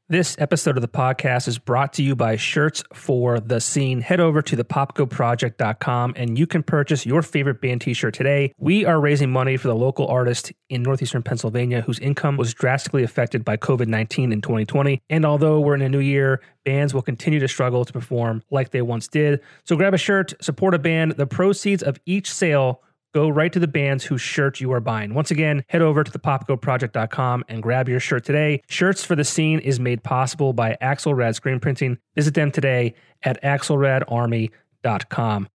This episode of the podcast is brought to you by Shirts for the Scene. Head over to the popkoproject.com and you can purchase your favorite band t-shirt today. We are raising money for the local artist in northeastern Pennsylvania whose income was drastically affected by COVID-19 in 2020. And although we're in a new year, bands will continue to struggle to perform like they once did. So grab a shirt, support a band. The proceeds of each sale go right to the bands whose shirt you are buying. Once again, head over to thepopkoproject.com and grab your shirt today. Shirts for the Scene is made possible by Axelrad Screen Printing. Visit them today at axelradarmy.com.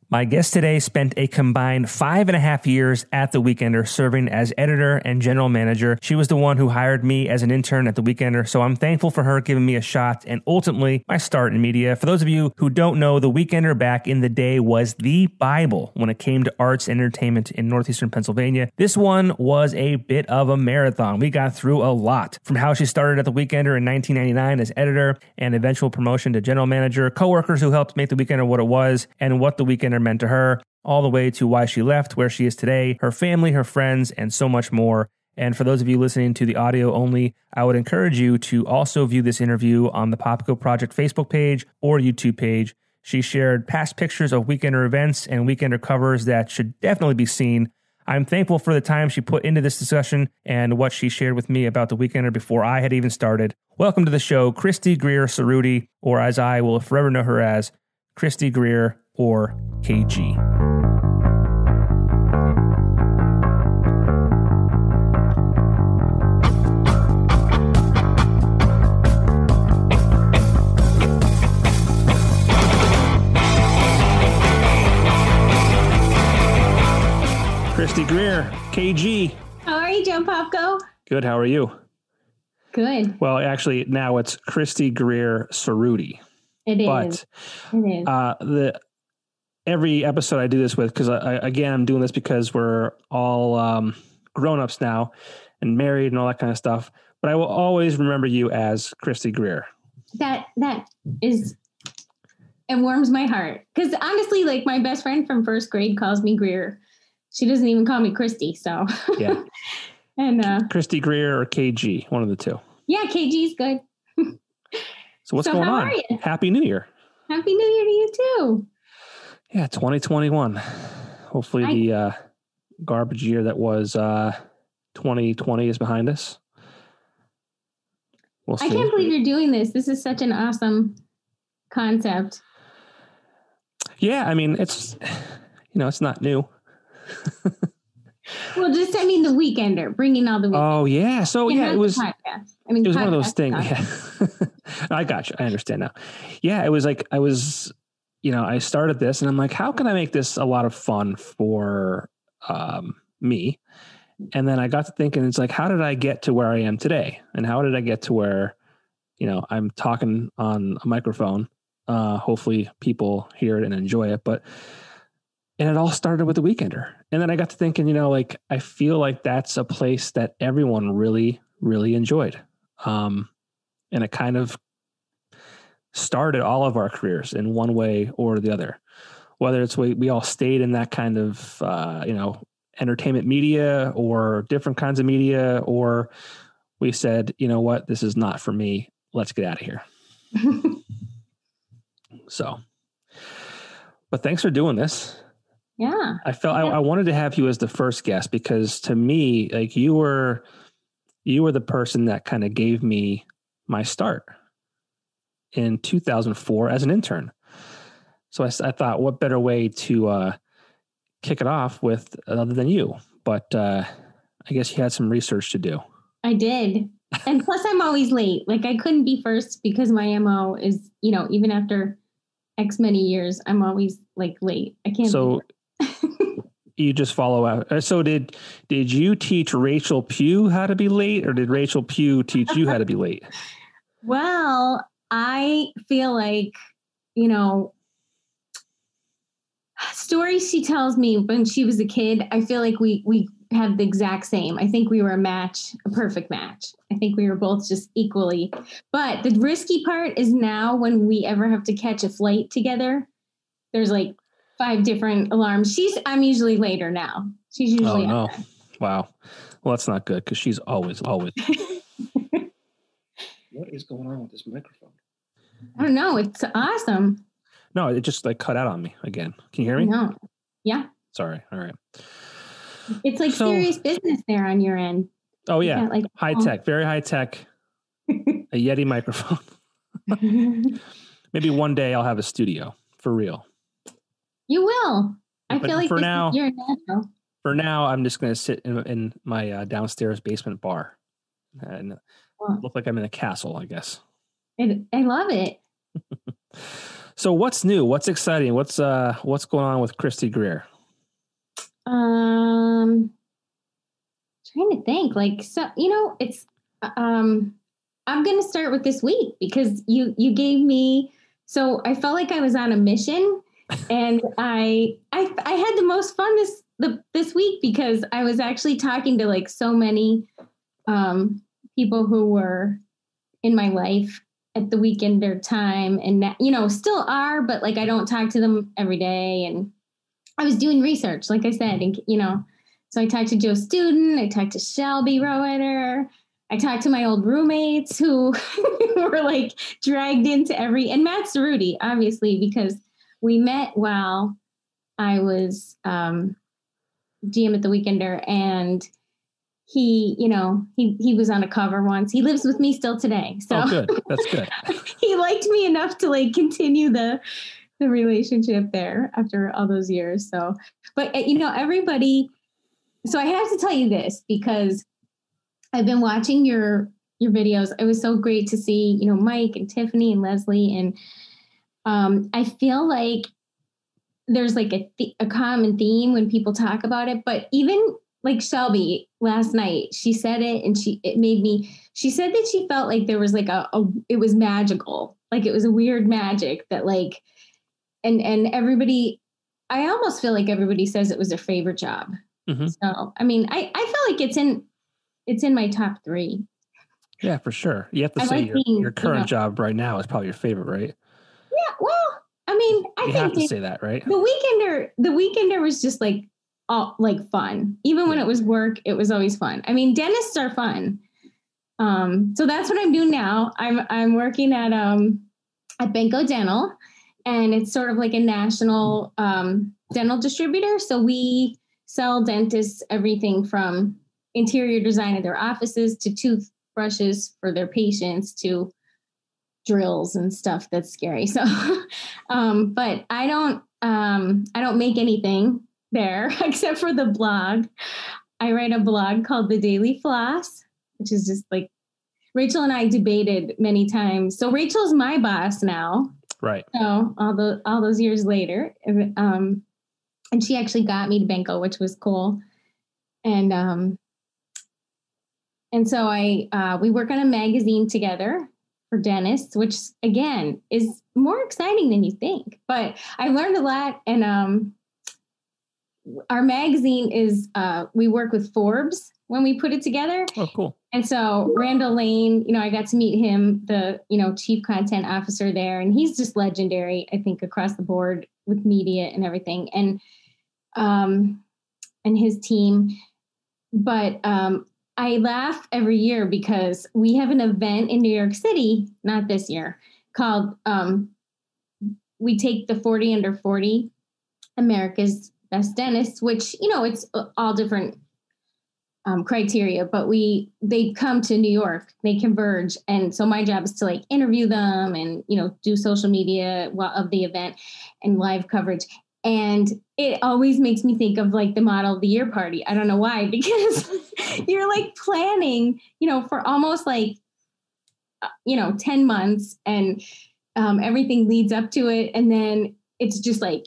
My guest today spent a combined 5.5 years at The Weekender serving as editor and general manager. She was the one who hired me as an intern at The Weekender, so I'm thankful for her giving me a shot and ultimately my start in media. For those of you who don't know, The Weekender back in the day was the Bible when it came to arts and entertainment in northeastern Pennsylvania. This one was a bit of a marathon. We got through a lot, from how she started at The Weekender in 1999 as editor and eventual promotion to general manager, coworkers who helped make The Weekender what it was, and what The Weekender meant to her, all the way to why she left, where she is today, her family, her friends, and so much more. And for those of you listening to the audio only, I would encourage you to also view this interview on the Popko Project Facebook page or YouTube page. She shared past pictures of Weekender events and Weekender covers that should definitely be seen. I'm thankful for the time she put into this discussion and what she shared with me about the Weekender before I had even started. Welcome to the show, Kristie Grier Ceruti, or as I will forever know her as, Kristie Grier, or KG. Kristie Grier, KG. How are you, Joe Popko? Good, how are you? Good. Well, actually, now it's Kristie Grier Ceruti. It is. But it is. Every episode I do this with, because I'm doing this because we're all grown-ups now and married and all that kind of stuff. But I will always remember you as Kristie Grier. That is, it warms my heart. Because honestly, like my best friend from first grade calls me Grier. She doesn't even call me Kristie, so. Yeah. And Kristie Grier or KG, one of the two. Yeah, KG's good. So what's going on? Happy New Year. Happy New Year to you too. Yeah, 2021. Hopefully the garbage year that was 2020 is behind us. We'll see. I can't believe you're doing this. This is such an awesome concept. Yeah, I mean, it's not new. Well, the Weekender, bringing all the Weekender. Oh, yeah. So, yeah, it was one of those things. Yeah. I got you. I understand now. Yeah, it was like I started this and I'm like, how can I make this a lot of fun for me? And then I got to thinking, it's like, how did I get to where I am today? And how did I get to where, I'm talking on a microphone? Hopefully people hear it and enjoy it. And it all started with The Weekender. And then I got to thinking, I feel like that's a place that everyone really, really enjoyed. And it kind of started all of our careers in one way or the other. Whether it's we all stayed in that kind of, entertainment media or different kinds of media, or we said, you know what, this is not for me. Let's get out of here. But thanks for doing this. Yeah. I wanted to have you as the first guest because to me, like you were the person that kind of gave me my start in 2004 as an intern. So I thought, what better way to kick it off with other than you? But I guess you had some research to do. I did. And plus I'm always late. Like I couldn't be first because my MO is, even after X many years, I'm always like late. I can't. So you just follow out. So did you teach Rachel Pugh how to be late, or did Rachel Pugh teach you how to be late? Well, I feel like, stories she tells me when she was a kid, I feel like we have the exact same. I think we were a perfect match. I think we were both just equally. But the risky part is now when we ever have to catch a flight together, there's like 5 different alarms. I'm usually later now. She's usually. Oh, no. Wow. Well, that's not good because she's always. What is going on with this microphone? I don't know. It's awesome. No, it just like cut out on me again. Can you hear me? No. Yeah. Sorry. All right. It's like serious business there on your end. Oh yeah. Like high tech, very high tech. A Yeti microphone. Maybe one day I'll have a studio for real. You will. I but feel like for now, you're natural. For now, I'm just going to sit in my downstairs basement bar and look like I'm in a castle, I guess. I love it. So what's new? What's exciting? What's going on with Kristie Grier? Trying to think. Like, so, it's I'm going to start with this week because you gave me. So I felt like I was on a mission, and I had the most fun this week because I was actually talking to like so many people who were in my life at the Weekender time, and still are, but like I don't talk to them every day. And I was doing research, like I said, and so I talked to Joe Student, I talked to Shelby Roeder, I talked to my old roommates who were like dragged into and Matt Ceruti, obviously, because we met while I was GM at the Weekender, and he was on a cover once. He lives with me still today. So good. That's good. He liked me enough to like continue the relationship there after all those years. So, but everybody, so I have to tell you this because I've been watching your videos. It was so great to see, Mike and Tiffany and Leslie. And I feel like there's like a common theme when people talk about it, but even like Shelby last night, she said it and she said that she felt like there was like it was magical. Like it was a weird magic that like, and everybody, I almost feel like everybody says it was their favorite job. Mm-hmm. So, I mean, I feel like it's in my top 3. Yeah, for sure. You have to say your current job right now is probably your favorite, right? Yeah. Well, I mean, you have to say that, right? The Weekender was just like, like fun. Even when it was work, it was always fun. I mean, dentists are fun. So that's what I'm doing now. I'm working at Benko Dental, and it's sort of like a national dental distributor. So we sell dentists everything from interior design of their offices to toothbrushes for their patients to drills and stuff that's scary. So, but I don't make anything there except for the blog. I write a blog called The Daily Floss, which is just like Rachel and I debated many times. So Rachel's my boss now. Right. So all those years later, and she actually got me to Benko, which was cool. And so we work on a magazine together for dentists, which again is more exciting than you think. But I learned a lot, and our magazine is we work with Forbes when we put it together. Oh, cool. And so Randall Lane, I got to meet him, the chief content officer there, and he's just legendary, I think, across the board with media and everything, and his team. But I laugh every year because we have an event in New York City, not this year, called we take the 40 under 40 America's Best Dentists, which, it's all different criteria, but they come to New York, they converge. And so my job is to like interview them and, do social media of the event and live coverage. And it always makes me think of like the Model of the Year party. I don't know why, because you're like planning, for almost like, 10 months, and everything leads up to it. And then it's just like,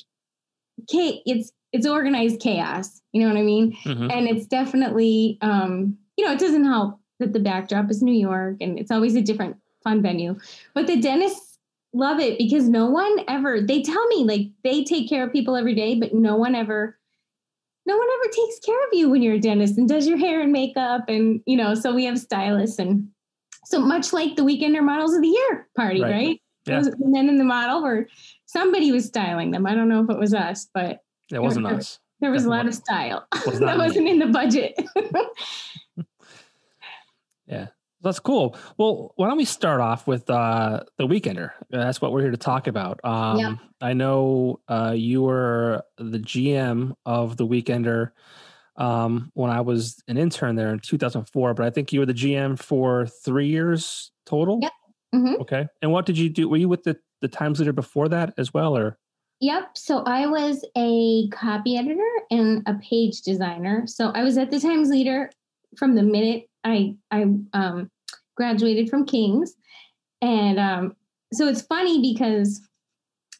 it's organized chaos. You know what I mean? Mm-hmm. And it's definitely, it doesn't help that the backdrop is New York and it's always a different fun venue, but the dentists love it because they tell me like they take care of people every day, but no one ever takes care of you when you're a dentist and does your hair and makeup. And, so we have stylists, and so much like the Weekender Models of the Year party, right? Yeah. The men in the model where somebody was styling them. I don't know if it was us, but it wasn't us. There was a lot of style that wasn't in the budget. Yeah. That's cool. Well, why don't we start off with the Weekender? That's what we're here to talk about. Yep. I know you were the GM of the Weekender when I was an intern there in 2004, but I think you were the GM for 3 years total. Yep. Mm-hmm. Okay. And what did you do? Were you with the Times leader before that as well, or? Yep. So I was a copy editor and a page designer. So I was at the Times Leader from the minute I graduated from King's. And so it's funny because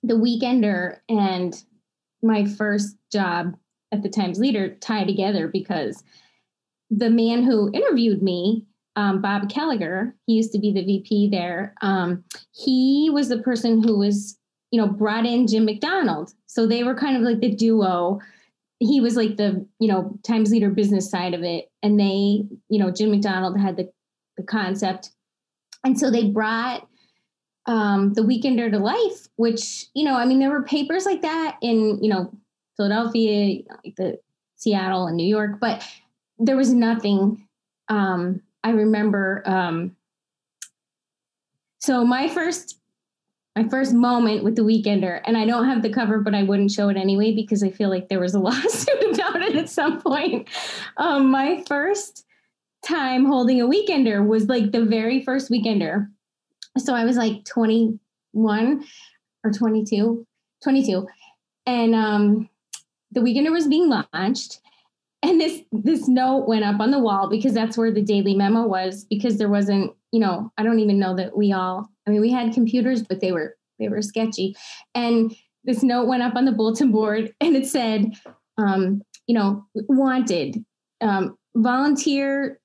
the Weekender and my first job at the Times Leader tie together because the man who interviewed me, Bob Kelliger, he used to be the VP there. He was the person who was, brought in Jim McDonald. So they were kind of like the duo. He was like the, Times Leader business side of it. And they, Jim McDonald had the concept. And so they brought the Weekender to life, which, there were papers like that in, Philadelphia, like the Seattle and New York, but there was nothing. I remember. So my first moment with the Weekender, and I don't have the cover, but I wouldn't show it anyway because I feel like there was a lawsuit about it at some point. My first time holding a Weekender was like the very first Weekender. So I was like 21 or 22. And the Weekender was being launched. And this note went up on the wall because that's where the Daily Memo was, because there wasn't, I don't even know that we had computers, but they were sketchy. And this note went up on the bulletin board and it said, wanted, volunteer,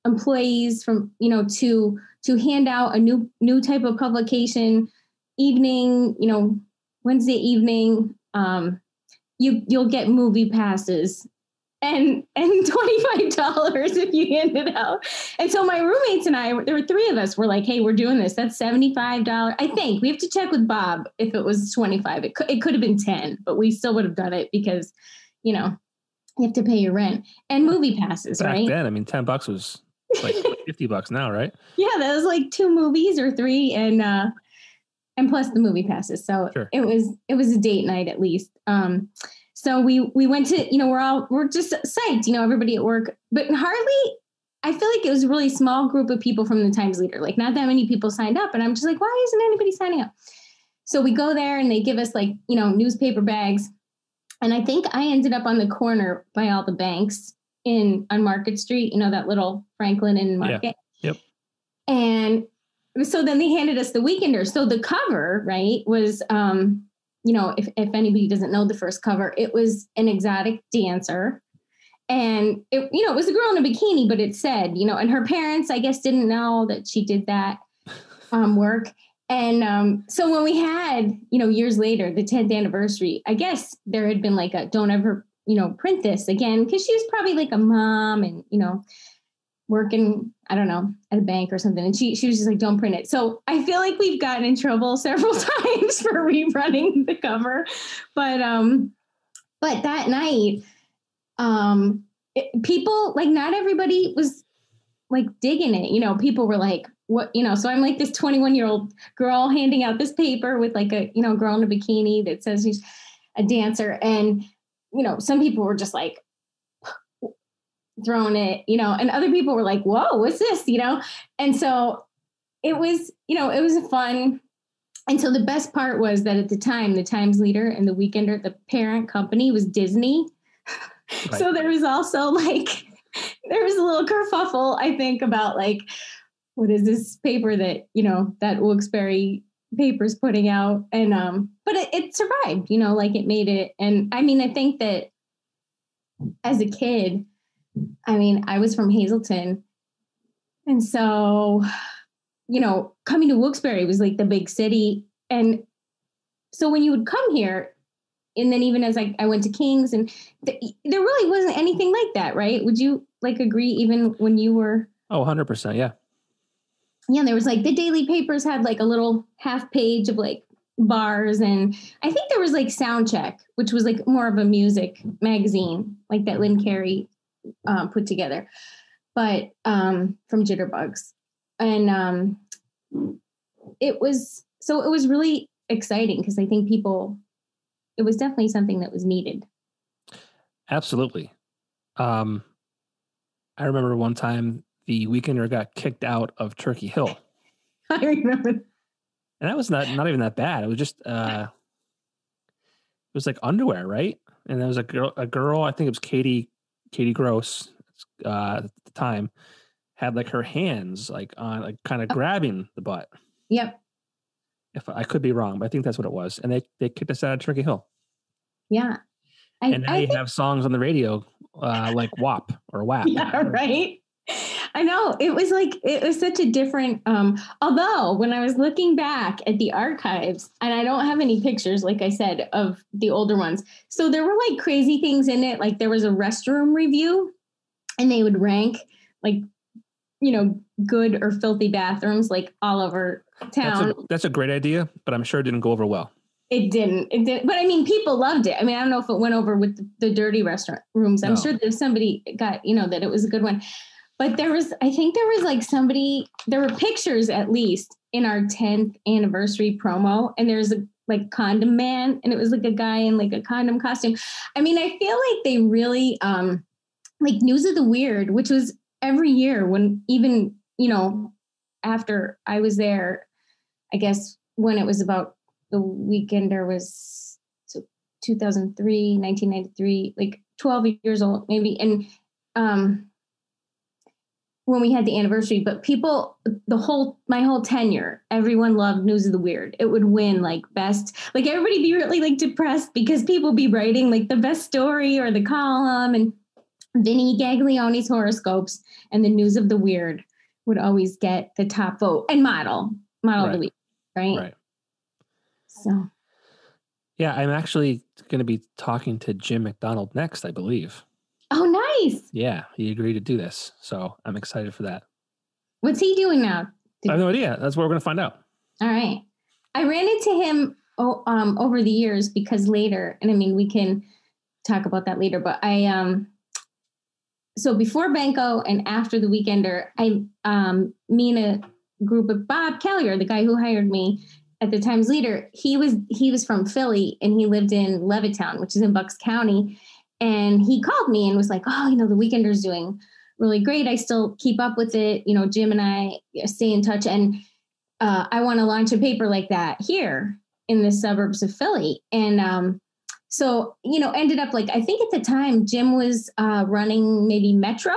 employees from, to hand out a new type of publication evening, Wednesday evening, you'll get movie passes and $25 if you hand it out. And so my roommates and I, there were three of us, were like, hey, we're doing this. That's $75. I think we have to check with Bob if it was 25. It could have been 10, but we still would have done it because, you have to pay your rent and movie passes, Back right? then, $10 was like $50 now, right? Yeah, that was like 2 movies or 3 and plus the movie passes. So sure. It was a date night at least. So we went to, we're just psyched, everybody at work, but I feel like it was a really small group of people from the Times Leader, like not that many people signed up. And I'm just like, why isn't anybody signing up? So we go there and they give us like, newspaper bags. And I think I ended up on the corner by all the banks on Market Street, that little Franklin and Market. Yeah. Yep. And so then they handed us the Weekender. So the cover, right, was, if anybody doesn't know the first cover, it was an exotic dancer. And it was a girl in a bikini, but it said, and her parents, I guess, didn't know that she did that work. And so when we had, years later, the 10th anniversary, I guess there had been like don't ever, print this again, because she was probably like a mom and, working, I don't know, at a bank or something. And she was just like, don't print it. So I feel like we've gotten in trouble several times for rerunning the cover. But that night, people, like, not everybody was like digging it. People were like, what, so I'm like this 21-year-old girl handing out this paper with like a, girl in a bikini that says she's a dancer. And, some people were just like, throwing it, and other people were like, whoa, what's this, And so it was, it was fun. And so the best part was that at the time, the Times Leader and the Weekender, the parent company was Disney. Right. So there was also like, there was a little kerfuffle, I think, about like, what is this paper that, that Wilkes-Barre paper's putting out? And, but it survived, like it made it. And I think that as a kid, I was from Hazleton. And so, coming to Wilkes-Barre was like the big city. And so when you would come here, and then even as I went to King's, and there really wasn't anything like that, right? Would you like agree even when you were? Oh, 100%. Yeah. Yeah. There was like the daily papers had like a little half page of like bars. And I think there was like Soundcheck, which was like more of a music magazine, like that Lynn Carey put together, but from Jitterbugs. And it was really exciting because I think it was definitely something that was needed. Absolutely. I remember one time the Weekender got kicked out of Turkey Hill. I remember. And that was not even that bad. It was just it was like underwear, right? And there was a girl, I think it was Katie Gross, at the time, had like her hands like on like kind of grabbing the butt. Yep. If I could be wrong, but I think that's what it was. And they kicked us out of Turkey Hill. Yeah. And now you have songs on the radio like WAP or WAP. Yeah, right. I know. It was such a different, although when I was looking back at the archives, and I don't have any pictures, like I said, of the older ones. So there were like crazy things in it. Like there was a restroom review and they would rank like, good or filthy bathrooms like all over town. That's a great idea, but I'm sure it didn't go over well. It didn't. But I mean, people loved it. I mean, I don't know if it went over with the dirty restaurant rooms. I'm sure that if somebody got, that it was a good one. But there were pictures at least in our 10th anniversary promo. And there's a like condom man. And it was like a guy in like a condom costume. I mean, I feel like they really, like News of the Weird, which was every year when even, after I was there, I guess when it was about the Weekender was 2003, 1993, like 12 years old, maybe. And when we had the anniversary, but my whole tenure, everyone loved News of the Weird. It would win like best, like everybody be really like depressed because people be writing like the best story or the column, and Vinny Gaglioni's horoscopes and the News of the Weird would always get the top vote, and model of the week. Right. So. Yeah, I'm actually going to be talking to Jim McDonald next, I believe. Oh, nice. Yeah, he agreed to do this. So I'm excited for that. What's he doing now? I have no idea. That's what we're going to find out. All right. I ran into him over the years because later, and I mean, we can talk about that later, but so before Banco and after the Weekender, me and a group of Bob Kellier, the guy who hired me at the Times Leader, he was from Philly and he lived in Levittown, which is in Bucks County. And he called me and was like, oh, the Weekender's doing really great. I still keep up with it. Jim and I stay in touch. And I want to launch a paper like that here in the suburbs of Philly. And so, ended up like, I think at the time, Jim was running maybe Metro,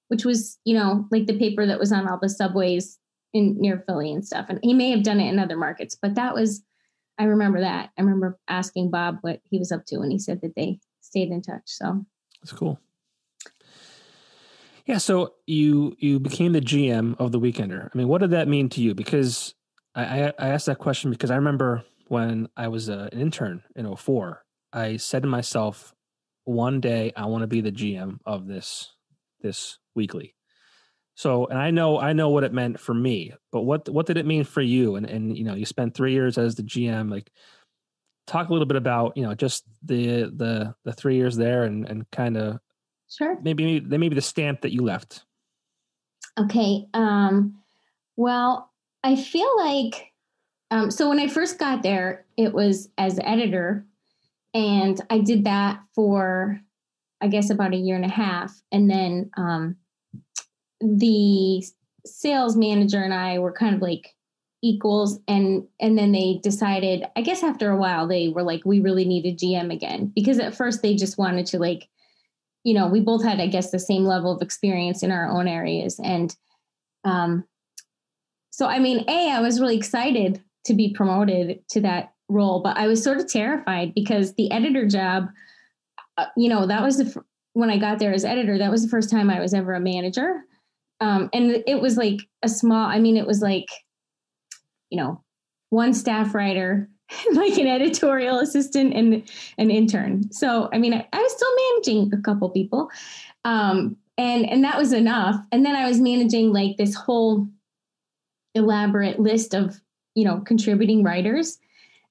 which was, like the paper that was on all the subways near Philly and stuff. And he may have done it in other markets, but I remember that. I remember asking Bob what he was up to, and he said that they stayed in touch. So that's cool. Yeah. So you became the GM of the Weekender. I mean, what did that mean to you? Because I asked that question because I remember when I was an intern in 2004, I said to myself, one day I want to be the GM of this weekly. So, and I know what it meant for me, but what did it mean for you? And you spent 3 years as the GM. Like, talk a little bit about just the 3 years there and kind of sure maybe the stamp that you left. Okay. Well, I feel like so when I first got there, it was as editor, and I did that for I guess about a year and a half, and then the sales manager and I were kind of like equals, and then they decided, I guess after a while, they were like, we really need a GM again, because at first they just wanted to like, we both had, I guess, the same level of experience in our own areas. And so, I mean, I was really excited to be promoted to that role, but I was sort of terrified because the editor job, that was when I got there as editor, that was the first time I was ever a manager. And it was like it was like, one staff writer, like an editorial assistant and an intern. So, I mean, I was still managing a couple people. And that was enough. And then I was managing like this whole elaborate list of, contributing writers.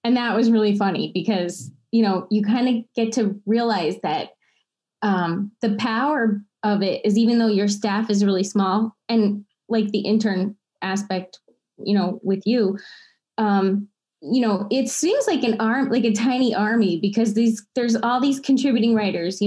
And that was really funny because, you kind of get to realize that the power of it is, even though your staff is really small, and like the intern aspect, with you, it seems like like a tiny army, because there's all these contributing writers,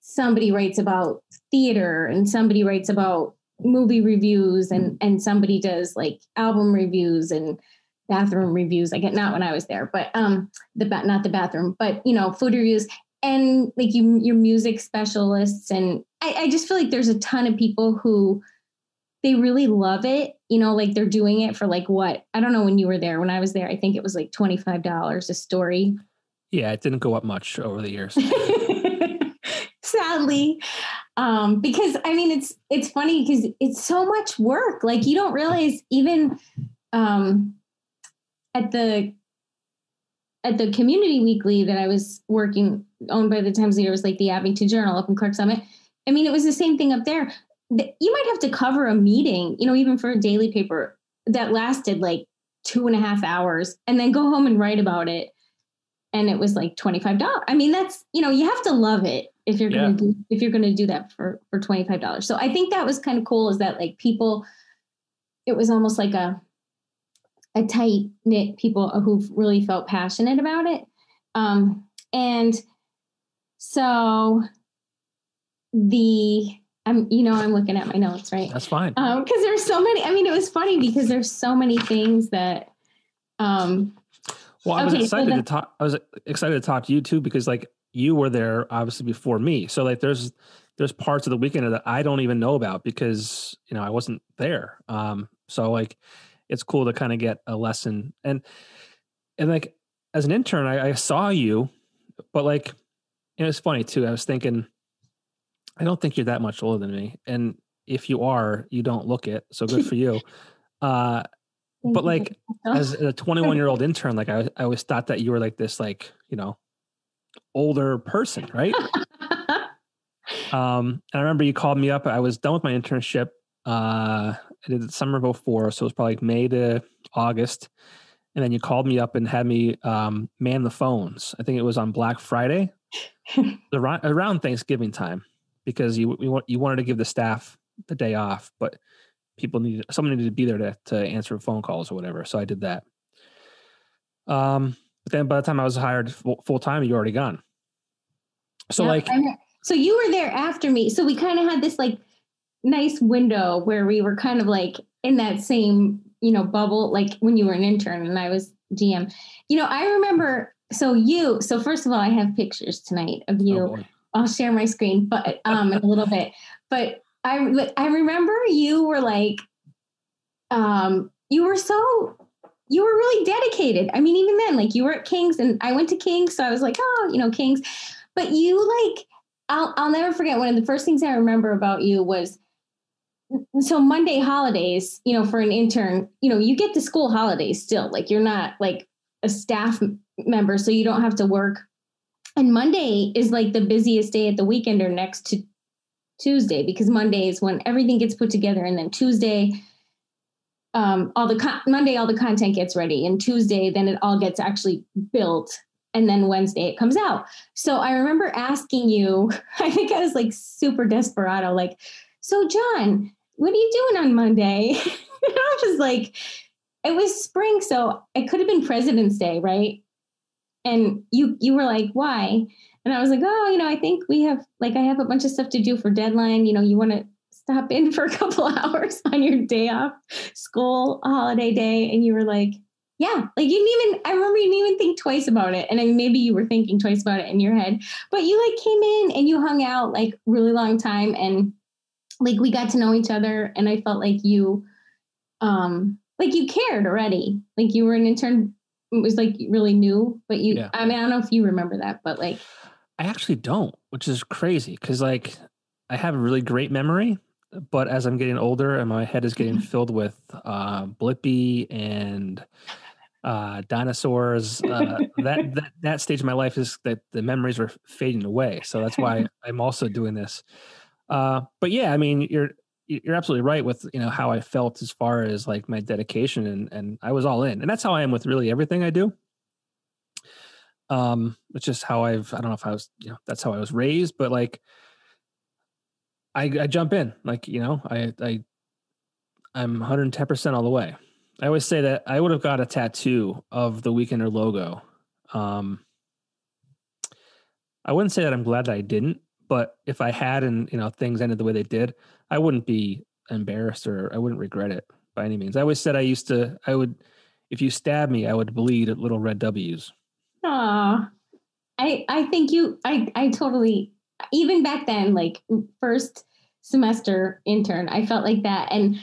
somebody writes about theater and somebody writes about movie reviews and somebody does like album reviews and bathroom reviews. I get, not when I was there, but not the bathroom, but food reviews, and like your music specialists. And I just feel like there's a ton of people who they really love it, like they're doing it for like what? I don't know when you were there. When I was there, I think it was like $25 a story. Yeah, it didn't go up much over the years. Sadly. Because I mean, it's funny because it's so much work. Like you don't realize even at the community weekly that I was working, owned by the Times Leader, was like the Abington Journal up in Clark Summit. I mean, it was the same thing up there. You might have to cover a meeting, even for a daily paper that lasted like 2.5 hours, and then go home and write about it. And it was like $25. I mean, that's, you have to love it if you're going to do that for $25. So I think that was kind of cool, is that like people, it was almost like a tight knit people who really felt passionate about it. And so I'm looking at my notes, right? That's fine. Cause there's so many, it was funny because there's so many things that, well, I was excited to talk. I was excited to talk to you too, because like you were there obviously before me. So like there's parts of the weekend that I don't even know about because, I wasn't there. So like it's cool to kind of get a lesson. And like as an intern, I saw you, but like, it's funny too. I was thinking, I don't think you're that much older than me. And if you are, you don't look it. So good for you. But like as a 21-year-old intern, like I always thought that you were like this, like, older person, right? And I remember you called me up. I was done with my internship. I did the summer of 2004. So it was probably like May to August. And then you called me up and had me man the phones. I think it was on Black Friday, around Thanksgiving time, because you wanted to give the staff the day off, but someone needed to be there to answer phone calls or whatever. So I did that. But then by the time I was hired full time, you were already gone. So so you were there after me. So we kind of had this like nice window where we were kind of like in that same, bubble, like when you were an intern and I was GM. I remember, so first of all, I have pictures tonight of you. Oh, I'll share my screen, but in a little bit. But I remember you were like, you were really dedicated. I mean, even then, like you were at King's and I went to King's. So I was like, oh, King's. But you like, I'll never forget, one of the first things I remember about you was, so Monday holidays, for an intern, you get the school holidays still, like you're not like a staff member, so you don't have to work. And Monday is like the busiest day at the weekend, or next to Tuesday, because Monday is when everything gets put together. And then Tuesday, Monday, all the content gets ready, and Tuesday, then it all gets actually built. And then Wednesday it comes out. So I remember asking you, I think I was like super desperado, like, so John, what are you doing on Monday? And I was just like, it was spring. So it could have been President's Day, right? And you were like, why? And I was like, oh, I think we have, like, I have a bunch of stuff to do for deadline. You want to stop in for a couple hours on your day off, school, holiday day. And you were like, yeah, like I remember you didn't even think twice about it. And I mean, maybe you were thinking twice about it in your head, but you like came in and you hung out like really long time. And like, we got to know each other. And I felt like you cared already. Like you were an intern. It was like really new, but I mean, I don't know if you remember that, but like, I actually don't, which is crazy. Cause like I have a really great memory, but as I'm getting older and my head is getting filled with Blippi and dinosaurs, that stage of my life is that the memories are fading away. So that's why I'm also doing this. But yeah, I mean, you're absolutely right with, how I felt as far as like my dedication and I was all in, and that's how I am with really everything I do. It's just how I don't know if I was, that's how I was raised, but like, I jump in, like, I'm 110% all the way. I always say that I would have got a tattoo of the Weekender logo. I wouldn't say that I'm glad that I didn't, but if I had and, things ended the way they did, I wouldn't be embarrassed or I wouldn't regret it by any means. I always said if you stab me, I would bleed at little red W's. Aw, I think I totally, even back then, like first semester intern, I felt like that. And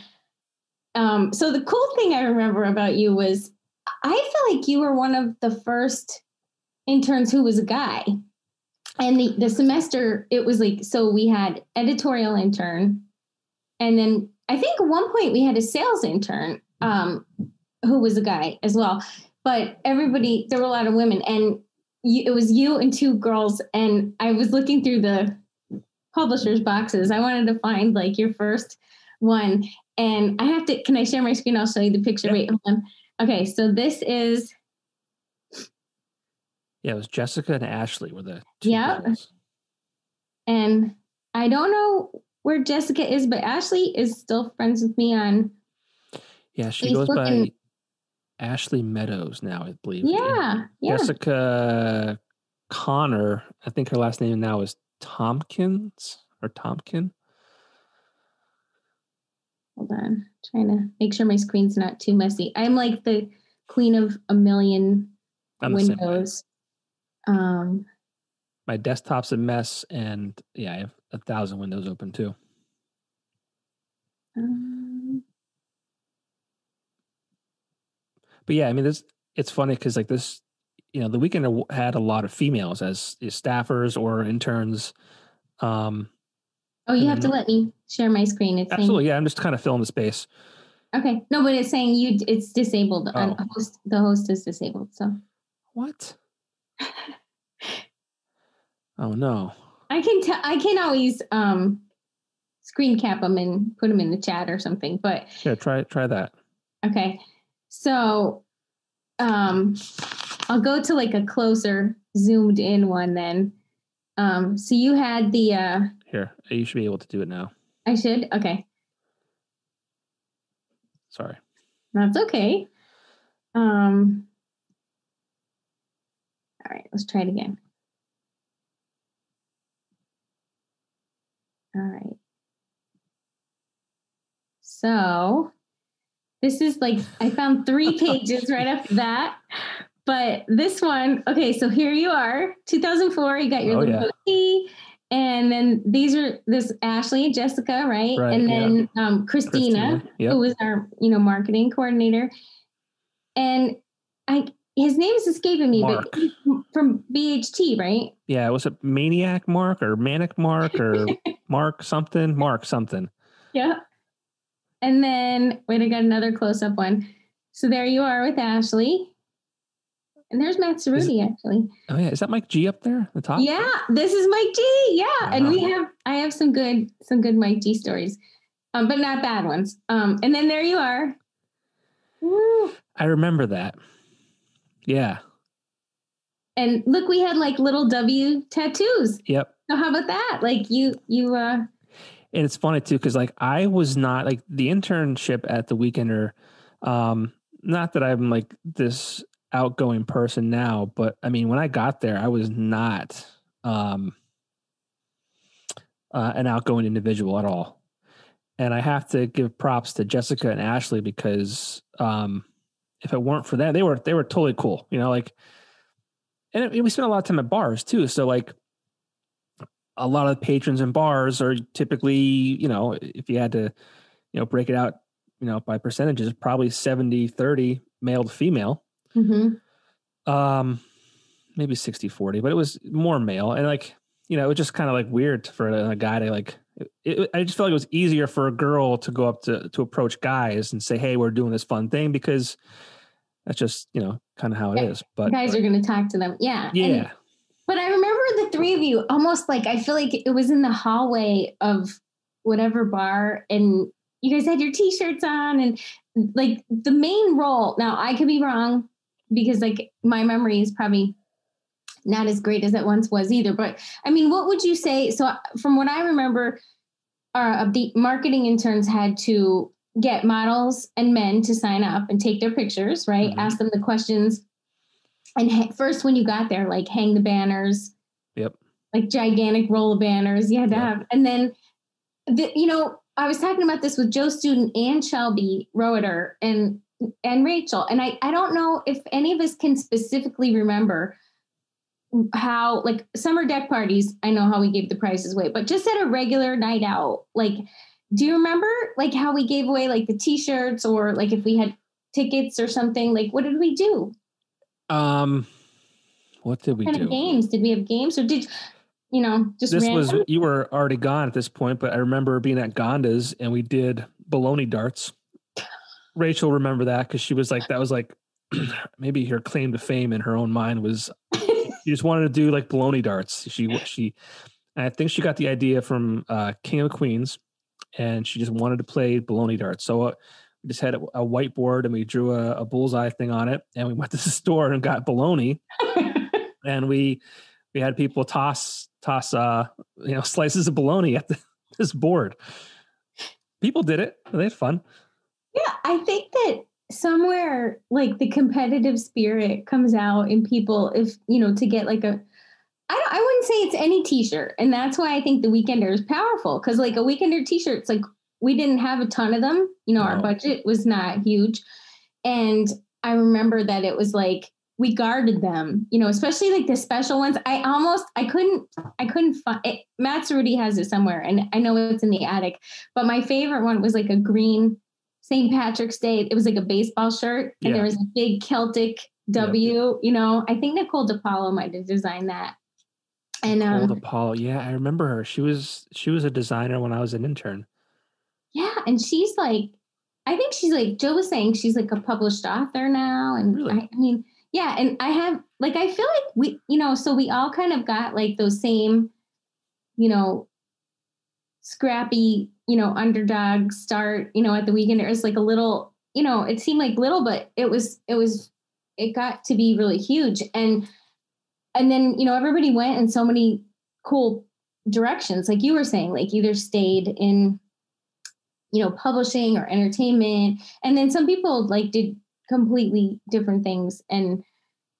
so the cool thing I remember about you was I felt like you were one of the first interns who was a guy. And the semester, it was like, so we had editorial intern. And then I think at one point we had a sales intern who was a guy as well. But there were a lot of women. And it was you and two girls. And I was looking through the publisher's boxes. I wanted to find like your first one. And can I share my screen? I'll show you the picture. Yeah. Wait, hold on. Okay, so this is. Yeah, it was Jessica and Ashley were the two girls. And I don't know where Jessica is, but Ashley is still friends with me on. Yeah, she goes by Ashley Meadows now, I believe. Yeah. Jessica Connor, I think her last name now is Tompkins or Tompkin. Hold on, trying to make sure my screen's not too messy. I'm like the queen of a million windows. My desktop's a mess, and I have 1,000 windows open too. But yeah, I mean, it's funny because like this, the Weekender had a lot of females as staffers or interns. You have to let me share my screen. It's absolutely, yeah. I'm just kind of filling the space. Okay, no, but it's saying it's disabled. Oh. The host is disabled. So what? Oh no! I can always screen cap them and put them in the chat or something. But yeah, try that. Okay, so I'll go to like a closer zoomed in one then. So you had the here. You should be able to do it now. I should? Okay. Sorry. That's okay. All right, let's try it again. All right. So this is like, I found 3 pages right after that. But this one, okay, so here you are, 2004, you got your little goatee. And then this Ashley and Jessica, right? And then Christina, yep, who was our, marketing coordinator. And his name is escaping me, Mark. But he's from BHT, right? Yeah, was it Maniac Mark or Manic Mark or Mark something? Yeah. And then, wait, I got another close-up one. So there you are with Ashley. And there's Matt Ceruti, actually. Oh yeah, is that Mike G up there at the top? Yeah, this is Mike G. Yeah, and I have some good Mike G stories, but not bad ones. And then there you are. Woo. I remember that. Yeah. And look, we had like little W tattoos. Yep. So how about that? Like you. And it's funny too, because like I was not like the internship at the Weekender. Not that I'm like this outgoing person now, but I mean, when I got there, I was not an outgoing individual at all. And I have to give props to Jessica and Ashley because if it weren't for them, they were totally cool, and we spent a lot of time at bars too. So like a lot of patrons in bars are typically, if you had to, break it out, by percentages, probably 70-30 male to female. Mm-hmm. Maybe 60-40, but it was more male. And like, it was just kind of like weird for a guy to like, I just felt like it was easier for a girl to go up to approach guys and say, hey, we're doing this fun thing, because that's just, kind of how it is. But guys are going to talk to them. Yeah. Yeah. But I remember the 3 of you almost like, I feel like it was in the hallway of whatever bar, and you guys had your t-shirts on, and like the main role. Now I could be wrong, because like my memory is probably not as great as it once was either. But I mean, what would you say? So from what I remember, the marketing interns had to get models and men to sign up and take their pictures, right? Mm-hmm. Ask them the questions. And first, when you got there, like hang the banners. Yep. Like gigantic roll of banners you had to have. And then, I was talking about this with Joe Student and Shelby Roeder and Rachel. And I don't know if any of us can specifically remember how, like, summer deck parties, I know how we gave the prizes away, but just at a regular night out, like, do you remember like how we gave away like the t-shirts, or like if we had tickets or something? Like, what did we do? What did we do? Games? Did we have games, or did just this random? You were already gone at this point, but I remember being at Gonda's and we did baloney darts. Rachel remember that because she was like, that was like maybe her claim to fame in her own mind was she just wanted to do like baloney darts. She and I think she got the idea from King of Queens, and she just wanted to play baloney darts. So we just had a whiteboard and we drew a bullseye thing on it, and we went to the store and got baloney, and we had people toss slices of bologna at this board. People did it. They had fun. Yeah, I think that somewhere like the competitive spirit comes out in people if, to get like I wouldn't say it's any t-shirt. And that's why I think the Weekender is powerful. Because like a Weekender t-shirt, it's like we didn't have a ton of them. No. Our budget was not huge. And I remember that it was like, we guarded them, especially like the special ones. I couldn't find it. Matt Ceruti has it somewhere, and I know it's in the attic, but my favorite one was like a green St. Patrick's Day. It was like a baseball shirt, and there was a big Celtic W, I think Nicole DePaulo might have designed that. And Nicole DePaulo. Yeah, I remember her. She was a designer when I was an intern. Yeah. And she's like, I think she's like, Joe was saying she's like a published author now. And really? I mean, yeah. And I have, like, I feel like we, so we all kind of got like those same, scrappy, underdog start, at the Weekend. It was like a little, it seemed like little, but it got to be really huge. And then, everybody went in so many cool directions. Like you were saying, like either stayed in, publishing or entertainment. And then some people like did completely different things. And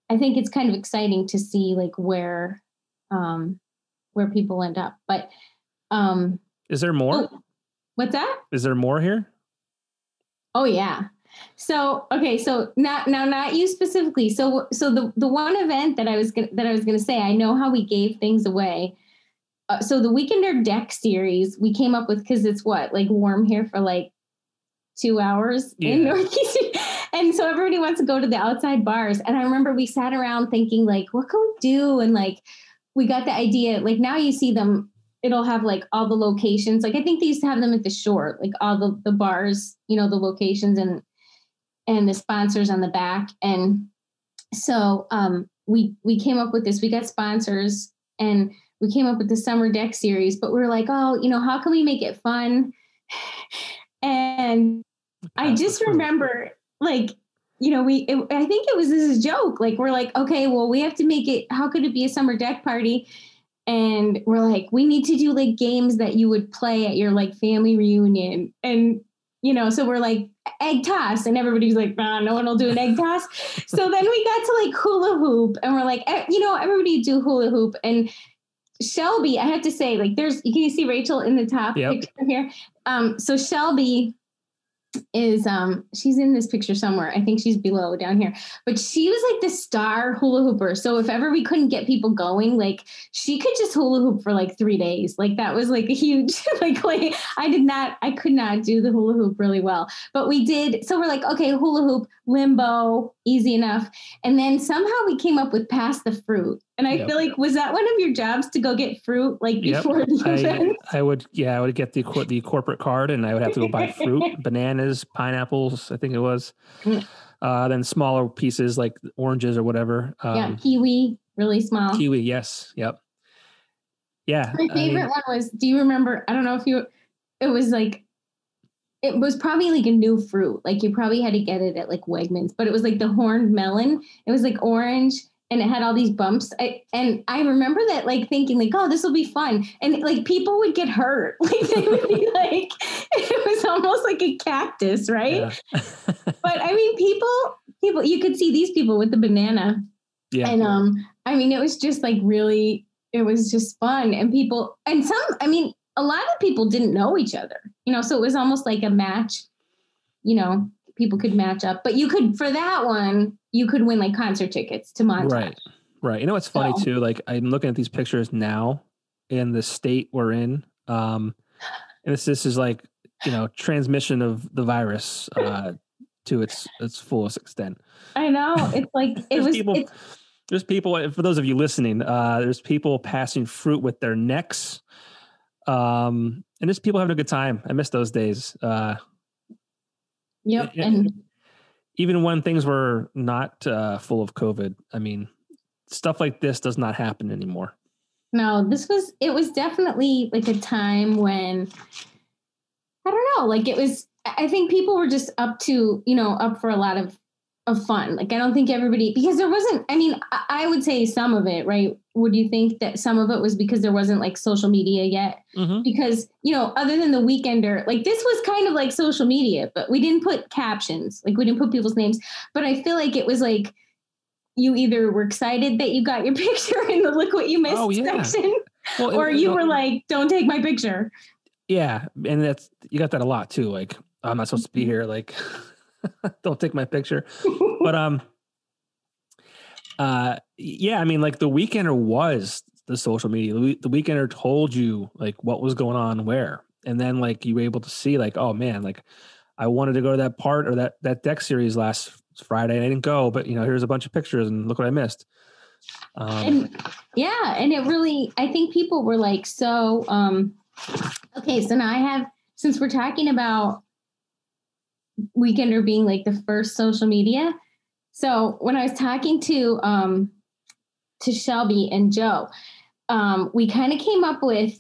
I think it's kind of exciting to see like where people end up. But is there more? Oh, what's that? Is there more here? Oh yeah. So okay, so not you specifically. So the one event that I was gonna say, I know how we gave things away. So the Weekender deck series we came up with because it's like warm here for like 2 hours in Northeast. And so everybody wants to go to the outside bars. And I remember we sat around thinking like, what can we do? And like, we got the idea, like now you see them, it'll have like all the locations. Like I think they used to have them at the shore, like all the bars, the locations and the sponsors on the back. And so we came up with this, we got sponsors and we came up with the summer deck series, but we were like, oh, how can we make it fun? And I just remember like, I think it was this joke. Like, we're like, okay, well, we have to make it, how could it be a summer deck party? And we're like, we need to do like games that you would play at your like family reunion. And, so we're like egg toss, and everybody's like, no one will do an egg toss. So then we got to like hula hoop, and we're like, everybody do hula hoop. And Shelby, I have to say, like, can you see Rachel in the top picture here? So Shelby is she's in this picture somewhere. I think she's below down here, but she was like the star hula hooper. So if ever we couldn't get people going, like she could just hula hoop for like 3 days. Like that was like a huge like I could not do the hula hoop really well, but we did. So we're like, okay, hula hoop, limbo, easy enough. And then somehow we came up with pass the fruit. And I feel like, was that one of your jobs to go get fruit like before the event? I would get the corporate card, and I would have to go buy fruit, bananas, pineapples, I think it was. Then smaller pieces like oranges or whatever. Kiwi, really small. Kiwi, yes. Yep. Yeah. My favorite one was, do you remember? I don't know if it was probably like a new fruit. Like you probably had to get it at like Wegmans, but it was like the horned melon. It was like orange and it had all these bumps. And I remember that like thinking like, oh, this will be fun. And like people would get hurt. Like they would be like, it was almost like a cactus, right? Yeah. But I mean, people, you could see these people with the banana. Yeah. And I mean, it was just like really, it was just fun. And people, and some, I mean, a lot of people didn't know each other, you know, so it was almost like a match, you know, people could match up, but you could, for that one, you could win like concert tickets to Montage. Right. You know, what's funny too, like I'm looking at these pictures now in the state we're in. And this is like, you know, transmission of the virus to its fullest extent. I know. It's like, there's people, for those of you listening, there's people passing fruit with their necks. And there's people having a good time. I miss those days. Yep. And even when things were not full of COVID, I mean, stuff like this does not happen anymore. No, it was definitely like a time when, I don't know, like I think people were just up for a lot of fun. Like, I don't think everybody, because there wasn't, I mean, I would say some of it, right? Would you think that some of it was because there wasn't like social media yet? Mm-hmm. Because, you know, other than the Weekender, like this was kind of like social media, but we didn't put captions, like we didn't put people's names. But I feel like it was like, you either were excited that you got your picture in the look what you missed section, or you were like, don't take my picture. Yeah. And you got that a lot too. Like, I'm not supposed to be here. Like, don't take my picture. But, yeah, I mean, like the Weekender was the social media. The Weekender told you like what was going on where, and then like you were able to see like, oh man, like I wanted to go to that part or that deck series last Friday and I didn't go, but you know, here's a bunch of pictures and look what I missed. And it really, I think people were like, so, okay, so now since we're talking about Weekender being like the first social media. So when I was talking to Shelby and Joe, we kind of came up with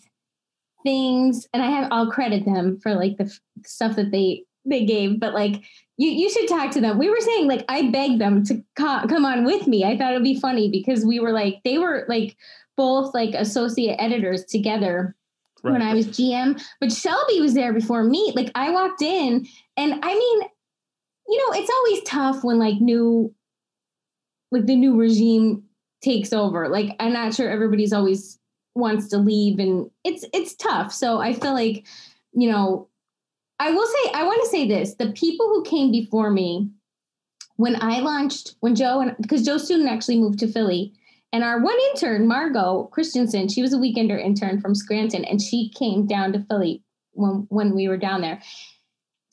things, and I'll credit them for like the stuff that they gave, but like you should talk to them. We were saying like, I begged them to come on with me. I thought it'd be funny because we were like, they were like both like associate editors together. Right. When I was GM, but Shelby was there before me. Like I walked in, and I mean, you know, it's always tough when like the new regime takes over. Like I'm not sure everybody's always wants to leave, and it's tough. So I feel like, you know, I want to say this: the people who came before me, because Joe Student actually moved to Philly. And our one intern, Margot Christensen, she was a Weekender intern from Scranton, and she came down to Philly when we were down there.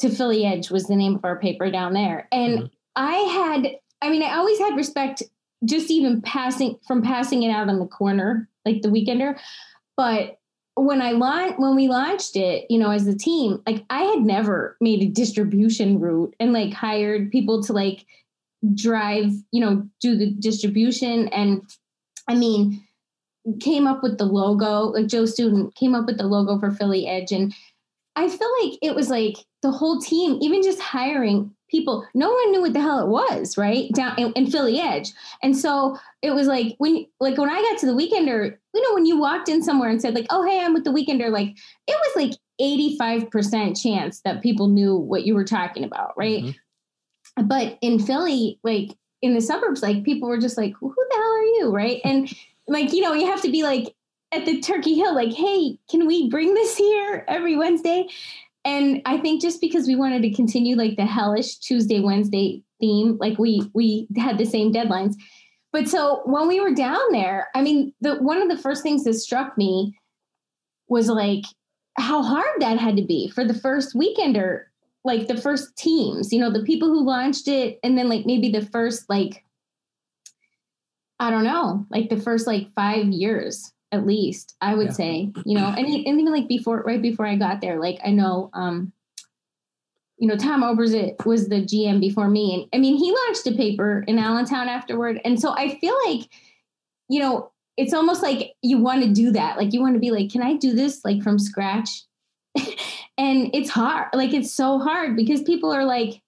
To Philly Edge was the name of our paper down there. And I always had respect just even passing it out on the corner, like the Weekender. But when we launched it, you know, as a team, like I had never made a distribution route and like hired people to like drive, you know, do the distribution. And I mean, came up with the logo, like Joe Student came up with the logo for Philly Edge. And I feel like it was like the whole team, even just hiring people, no one knew what the hell it was, right? Down in Philly Edge. And so it was like, when I got to the Weekender, you know, when you walked in somewhere and said like, oh, hey, I'm with the Weekender, like it was like 85% chance that people knew what you were talking about. Right. Mm-hmm. But in Philly, like in the suburbs, like people were just like, who the hell are you? Right. And like, you know, you have to be like at the Turkey Hill, like, hey, can we bring this here every Wednesday? And I think just because we wanted to continue like the hellish Tuesday, Wednesday theme, like we had the same deadlines. But so when we were down there, I mean, one of the first things that struck me was like how hard that had to be for the first Weekender, like the first teams, you know, the people who launched it. And then like maybe the first, like, I don't know, like the first like 5 years. At least I would say, you know, and even like right before I got there, like I know, you know, Tom Oberzit was the GM before me. And I mean, he launched a paper in Allentown afterward. And so I feel like, you know, it's almost like you want to do that. Like you want to be like, can I do this like from scratch? And it's hard. Like, it's so hard because people are like,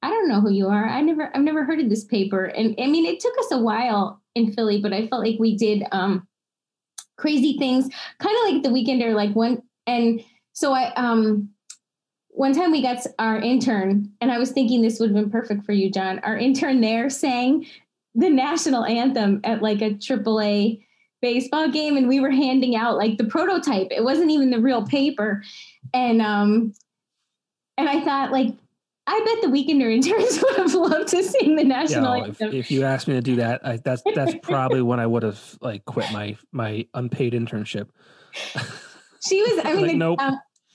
I don't know who you are. I've never heard of this paper. And I mean, it took us a while in Philly, but I felt like we did crazy things, kind of like the Weekender, like one. And so one time we got our intern, and I was thinking this would have been perfect for you, John. Our intern there sang the national anthem at like a AAA baseball game, and we were handing out like the prototype. It wasn't even the real paper. And I thought, like, I bet the Weekender interns would have loved to sing the national anthem. If you asked me to do that, that's probably when I would have like quit my unpaid internship. She was, I mean, like, nope.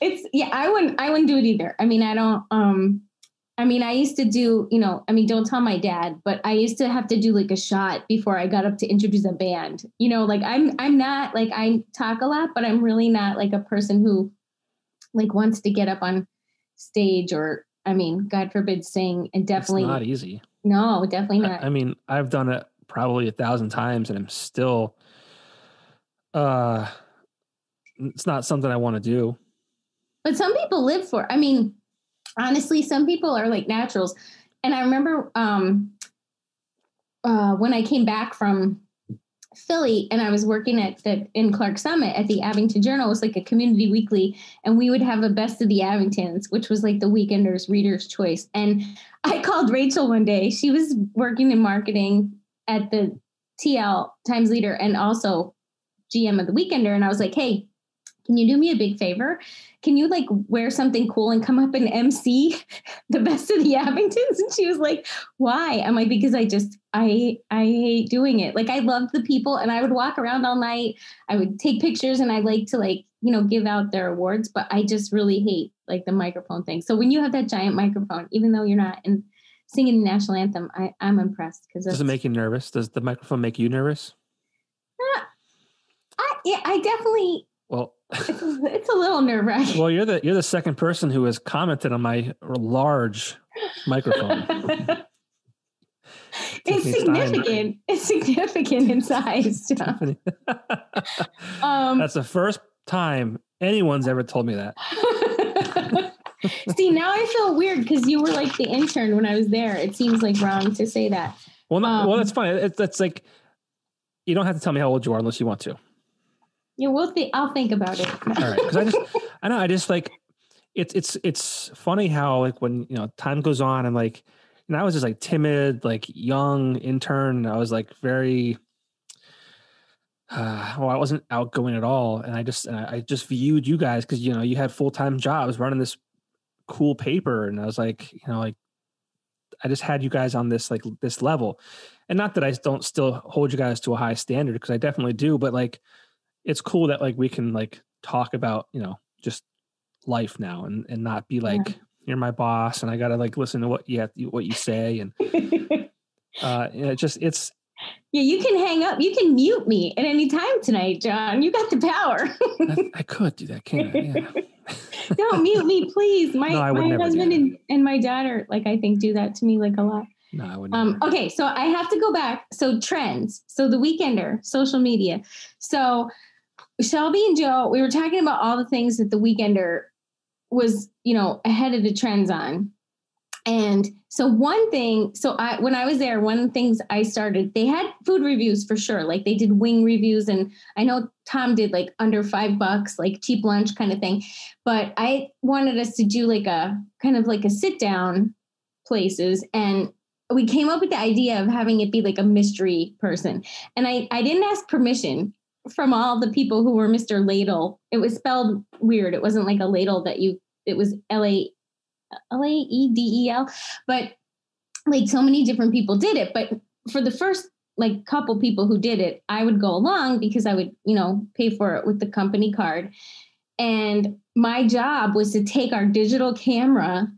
I wouldn't do it either. I mean, I used to do, don't tell my dad, but I used to have to do like a shot before I got up to introduce a band. Like I'm not like, I talk a lot, but I'm really not like a person who like wants to get up on stage or, God forbid, sing. And definitely it's not easy. No, definitely not. I mean, I've done it probably 1,000 times and I'm still, it's not something I want to do. But some people live for, honestly, some people are like naturals. And I remember when I came back from Philly and I was working in Clark Summit at the Abington Journal. It was like a community weekly, and we would have a best of the Abingtons, which was like the Weekenders Reader's Choice. And I called Rachel one day. She was working in marketing at the TL Times Leader and also GM of the Weekender. And I was like, hey, can you do me a big favor? Can you like wear something cool and come up and MC the best of the Abingtons? And she was like, why? I'm like, because I hate doing it. Like I love the people and I would walk around all night. I would take pictures and I like to give out their awards, but I just really hate like the microphone thing. So when you have that giant microphone, even though you're not singing the national anthem, I'm impressed. Does it make you nervous? Does the microphone make you nervous? I definitely. Well, it's a little nerve-wracking. Well, you're the second person who has commented on my large microphone. It's significant. It's significant in size, John. That's the first time anyone's ever told me that. See, now I feel weird because you were like the intern when I was there. It seems like wrong to say that. Well, well, that's fine. It's like you don't have to tell me how old you are unless you want to. Yeah, I'll think about it. All right, because I just like it's funny how like when time goes on and like I was just like timid, like young intern. I was like very I wasn't outgoing at all, and I just viewed you guys because you had full-time jobs running this cool paper, and I was like like I just had you guys on this this level, and not that I don't still hold you guys to a high standard because I definitely do, but like. It's cool that like we can like talk about, just life now and not be like, you're my boss and I got to like listen to what you say. And it's. Yeah, you can hang up. You can mute me at any time tonight, John. You got the power. I could do that, can't I? Yeah. Don't mute me, please. My husband and my daughter, like I think do that to me like a lot. No, I wouldn't. Okay, so I have to go back. So trends. So the Weekender, social media. So Shelby and Joe, we were talking about all the things that the Weekender was, ahead of the trends on. And so when I was there, one of the things I started, they had food reviews for sure. Like they did wing reviews. And I know Tom did like under $5, like cheap lunch kind of thing. But I wanted us to do like a kind of like a sit down places. And we came up with the idea of having it be like a mystery person. And I didn't ask permission from all the people who were Mr. Ladle. It was spelled weird. It wasn't like a ladle it was Laedel, but like so many different people did it. But for the first like couple people who did it, I would go along because I would, pay for it with the company card. And my job was to take our digital camera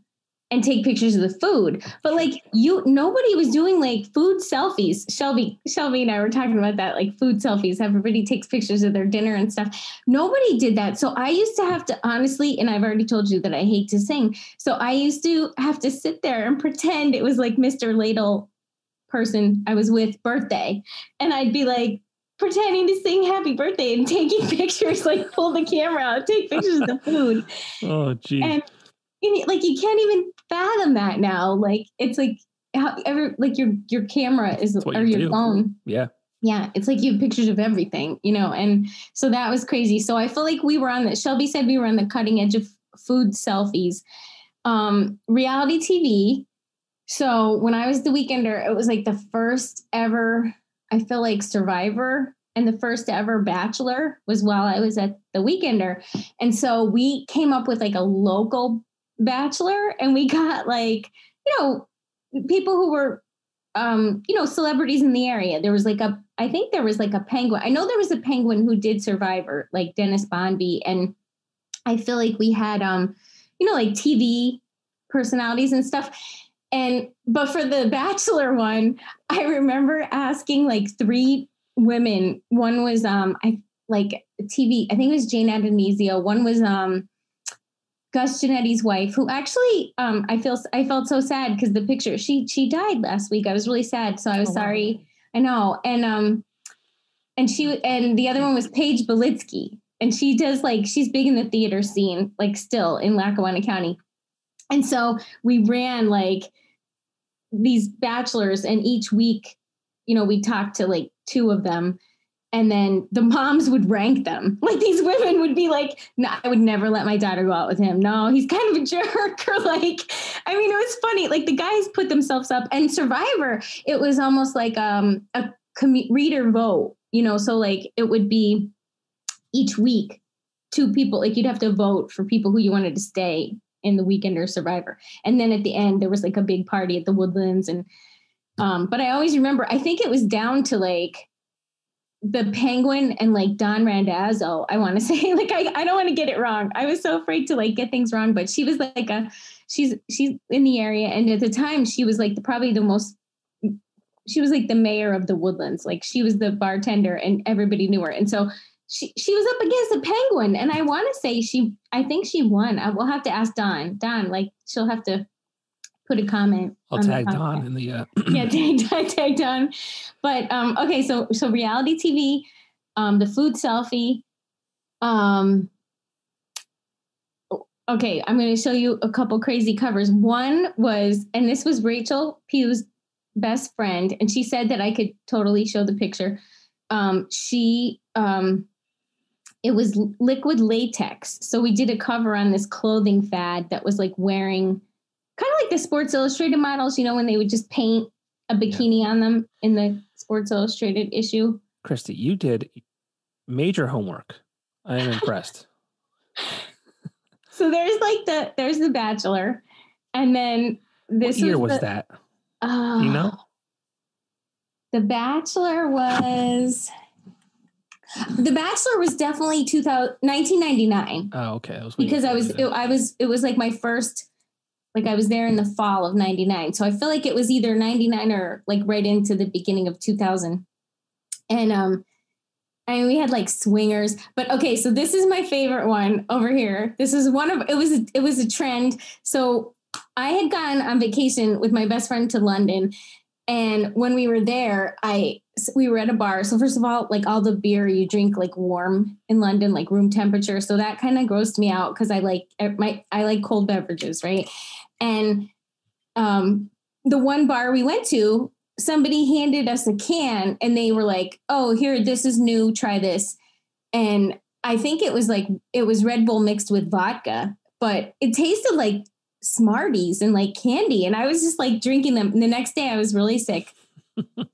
and take pictures of the food. But like nobody was doing like food selfies. Shelby and I were talking about that, like food selfies. Everybody takes pictures of their dinner and stuff. Nobody did that. So I used to have to honestly, and I've already told you that I hate to sing. So I used to have to sit there and pretend it was like Mr. Ladle person I was with birthday. And I'd be like pretending to sing happy birthday and taking pictures, like pull the camera out, take pictures of the food. Oh, geez. like you can't even fathom that now. Like it's like your camera is or your phone. Yeah. Yeah, it's like you have pictures of everything, and so that was crazy. So I feel like Shelby said we were on the cutting edge of food selfies. Reality TV. So when I was the Weekender, it was like the first ever, I feel like, Survivor, and the first ever Bachelor was while I was at the Weekender. And so we came up with like a local Bachelor, and we got like, people who were, celebrities in the area. There was I think there was like a penguin. I know there was a penguin who did Survivor, like Dennis Bonby. And I feel like we had, like TV personalities and stuff. But for the Bachelor one, I remember asking like 3 women. One was, TV, I think it was Jane Adonisio. One was, Gus Genetti's wife, who actually, I felt so sad because the picture, she died last week. I was really sad. So I was sorry. Wow. I know. And the other one was Paige Belitsky, and she does she's big in the theater scene, like still in Lackawanna County. And so we ran like these bachelors, and each week, we talked to like 2 of them. And then the moms would rank them. Like these women would be like, no, I would never let my daughter go out with him. No, he's kind of a jerk. Or it was funny. Like the guys put themselves up. And Survivor, it was almost like a reader vote, so like it would be each week 2 people, like you'd have to vote for people who you wanted to stay in the Weekender Survivor. And then at the end, there was like a big party at the Woodlands. And, but I always remember, I think it was down to like the penguin and like Don Randazzo, I want to say, like, I don't want to get it wrong. I was so afraid to like get things wrong, but she was like she's in the area. And at the time she was like she was like the mayor of the Woodlands. Like she was the bartender and everybody knew her. And so she was up against a penguin. And I want to say I think she won. I will have to ask Dawn, like she'll have to put a comment. I'll tag Dawn in the yeah, tag Dawn. But okay, so reality TV, the food selfie. Okay, I'm going to show you a couple crazy covers. One was, and this was Rachel Pugh's best friend, and she said that I could totally show the picture. It was liquid latex. So we did a cover on this clothing fad that was like wearing kind of like the Sports Illustrated models, when they would just paint a bikini on them in the Sports Illustrated issue. Kristie, you did major homework. I am impressed. So there's the Bachelor. And then this what year was that? Do you know? The Bachelor was definitely 1999. Oh, okay. Because it was like my first, like I was there in the fall of 99. So I feel like it was either 99 or like right into the beginning of 2000. And we had like swingers, but okay. So this is my favorite one over here. This is it was a trend. So I had gone on vacation with my best friend to London. And when we were there, we were at a bar. So first of all, like all the beer you drink like warm in London, like room temperature. So that kind of grossed me out because I like cold beverages, right? And the one bar we went to, somebody handed us a can and they were like, "Oh, here, this is new. Try this." And I think it was Red Bull mixed with vodka, but it tasted like Smarties and like candy. And I was just like drinking them. And the next day I was really sick.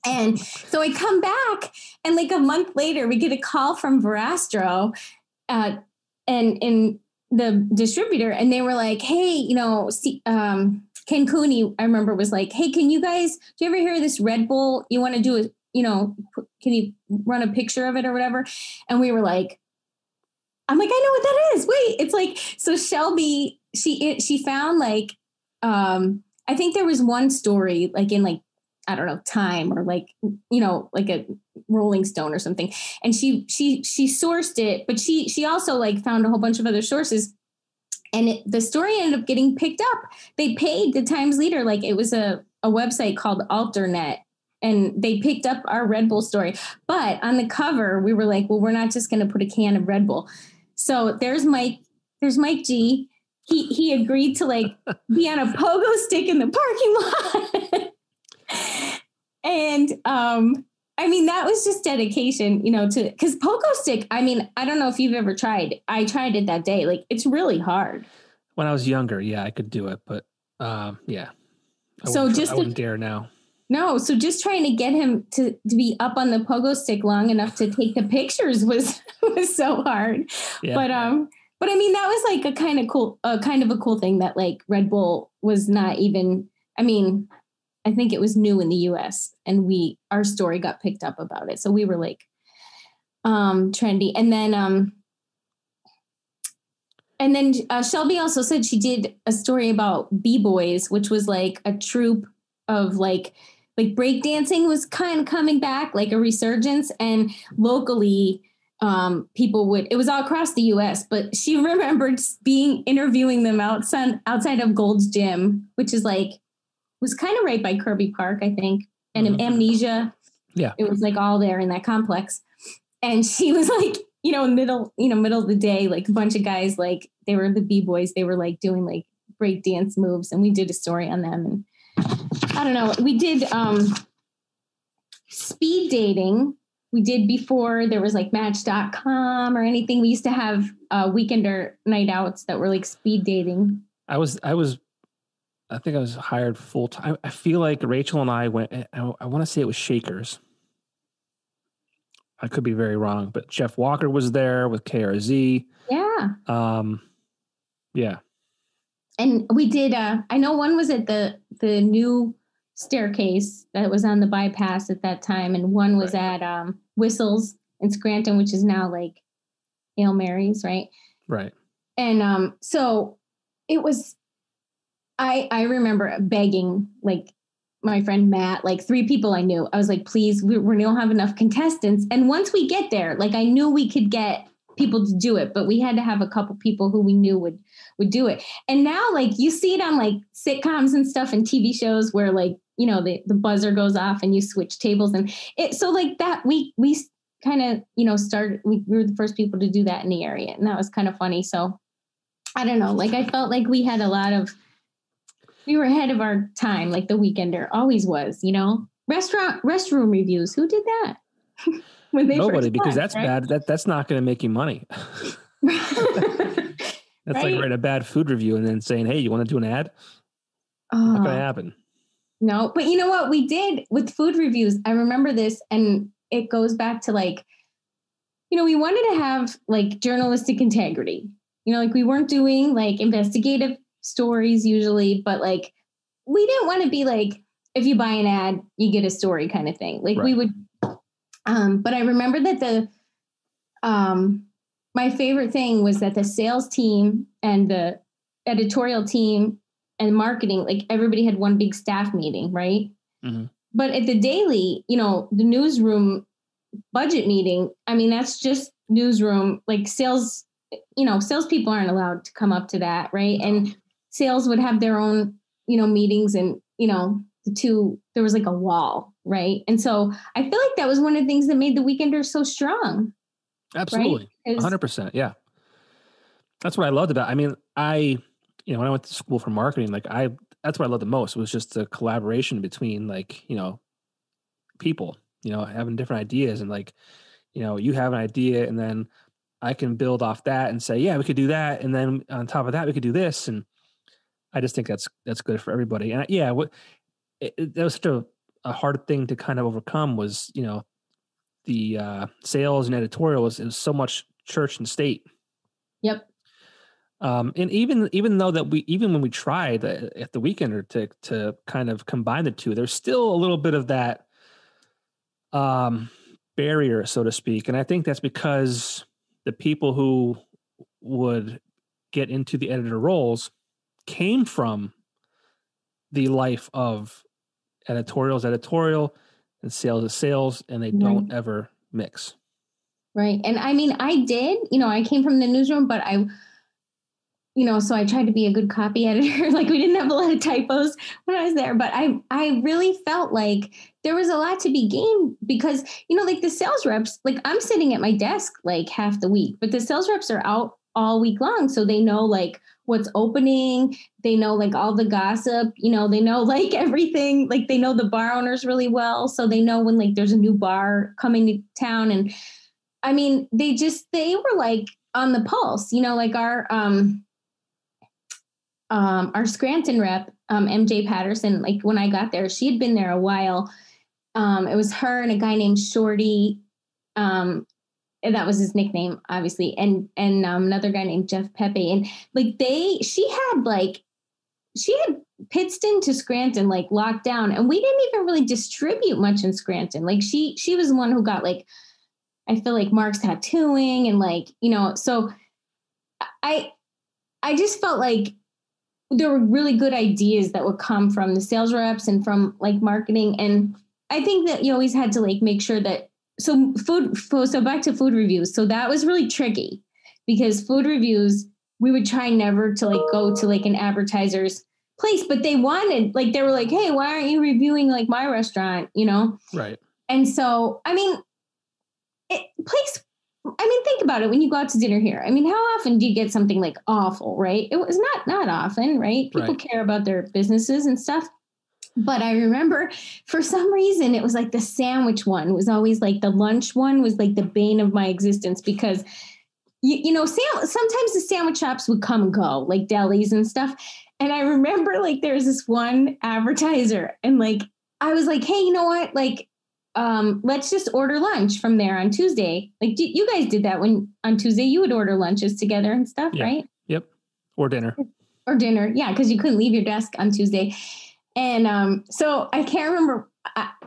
And so I come back and like a month later, we get a call from Verastro and in the distributor. And they were like, "Hey, Ken Cooney, I remember, was like, "Hey, can you guys, do you ever hear of this Red Bull? You want to do can you run a picture of it or whatever?" And we were like, I'm like, "I know what that is. Wait," it's like, so Shelby, she found like, I think there was one story like in like, I don't know, Time or like, like a Rolling Stone or something. And she sourced it, but she also like found a whole bunch of other sources. And the story ended up getting picked up. They paid the Times leader, like it was a website called Alternet, and they picked up our Red Bull story. But on the cover, we were like, well, we're not just going to put a can of Red Bull. So there's Mike G. he agreed to like be on a pogo stick in the parking lot. And I mean, that was just dedication, to because pogo stick, I mean, I don't know if you've ever tried. I tried it that day. Like, it's really hard. When I was younger, yeah, I could do it, but yeah. I wouldn't dare now. No, so just trying to get him to be up on the pogo stick long enough to take the pictures was so hard. Yeah. But I mean, that was like a kind of a cool thing that like Red Bull was not even, I mean, I think it was new in the US and our story got picked up about it. So we were like trendy. And then Shelby also said she did a story about B-Boys, which was like a troupe of like breakdancing was kind of coming back, like a resurgence. And locally, it was all across the US, but she remembered interviewing them outside of Gold's Gym, which is like, was kind of right by Kirby Park, I think, and Amnesia. Yeah. It was like all there in that complex. And she was like, middle of the day, like a bunch of guys, like they were the B-Boys. They were like doing like break dance moves. And we did a story on them. And I don't know, we did speed dating. We did before there was like Match.com or anything. We used to have weekender night outs that were like speed dating. I think I was hired full time. I feel like Rachel and I went, I want to say it was Shakers. I could be very wrong, but Jeff Walker was there with KRZ. Yeah. Yeah. And we did, I know one was at the new staircase that was on the bypass at that time. And one was at Whistles in Scranton, which is now like Hail Mary's, right? Right. And so it was, I remember begging like my friend Matt, like 3 people I knew. I was like, please, we don't have enough contestants. And once we get there, like I knew we could get people to do it, but we had to have a couple people who we knew would do it. And now like you see it on like sitcoms and stuff and TV shows where like, the buzzer goes off and you switch tables and it, so like that we kind of, started, we were the first people to do that in the area. And that was kind of funny. So I don't know, like I felt like we had we were ahead of our time, like the Weekender always was, restroom reviews. Who did that? When they nobody, because that's right? Bad. That's not going to make you money. That's right? Like writing a bad food review and then saying, hey, you want to do an ad? Not going to happen. No, but you know what we did with food reviews? I remember this, and it goes back to like, we wanted to have like journalistic integrity. Like we weren't doing like investigative stories usually, but like we didn't want to be like, if you buy an ad, you get a story kind of thing. Like we would, but I remember that my favorite thing was that the sales team and the editorial team and marketing, like everybody had one big staff meeting, right? Mm-hmm. But at the daily, the newsroom budget meeting, I mean, that's just newsroom, like sales, salespeople aren't allowed to come up to that, right? And sales would have their own, meetings and, there was like a wall, right? And so I feel like that was one of the things that made the Weekender so strong. Absolutely. Right? 100%. Yeah. That's what I loved about it. I mean, when I went to school for marketing, that's what I loved the most. It was just the collaboration between like, people, having different ideas and like, you have an idea and then I can build off that and say, yeah, we could do that. And then on top of that, we could do this. And I just think that's good for everybody. And that was such a hard thing to kind of overcome was, the sales and editorial was so much church and state. Yep. And even though that when we tried at the Weekender to kind of combine the two, there's still a little bit of that barrier, so to speak. And I think that's because the people who would get into the editor roles came from the life of editorial, and sales is sales, and they don't ever mix. Right. And I mean, I did, I came from the newsroom, but so I tried to be a good copy editor. Like we didn't have a lot of typos when I was there, but I really felt like there was a lot to be gained because, like the sales reps, like I'm sitting at my desk like half the week, but the sales reps are out all week long. So they know like what's opening. They know like all the gossip, you know, they know like everything, like they know the bar owners really well. So they know when like there's a new bar coming to town. And I mean, they were like on the pulse, you know, like our Scranton rep, MJ Patterson, like when I got there, she had been there a while. It was her and a guy named Shorty. And that was his nickname, obviously. And another guy named Jeff Pepe. And like she had Pittston to Scranton, like locked down. And we didn't even really distribute much in Scranton. Like she was the one who got like, I feel like Mark's tattooing and like, you know, so I just felt like there were really good ideas that would come from the sales reps and from like marketing. And I think that you always had to like make sure that, so back to food reviews. So that was really tricky because food reviews, we would try never to like go to like an advertiser's place, but they wanted, like, they were like, hey, why aren't you reviewing like my restaurant, you know? Right. And so, I mean, think about it when you go out to dinner here. I mean, how often do you get something like awful, right? It was not often, right? People care about their businesses and stuff. But I remember for some reason, it was like the sandwich one was always like the lunch one was like the bane of my existence because, you know, sometimes the sandwich shops would come and go, like delis and stuff. And I remember like there was this one advertiser and like, I was like, hey, you know what? Like, let's just order lunch from there on Tuesday. Like you guys did that when on Tuesday you would order lunches together and stuff, right? Yep. Or dinner. Yeah. Because you couldn't leave your desk on Tuesday. And so I can't remember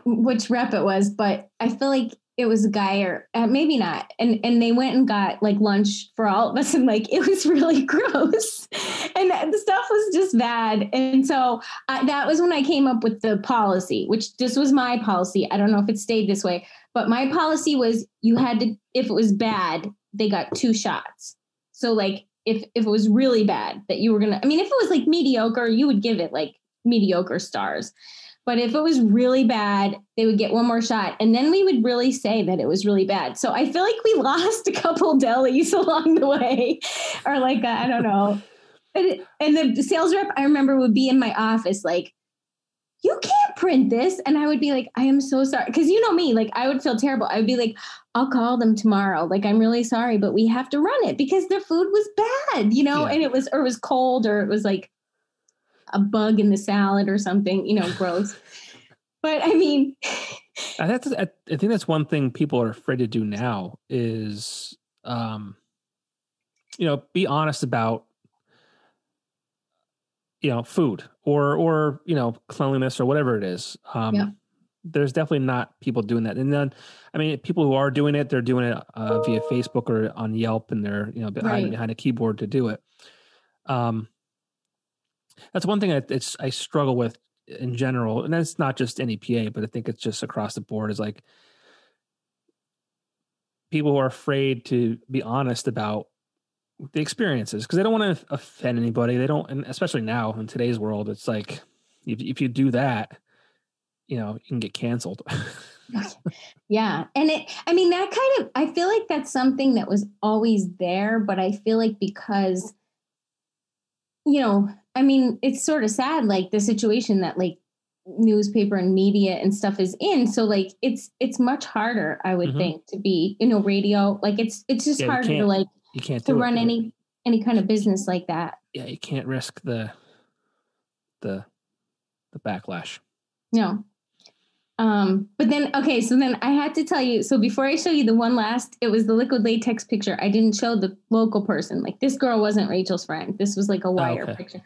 which rep it was, but I feel like it was a guy or maybe not. And they went and got like lunch for all of us. And like, it was really gross and the stuff was just bad. And so that was when I came up with the policy, which this was my policy. I don't know if it stayed this way, but my policy was you had to, if it was bad, they got 2 shots. So like, if it was really bad that you were going to, I mean, if it was like mediocre, you would give it like mediocre stars. But if it was really bad, they would get 1 more shot. And then we would really say that it was really bad. So I feel like we lost a couple delis along the way or like, I don't know. And the sales rep, I remember, would be in my office like, you can't print this. And I would be like, I am so sorry. Because you know me, like I would feel terrible. I would be like, I'll call them tomorrow. Like, I'm really sorry, but we have to run it because their food was bad, you know, and it was cold or it was like a bug in the salad or something, you know, gross. But I mean, I think that's one thing people are afraid to do now is, you know, be honest about, you know, food or, you know, cleanliness or whatever it is. There's definitely not people doing that. And then, I mean, people who are doing it, they're doing it via Facebook or on Yelp and they're, you know, behind a keyboard to do it. That's one thing I struggle with in general. And that's not just NEPA, but I think it's just across the board is like people who are afraid to be honest about the experiences because they don't want to offend anybody. They don't, and especially now in today's world, it's like, if you do that, you know, you can get canceled. Yeah. And that kind of, I feel like that's something that was always there, but I feel like because, you know, I mean, it's sort of sad, like the situation that like newspaper and media and stuff is in. So like, it's much harder, I would think, to be, you know, radio. Like it's just harder to like, you can't to run any kind of business like that. Yeah. You can't risk the backlash. No. But then, okay, so then I had to tell you, so before I show you the one last, it was the liquid latex picture. I didn't show the local person. Like this girl wasn't Rachel's friend. This was like a wire picture.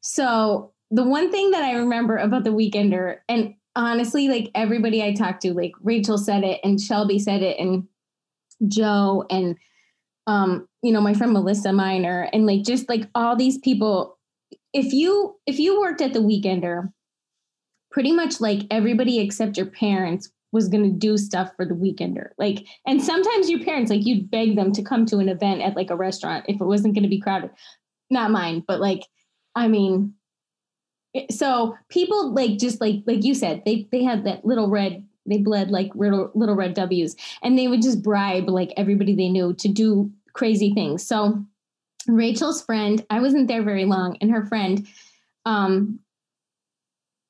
So the one thing that I remember about the Weekender, and honestly, like everybody I talked to, like Rachel said it and Shelby said it and Joe and, you know, my friend Melissa Miner and like, just like all these people, if you worked at the Weekender, pretty much like everybody except your parents was going to do stuff for the Weekender. Like, and sometimes your parents, like you'd beg them to come to an event at like a restaurant if it wasn't going to be crowded. Not mine, but like, I mean, so people like, just like you said, they had that little red, they bled like little red W's and they would just bribe like everybody they knew to do crazy things. So Rachel's friend, I wasn't there very long, and her friend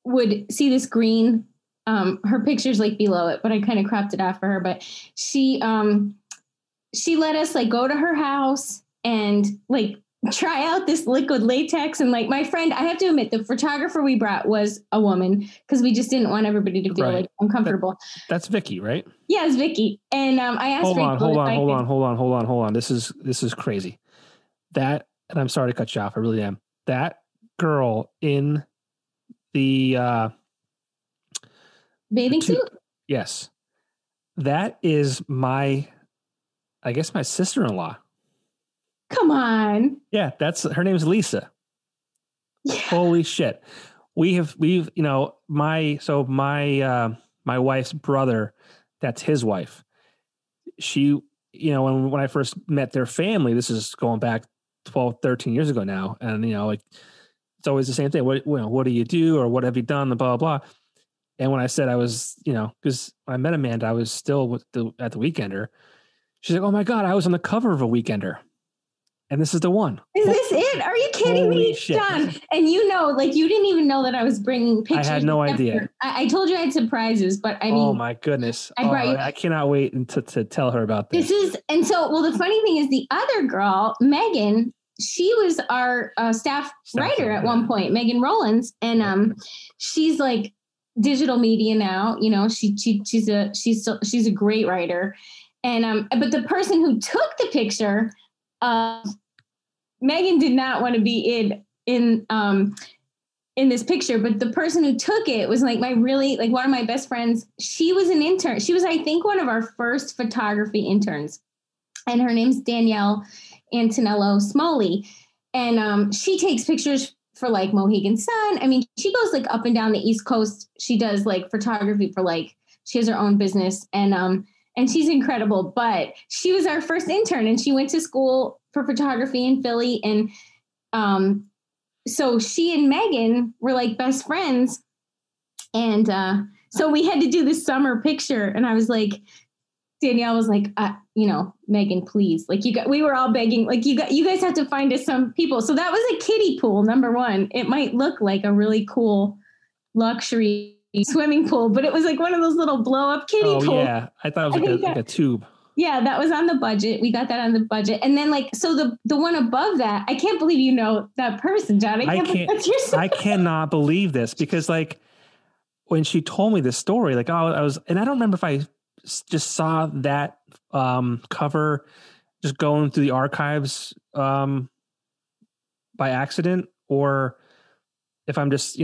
would see this green, her picture's like below it, but I kind of cropped it off for her. But she let us like go to her house and like try out this liquid latex. And like my friend, I have to admit, the photographer we brought was a woman because we just didn't want everybody to feel like uncomfortable. That's Vicky, right? Yeah, it's Vicky. And I asked hold on. This is crazy. That, and I'm sorry to cut you off. I really am. That girl in the bathing suit? Yes. That is my sister-in-law. Come on. Yeah, her name's Lisa. Yeah. Holy shit. We've my wife's brother, that's his wife. She, when I first met their family, this is going back 12, 13 years ago now. And, it's always the same thing. What do you do? Or what have you done? Blah, blah, blah. And when I said I was, because when I met Amanda, I was still at the Weekender. She's like, oh my God, I was on the cover of a Weekender. And this is the one. Is this it? Are you kidding me, shit. John? And you didn't even know that I was bringing pictures. I had no idea. I told you I had surprises, but I mean, oh my goodness! I cannot wait to tell her about this. The funny thing is, the other girl, Megan, she was our staff writer at one point, Megan Rollins, and she's like digital media now. She's a great writer, and but the person who took the picture. Megan did not want to be in this picture, but the person who took it was like one of my best friends. She was an intern. She was, I think, one of our first photography interns, and her name's Danielle Antonello Smalley. And she takes pictures for like Mohegan Sun. I mean, she goes like up and down the East Coast. She does like photography for she has her own business, and she's incredible. But she was our first intern, and she went to school for photography in Philly. And so she and Megan were like best friends. And so we had to do this summer picture. And I was like, Danielle was like, Megan, please. We were all begging, you guys have to find us some people. So that was a kiddie pool, number one. It might look like a really cool luxury swimming pool, but it was like one of those little blow up kiddie pools. Yeah, I thought it was like a tube. Yeah, that was on the budget. We got that on the budget. And then so the one above that, I can't believe you know that person, John. I cannot believe this, because when she told me this story, I don't remember if I just saw that cover just going through the archives by accident, or if I'm just,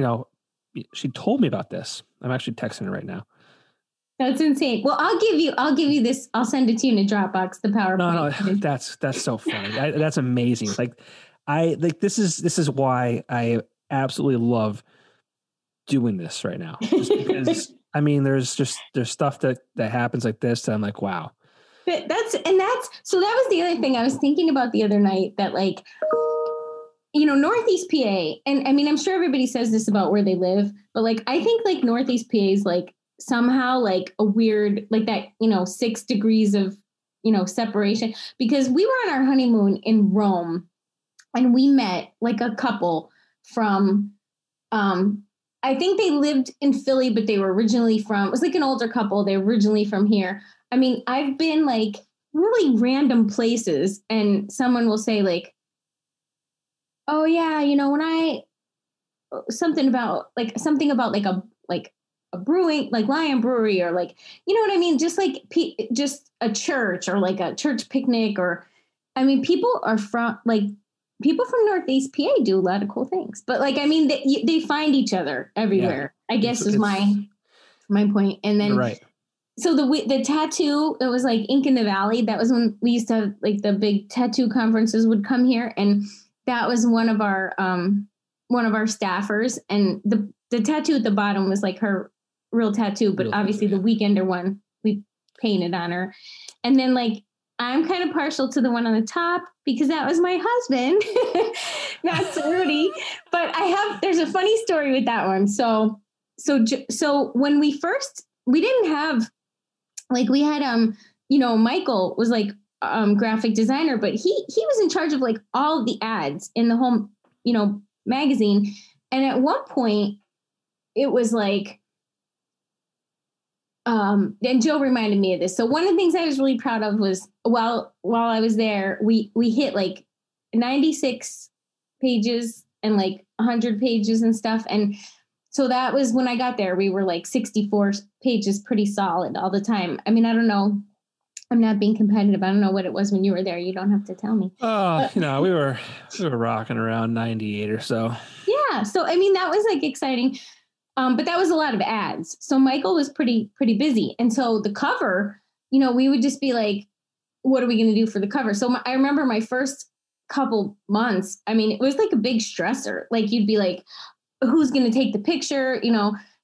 she told me about this. I'm actually texting her right now. That's insane. Well, I'll give you this. I'll send it to you in a Dropbox, the PowerPoint. No, that's so funny. That's amazing. This is why I absolutely love doing this right now. Just because there's stuff that happens like this that I'm like, wow. So that was the other thing I was thinking about the other night, that Northeast PA, and I mean, I'm sure everybody says this about where they live, but I think Northeast PA is somehow a weird, that, 6 degrees of, separation, because we were on our honeymoon in Rome, and we met a couple from, I think they lived in Philly, but they were originally from, it was an older couple. They were originally from here. I mean, I've been really random places, and someone will say oh yeah, when something about a brewing, Lion Brewery, or you know what I mean? Just just a church, or a church picnic, or, I mean, people from Northeast PA do a lot of cool things, but they find each other everywhere. Yeah. I guess is my point. And then, right. So the tattoo, it was Ink in the Valley. That was when we used to have the big tattoo conferences would come here. And that was one of our staffers. And the tattoo at the bottom was her real tattoo, but obviously the Weekender one we painted on her. And then I'm kind of partial to the one on the top, because that was my husband, not Ceruti. But there's a funny story with that one. So when we didn't have, we had, Michael was graphic designer, but he was in charge of like all of the ads in the whole, magazine. And at one point it was like, and Joe reminded me of this. So one of the things I was really proud of was while I was there, we hit like 96 pages and like 100 pages and stuff. And so that was when I got there, we were like 64 pages, pretty solid all the time. I mean, I don't know. I'm not being competitive. I don't know what it was when you were there. You don't have to tell me. Oh, we were rocking around 98 or so. Yeah. So, I mean, that was like exciting. But that was a lot of ads. So Michael was pretty busy. And so the cover, we would just be like, what are we going to do for the cover? So I remember my first couple months, I mean, it was like a big stressor. Like you'd be like, who's going to take the picture?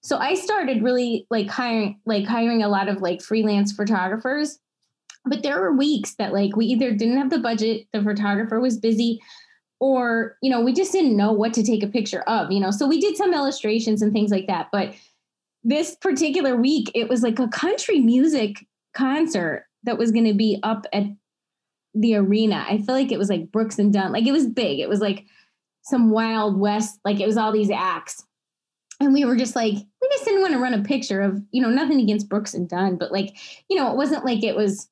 So I started really like hiring a lot of like freelance photographers. But there were weeks that like we either didn't have the budget, the photographer was busy, or, we just didn't know what to take a picture of, so we did some illustrations and things like that. But this particular week, it was like a country music concert that was going to be up at the arena. I feel like it was like Brooks and Dunn. Like it was big. It was like some Wild West, like it was all these acts. And we were just like, we just didn't want to run a picture of, nothing against Brooks and Dunn, but like, it wasn't like it was,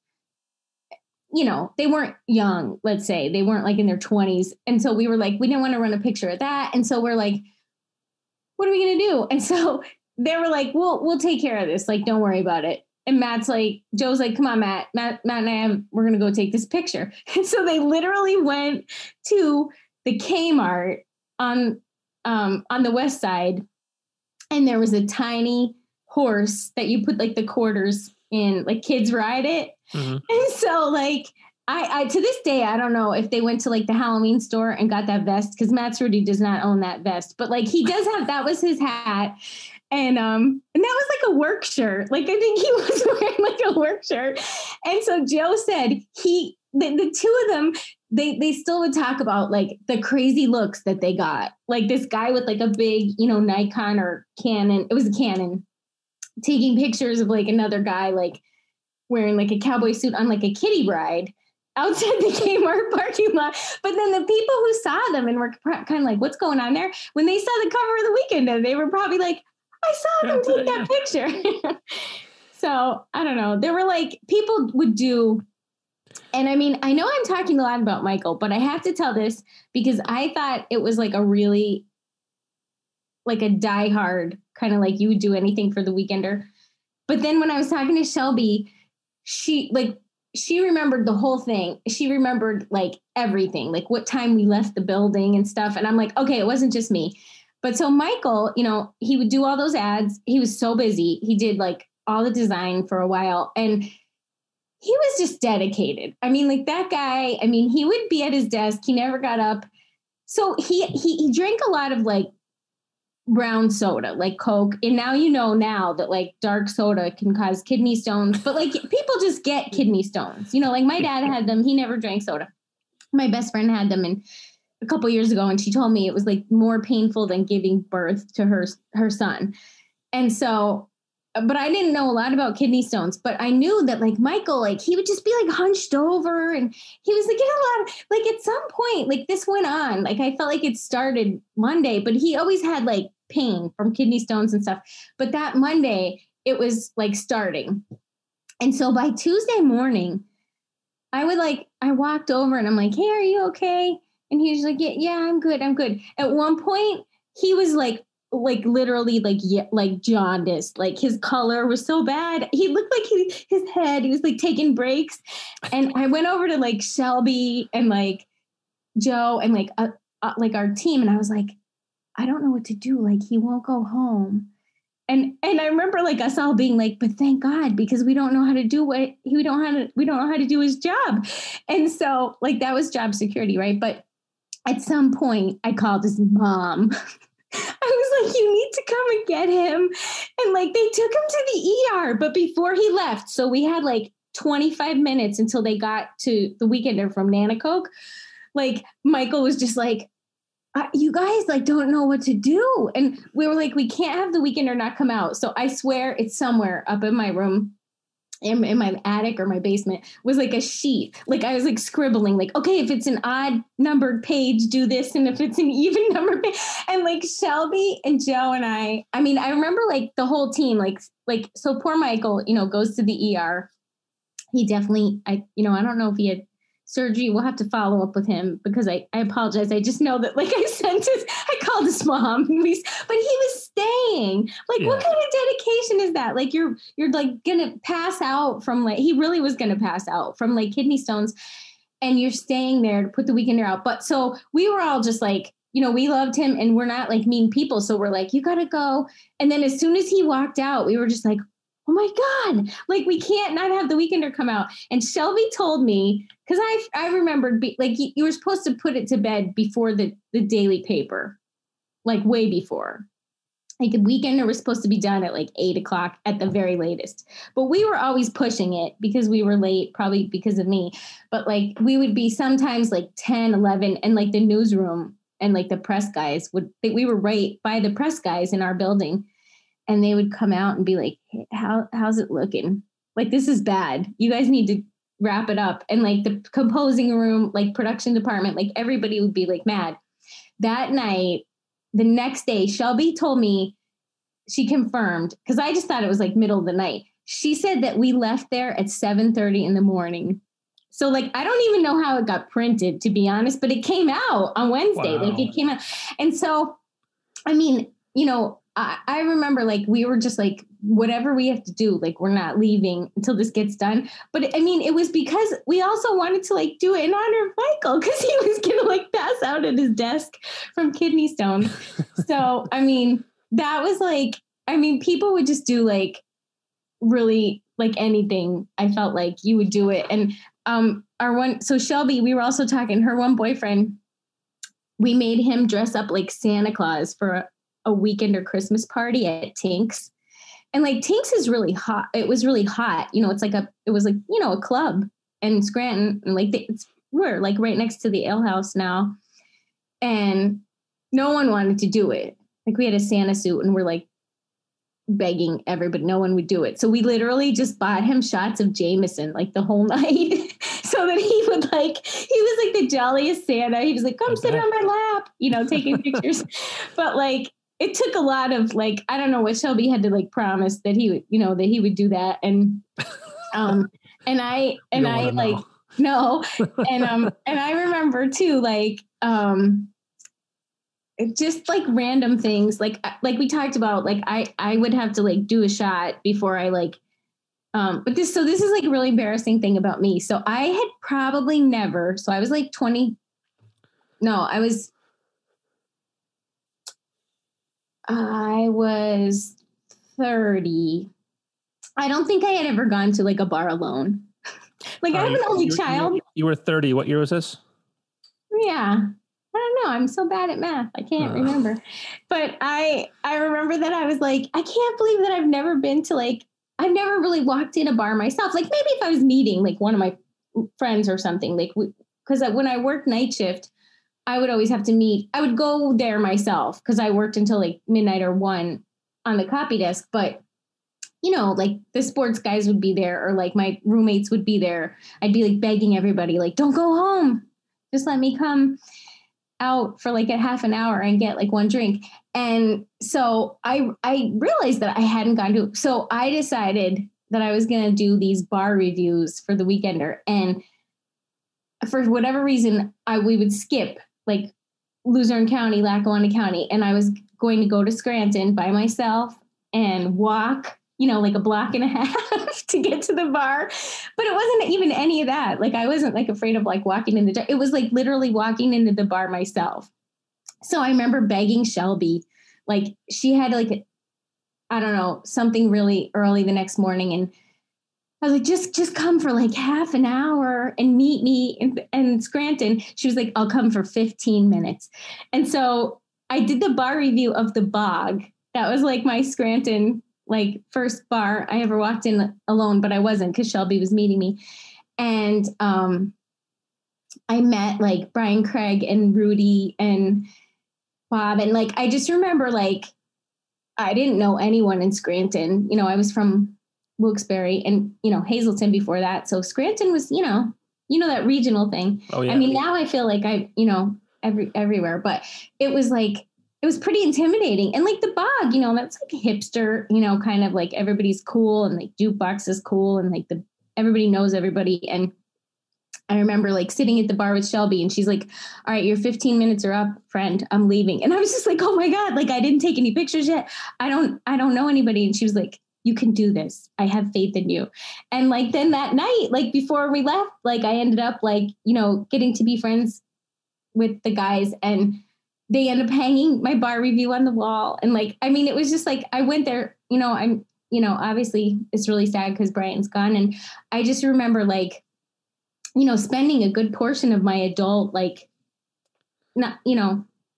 they weren't young, let's say. They weren't like in their 20s. And so we were like, we didn't want to run a picture of that. And so we're like, what are we going to do? And so they were like, we'll take care of this. Like, don't worry about it. And Joe's like, come on, Matt and I, we're going to go take this picture. And so they literally went to the Kmart on the west side. And there was a tiny horse that you put like the quarters in, like kids ride it. Mm-hmm. And so like, I to this day, I don't know if they went to like the Halloween store and got that vest, because Matt Ceruti does not own that vest, but like he does have, that was his hat. And that was like a work shirt. Like I think he was wearing like a work shirt. And so Joe said the two of them, they still would talk about like the crazy looks that they got. Like this guy with like a big, Nikon or Canon, it was a Canon, taking pictures of like another guy like wearing like a cowboy suit on like a kiddie ride outside the Kmart parking lot. But then the people who saw them and were kind of like, what's going on there? When they saw the cover of the Weekender, they were probably like, I saw them take that picture. So I don't know. There were like, people would do, and I mean, I know I'm talking a lot about Michael, but I have to tell this because I thought it was like a really, like a diehard kind of like you would do anything for the Weekender. But then when I was talking to Shelby, she remembered the whole thing. She remembered like everything, like what time we left the building and stuff. And I'm like, okay, it wasn't just me. But so Michael, he would do all those ads. He was so busy. He did like all the design for a while, and he was just dedicated. I mean, like that guy, I mean, he would be at his desk. He never got up. So he drank a lot of like brown soda, like Coke. And now now that like dark soda can cause kidney stones, but like people just get kidney stones. Like my dad had them. He never drank soda. My best friend had them a couple years ago, and she told me it was like more painful than giving birth to her son. And so, but I didn't know a lot about kidney stones, but I knew that like Michael, like he would just be like hunched over, and he was like getting a lot of, like at some point, like this went on, like I felt like it started Monday, but he always had like pain from kidney stones and stuff. But that Monday it was like starting. And so by Tuesday morning, I walked over and I'm like, hey, are you okay? And he was like, yeah, I'm good. At one point, he was like literally like jaundiced. Like his color was so bad. He looked like his head, he was like taking breaks. And I went over to like Shelby and like Joe and like our team. And I was like, I don't know what to do. Like, he won't go home. And I remember like us all being like, but thank God, because we don't know how to do we don't know how to do his job. And so like that was job security, right? But at some point I called his mom. I was like, you need to come and get him. And like they took him to the ER, but before he left, so we had like 25 minutes until they got to the Weekender from Nanacoke. Like Michael was just like, you guys like don't know what to do. And we were like, we can't have the Weekender not come out. So I swear it's somewhere up in my room. in my attic or my basement was like a sheet. Like I was like scribbling, like, okay, if it's an odd numbered page, do this. And if it's an even numbered page, and like Shelby and Joe and I mean, I remember like the whole team, like, so poor Michael, you know, goes to the ER. He definitely, I don't know if he had surgery. We'll have to follow up with him because I apologize. I just know that like I called his mom, but he was staying. Like, what kind of dedication is that? Like you're like gonna pass out from like, he really was gonna pass out from like kidney stones, and you're staying there to put the weekender out. But so we were all just like, you know, we loved him and we're not like mean people. So we're like, you gotta go. And then as soon as he walked out, we were just like, oh my God, like we can't not have the weekender come out. And Shelby told me, because I remembered like you were supposed to put it to bed before the daily paper, like way before. Like the weekender was supposed to be done at like 8:00 at the very latest. But we were always pushing it because we were late, probably because of me. But like we would be sometimes like 10, 11, and like the newsroom and like the press guys we were right by the press guys in our building. And they would come out and be like, hey, how's it looking? Like, this is bad. You guys need to wrap it up. And like the composing room, like production department, like everybody would be like mad. That night, the next day, Shelby told me, she confirmed, because I just thought it was like middle of the night. She said that we left there at 7:30 in the morning. So like, I don't even know how it got printed, to be honest, but it came out on Wednesday. Wow. Like it came out. And so, I mean, you know, I remember like we were just like, whatever we have to do, like we're not leaving until this gets done. But I mean, it was because we also wanted to like do it in honor of Michael, because he was gonna like pass out at his desk from kidney stone. So I mean, that was like, I mean, people would just do like really like anything. I felt like you would do it. And so Shelby, we were also talking, her one boyfriend, we made him dress up like Santa Claus for a weekend or Christmas party at Tink's. And like Tink's is really hot. It was really hot. You know, it was like, you know, a club in Scranton. And like we're like right next to the ale house now. And no one wanted to do it. Like we had a Santa suit and we're like begging everybody, no one would do it. So we literally just bought him shots of Jameson like the whole night so that he was like the jolliest Santa. He was like, come sit on my lap, you know, taking pictures. But like, it took a lot of like, I don't know what Shelby had to like promise that he would, you know, that he would do that. And, and I like, no. And I remember too, like, just like random things, like we talked about, like I would have to like do a shot before I like, but this is like a really embarrassing thing about me. So I had probably never, so I was like 20. No, I was 30. I don't think I had ever gone to like a bar alone. Like I have an only child. You were 30. What year was this? Yeah. I don't know. I'm so bad at math. I can't remember. But I remember that I was like, I can't believe that I've never been to like, I've never really walked in a bar myself. Like maybe if I was meeting like one of my friends or something, like because when I worked night shift, I would always have to meet. I would go there myself because I worked until like midnight or 1 on the copy desk. But, you know, like the sports guys would be there or like my roommates would be there. I'd be like begging everybody, like, don't go home. Just let me come out for like a half an hour and get like one drink. And so I realized that I hadn't gone to, so I decided that I was going to do these bar reviews for the Weekender. And for whatever reason, we would skip like Luzerne County, Lackawanna County. And I was going to go to Scranton by myself and walk, you know, like a block and a half to get to the bar. But it wasn't even any of that. Like I wasn't like afraid of like walking in the dark. It was like literally walking into the bar myself. So I remember begging Shelby, like she had like, I don't know, something really early the next morning. And I was like, just come for like half an hour and meet me in Scranton. She was like, I'll come for 15 minutes. And so I did the bar review of the Bog. That was like my Scranton, like first bar I ever walked in alone, but I wasn't because Shelby was meeting me. And I met like Brian Craig and Rudy and Bob. And like, I just remember like, I didn't know anyone in Scranton. You know, I was from Wilkes-Barre, and, Hazleton before that. So Scranton was, that regional thing. Oh, yeah. I mean, now I feel like everywhere, but it was pretty intimidating. And like the Bog, that's like a hipster, kind of like everybody's cool, and like jukebox is cool, and like everybody knows everybody. And I remember like sitting at the bar with Shelby, and she's like, all right, your 15 minutes are up, friend, I'm leaving. And I was just like, oh my God, like I didn't take any pictures yet. I don't know anybody. And she was like, you can do this. I have faith in you. And like, then that night, like before we left, like I ended up like, getting to be friends with the guys, and they ended up hanging my bar review on the wall. And like, I mean, it was just like, I went there, obviously it's really sad because Brian's gone. And I just remember like, spending a good portion of my adult, like, not,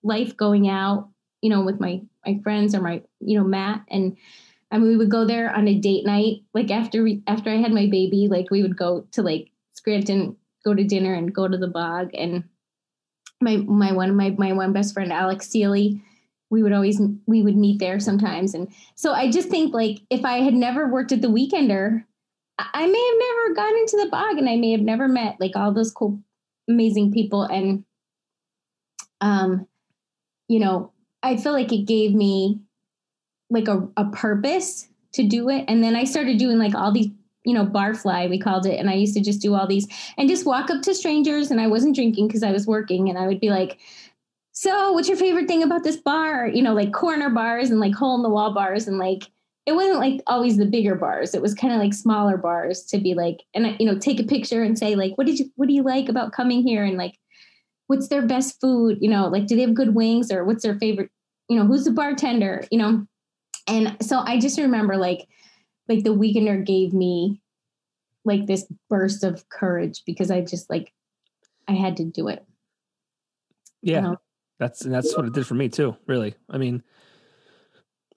life going out, with my friends or my, Matt. And I mean, we would go there on a date night. Like after I had my baby, like we would go to like Scranton, go to dinner and go to the Bog. And my one best friend, Alex Seeley, we would meet there sometimes. And so I just think like, if I had never worked at the Weekender, I may have never gone into the Bog, and I may have never met like all those cool, amazing people. And, I feel like it gave me like a purpose to do it. And then I started doing like all these, barfly, we called it. And I used to just do all these and just walk up to strangers, and I wasn't drinking because I was working. And I would be like, so what's your favorite thing about this bar? Like corner bars and like hole in the wall bars. And like, it wasn't like always the bigger bars. It was kind of like smaller bars to be like, and take a picture and say like, what do you like about coming here? And like, what's their best food? Like, do they have good wings, or what's their favorite, who's the bartender, And so I just remember like the Weekender gave me like this burst of courage, because I just like, I had to do it. Yeah. That's what it did for me too, really. I mean,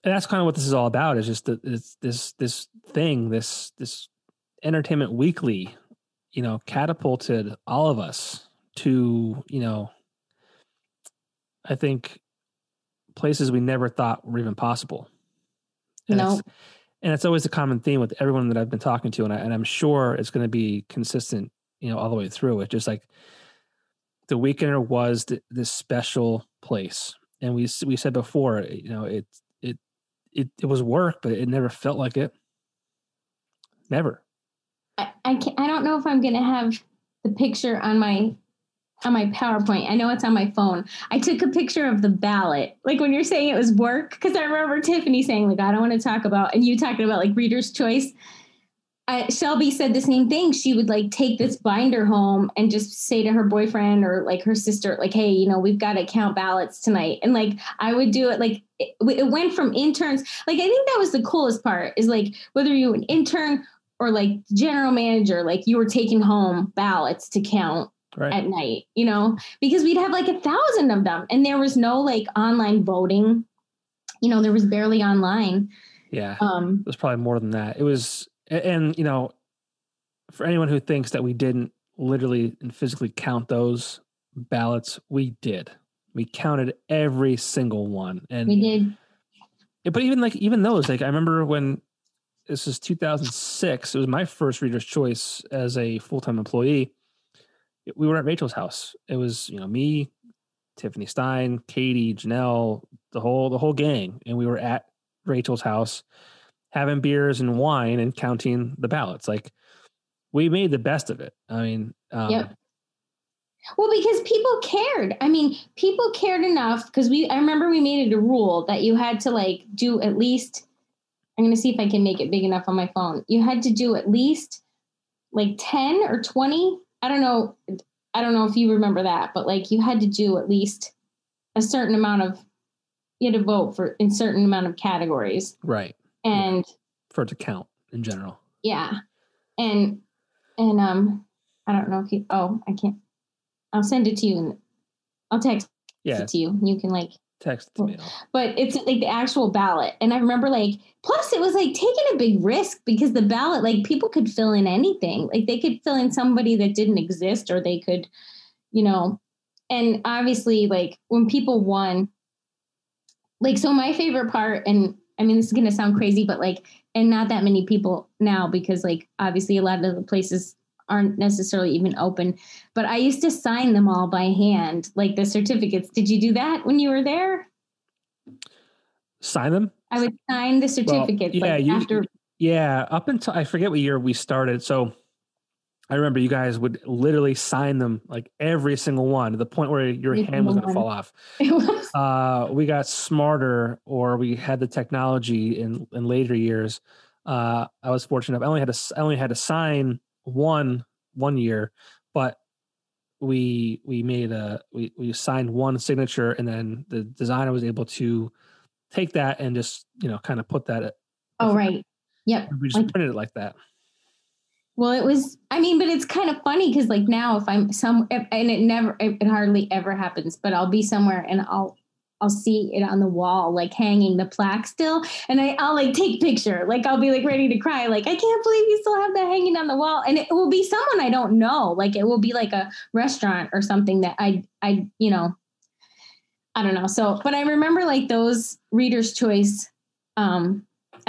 and that's kind of what this is all about, is just this thing, this Entertainment Weekly, catapulted all of us to, I think places we never thought were even possible. And it's always a common theme with everyone that I've been talking to. And I'm sure it's going to be consistent, all the way through. It's just like the Weekender was this special place. And we said before, it was work, but it never felt like it. Never. I don't know if I'm going to have the picture on my PowerPoint. I know it's on my phone. I took a picture of the ballot. Like when you're saying it was work, because I remember Tiffany saying like, I don't want to talk about, and you talking about like Reader's Choice. Shelby said the same thing. She would like take this binder home and just say to her boyfriend or like her sister, like, hey, we've got to count ballots tonight. And like, I would do it. Like it went from interns. Like, I think that was the coolest part, is like, whether you were an intern or like general manager, like you were taking home ballots to count at night, because we'd have like 1,000 of them, and there was no like online voting, there was barely online. Yeah. It was probably more than that. It was, and for anyone who thinks that we didn't literally and physically count those ballots, we did. We counted every single one. And we did. But even those, like I remember when this was 2006, it was my first Reader's Choice as a full-time employee. We were at Rachel's house. It was, me, Tiffany Stein, Katie, Janelle, the whole gang. And we were at Rachel's house having beers and wine and counting the ballots. Like, we made the best of it. I mean, yep. Well, because people cared. I mean, people cared enough, because I remember we made it a rule that you had to like do at least, I'm going to see if I can make it big enough on my phone. You had to do at least like 10 or 20. I don't know if you remember that, but like you had to do at least a certain amount of, you had to vote for in certain amount of categories. Right. And for it to count in general. Yeah. And I don't know if I can't, I'll send it to you and I'll text it to you. You can like text it to me. But it's like the actual ballot. And I remember like, plus it was like taking a big risk, because the ballot, like people could fill in anything. Like they could fill in somebody that didn't exist, or they could, and obviously like when people won, like, so my favorite part, and I mean, this is going to sound crazy, but like, and not that many people now, because like, obviously a lot of the places aren't necessarily even open, but I used to sign them all by hand, like the certificates. Did you do that when you were there? Sign them? I would sign the certificates. Well, yeah, after. Yeah. Up until, I forget what year we started. So I remember you guys would literally sign them, like every single one, to the point where your hand was going to fall off. It was. We got smarter, or we had the technology in later years. I was fortunate. I only had to sign one year, but we signed one signature, and then the designer was able to take that and just, kind of put that. Oh, right. Yep. We just printed it like that. Well, it was, I mean, but it's kind of funny because like now if I'm and it hardly ever happens, but I'll be somewhere and I'll see it on the wall, like hanging the plaque still. And I'll like take picture, like I'll be like ready to cry. Like, I can't believe you still have that hanging on the wall. And it will be someone I don't know. Like it will be like a restaurant or something that I don't know. So, but I remember like those Reader's Choice,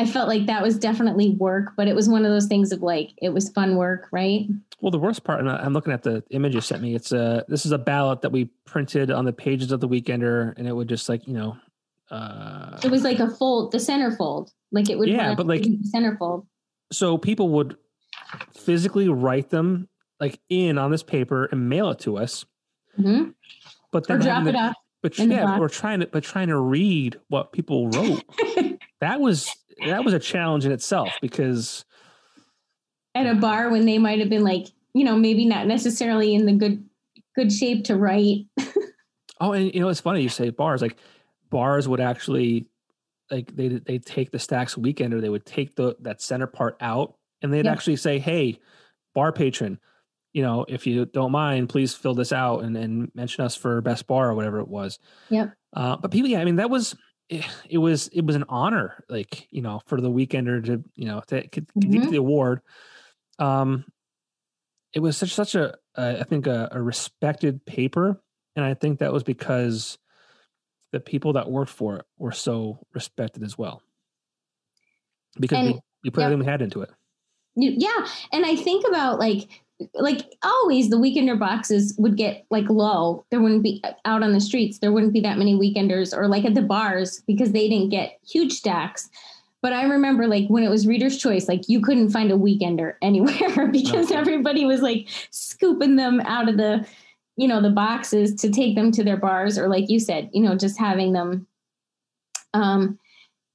I felt like that was definitely work, but it was one of those things of like, it was fun work, right? Well, the worst part, and I'm looking at the image you sent me, this is a ballot that we printed on the pages of the Weekender, and it would just like, it was like a fold, the centerfold, like it would, but like centerfold. So people would physically write them like on this paper and mail it to us. Mm-hmm. But then or drop it off. we're trying to read what people wrote. That was a challenge in itself, because at a bar when they might have been like, maybe not necessarily in the good shape to write. Oh, and it's funny you say bars. Like bars would actually, like they take the Stacks Weekender, they would take that center part out, and they'd actually say, "Hey, bar patron, if you don't mind, please fill this out and mention us for best bar," or whatever it was. Yep. But people, I mean, that was. It was an honor, like, for the Weekender to, to get the award. It was such a I think a respected paper. And I think that was because the people that worked for it were so respected as well, because we put everything we had into it. Yeah. And I think about like always the Weekender boxes would get like low. There wouldn't be out on the streets. There wouldn't be that many Weekenders, or like at the bars, because they didn't get huge stacks. But I remember like when it was Reader's Choice, like you couldn't find a Weekender anywhere because everybody was like scooping them out of the, the boxes to take them to their bars, or like you said, just having them.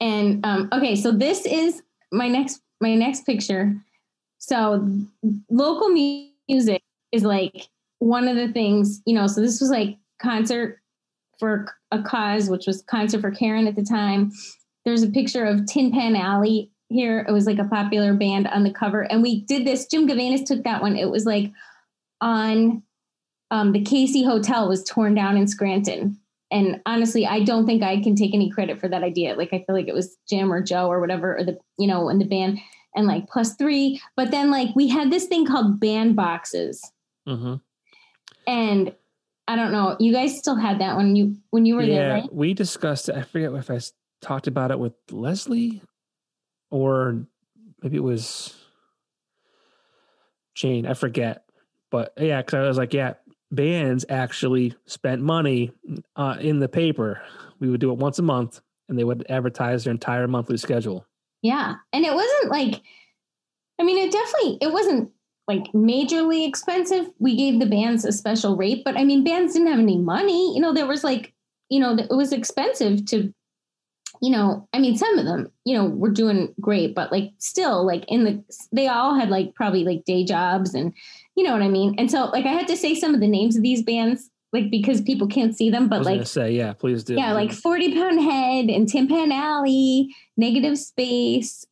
Okay. So this is my next picture. So local music is like one of the things, so this was like Concert for a Cause, which was Concert for Karen at the time. There's a picture of Tin Pan Alley here. It was like a popular band on the cover. And we did this, Jim Gavanis took that one. It was like on the Casey Hotel was torn down in Scranton. And honestly, I don't think I can take any credit for that idea. Like, I feel like it was Jim or Joe or whatever, or the, in the band. And like +3, but then like we had this thing called band boxes, and I don't know. You guys still had that when you were there, right? We discussed it. I forget if I talked about it with Leslie, or maybe it was Jane. I forget, but yeah, because I was like, bands actually spent money in the paper. We would do it once a month, and they would advertise their entire monthly schedule. Yeah. And it wasn't like, I mean, it wasn't like majorly expensive. We gave the bands a special rate, but I mean, bands didn't have any money. There was like, it was expensive to, I mean, some of them, were doing great, but like still like they all had like probably like day jobs, and you know what I mean? And so like I had to say some of the names of these bands, like, because people can't see them, but I was gonna say, please do. Yeah, like 40 Pound Head and Tin Pan Alley, Negative Space,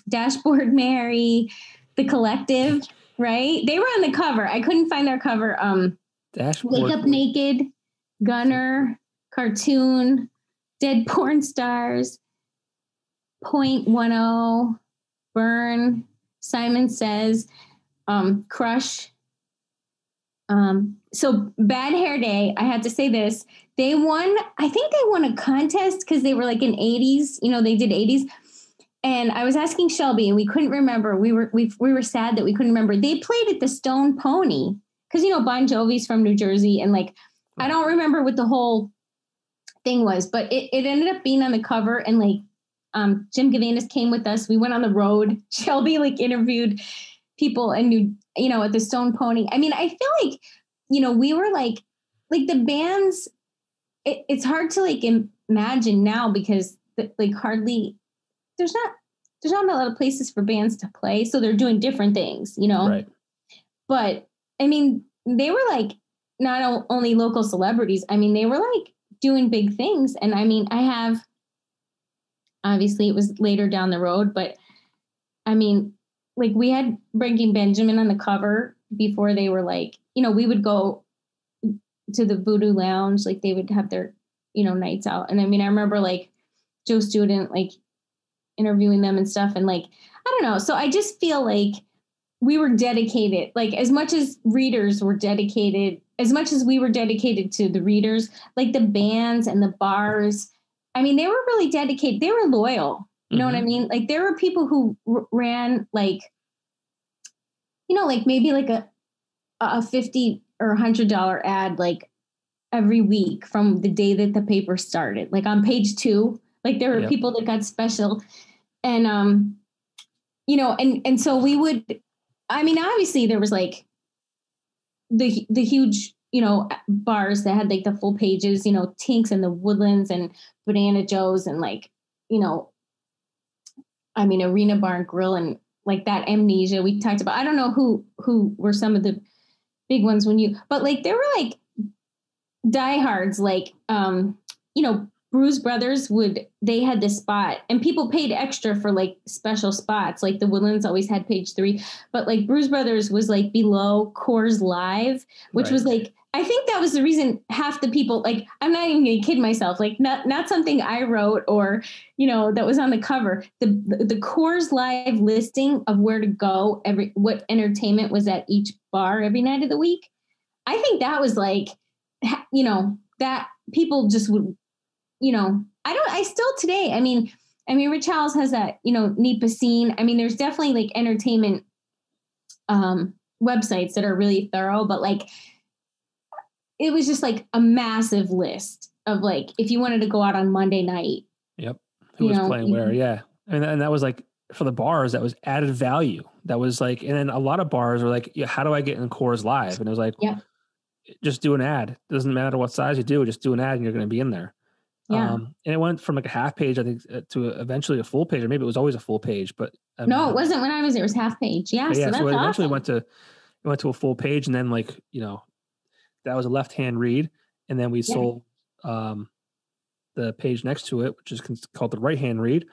Dashboard Mary, The Collective, right? They were on the cover. I couldn't find their cover. Wake Up Naked, Gunner, Cartoon, Dead Porn Stars, .10, Burn, Simon Says, Crush, So Bad Hair Day, I had to say this. They won, I think they won a contest because they were like in 80s, they did 80s. And I was asking Shelby and we couldn't remember. We were sad that we couldn't remember. They played at the Stone Pony because, Bon Jovi's from New Jersey. And like, I don't remember what the whole thing was, but it ended up being on the cover. And like, Jim Gavanis came with us. We went on the road. Shelby like interviewed people and at the Stone Pony. I mean, I feel like, we were like the bands, it's hard to like imagine now because like hardly there's not a lot of places for bands to play. So they're doing different things, Right. But I mean, they were like not only local celebrities. I mean, they were like doing big things. And I mean, obviously it was later down the road, but I mean, like we had Breaking Benjamin on the cover before they were like, we would go to the Voodoo Lounge, like they would have their, nights out. And I mean, I remember like Joe Student, like interviewing them and stuff. And like, I don't know. So I just feel like we were dedicated, like as much as readers were dedicated, as much as we were dedicated to the readers, like the bands and the bars. I mean, they were really dedicated. They were loyal. You know what I mean? Like there were people who ran like, like maybe like a $50 or $100 ad, like every week from the day that the paper started, like on page 2, like there were people that got special and, and so we would, I mean, obviously there was like the huge, bars that had like the full pages, Tinks and the Woodlands and Banana Joe's and like, I mean, Arena Bar and Grill and like that Amnesia we talked about. I don't know who were some of the big ones but like there were like diehards, like, Bruise Brothers they had this spot and people paid extra for like special spots. Like the Woodlands always had page 3, but like Bruise Brothers was like below Coors Live, which was like, I think that was the reason half the people, like, I'm not even going to kid myself, like not something I wrote or, that was on the cover. The Coors Live listing of where to go, what entertainment was at each bar every night of the week. I think that was like, that people just would, I still today, I mean, Rich Howells has that, NEPA scene. I mean, there's definitely like entertainment websites that are really thorough, but like, it was just like a massive list of like, if you wanted to go out on Monday night. Yep. Who was playing where? Yeah. And that was like, for the bars, that was added value. That was like, and then a lot of bars were like, how do I get in Coors Live? And it was like, just do an ad. It doesn't matter what size you do, just do an ad and you're going to be in there. Yeah. And it went from like a half page, I think, to eventually a full page, or maybe it was always a full page, but no, it wasn't when I was there. It was half page. Yeah. So that's so it eventually awesome. went to a full page, and then like, that was a left-hand read. And then we sold the page next to it, which is called the right-hand read.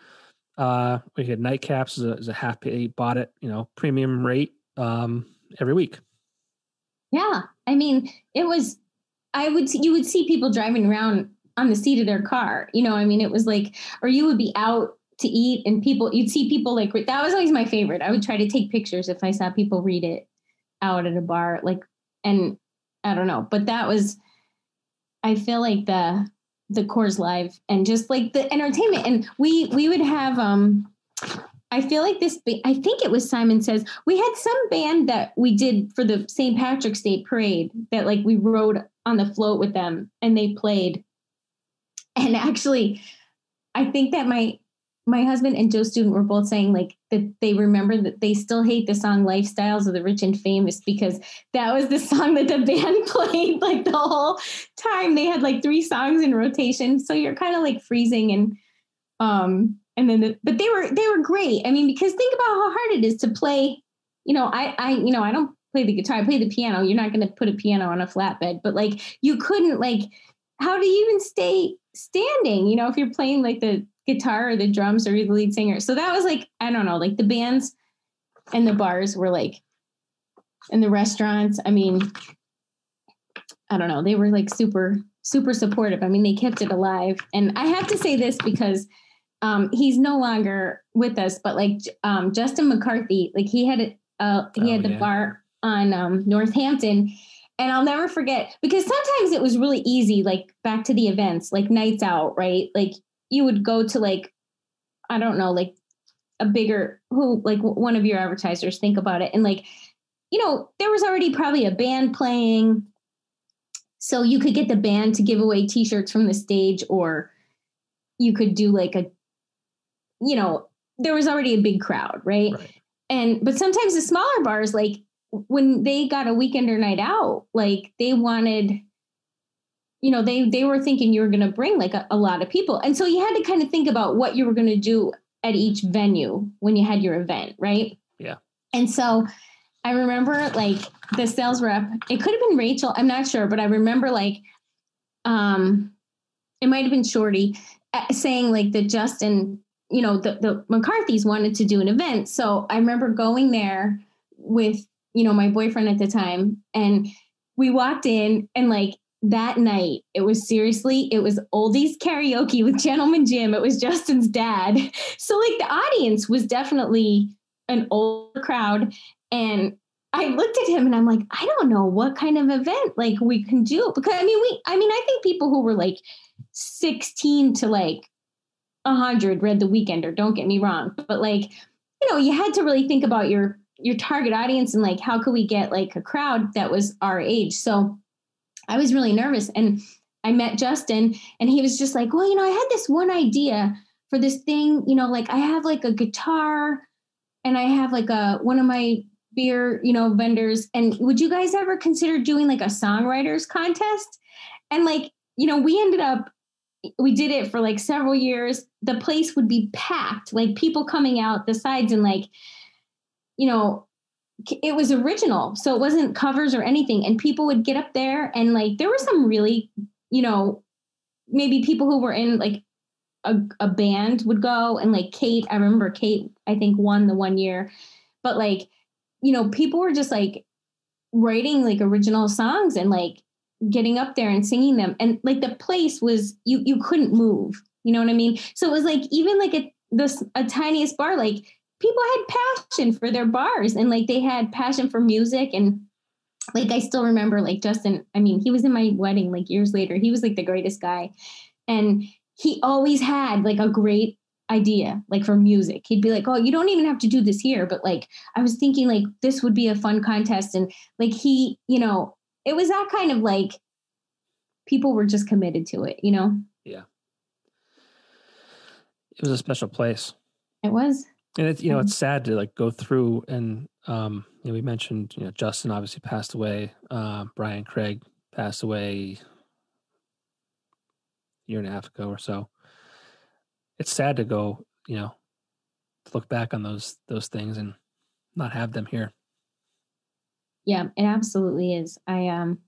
We had nightcaps as a half page, bought it, premium rate, every week. Yeah. I mean, it was, you would see people driving around on the seat of their car, I mean, it was like, or you would be out to eat and you'd see people like, that was always my favorite. I would try to take pictures if I saw people read it out at a bar, like, and I don't know, but that was, I feel like the Coors Live and just like the entertainment. And we would have, I feel like I think it was Simon Says, we had some band that we did for the St. Patrick's Day parade that like we rode on the float with them and they played. And actually, I think that my husband and Joe Student were both saying like that they remember that they still hate the song Lifestyles of the Rich and Famous because that was the song that the band played like the whole time. They had like 3 songs in rotation. So you're kind of like freezing and then, but they were great. I mean, because think about how hard it is to play, I don't play the guitar, I play the piano. You're not going to put a piano on a flatbed, but like you couldn't like, how do you even stay standing, if you're playing like the guitar or the drums or you're the lead singer. So that was like, I don't know, like the bands and the bars were like, and the restaurants, I mean, I don't know, they were like super, super supportive. I mean, they kept it alive. And I have to say this because he's no longer with us, but like Justin McCarthy, like he had the bar on Northampton And I'll never forget, because sometimes it was really easy, like back to the events, like nights out, right? Like you would go to like, I don't know, like a bigger, like one of your advertisers, think about it. And like, there was already probably a band playing. So you could get the band to give away t-shirts from the stage, or you could do like there was already a big crowd, right? But sometimes the smaller bars, like when they got a weekender night out, like they wanted, they were thinking you were going to bring like a lot of people. And so you had to kind of think about what you were going to do at each venue when you had your event, right? Yeah. And so I remember like the sales rep, it could have been Rachel, I'm not sure, but I remember like, it might've been Shorty saying like that Justin, the McCarthys wanted to do an event. So I remember going there with, my boyfriend at the time, and we walked in, and like that night, it was oldies karaoke with Gentleman Jim. It was Justin's dad. So like the audience was definitely an older crowd. And I looked at him and I'm like, I don't know what kind of event like we can do, because I think people who were like 16 to like 100 read The Weekender, don't get me wrong, but like, you had to really think about your target audience and like, how could we get like a crowd that was our age? So I was really nervous, and I met Justin, and he was just like, well, I had this one idea for this thing, like I have like a guitar, and I have like one of my beer, vendors. And would you guys ever consider doing like a songwriters contest? And like, we did it for like several years. The place would be packed, like people coming out the sides, and like, it was original. So it wasn't covers or anything. And people would get up there, and like, there were some really, maybe people who were in like a band would go, and like Kate, I remember Kate, I think won the one year, but like, people were just like writing like original songs and like getting up there and singing them. And like the place was, you couldn't move, you know what I mean? So it was like, even like a tiniest bar, like people had passion for their bars, and like they had passion for music. And like, I still remember like Justin, he was in my wedding, like years later, he was like the greatest guy. And he always had like a great idea, like for music. He'd be like, oh, you don't even have to do this here, but like, I was thinking like this would be a fun contest. And like, he, it was that kind of like, people were just committed to it, Yeah. It was a special place. It was. And it's, it's sad to like go through, and, we mentioned, Justin obviously passed away. Brian Craig passed away a year and a half ago or so. It's sad to go, to look back on those things and not have them here. Yeah, it absolutely is. But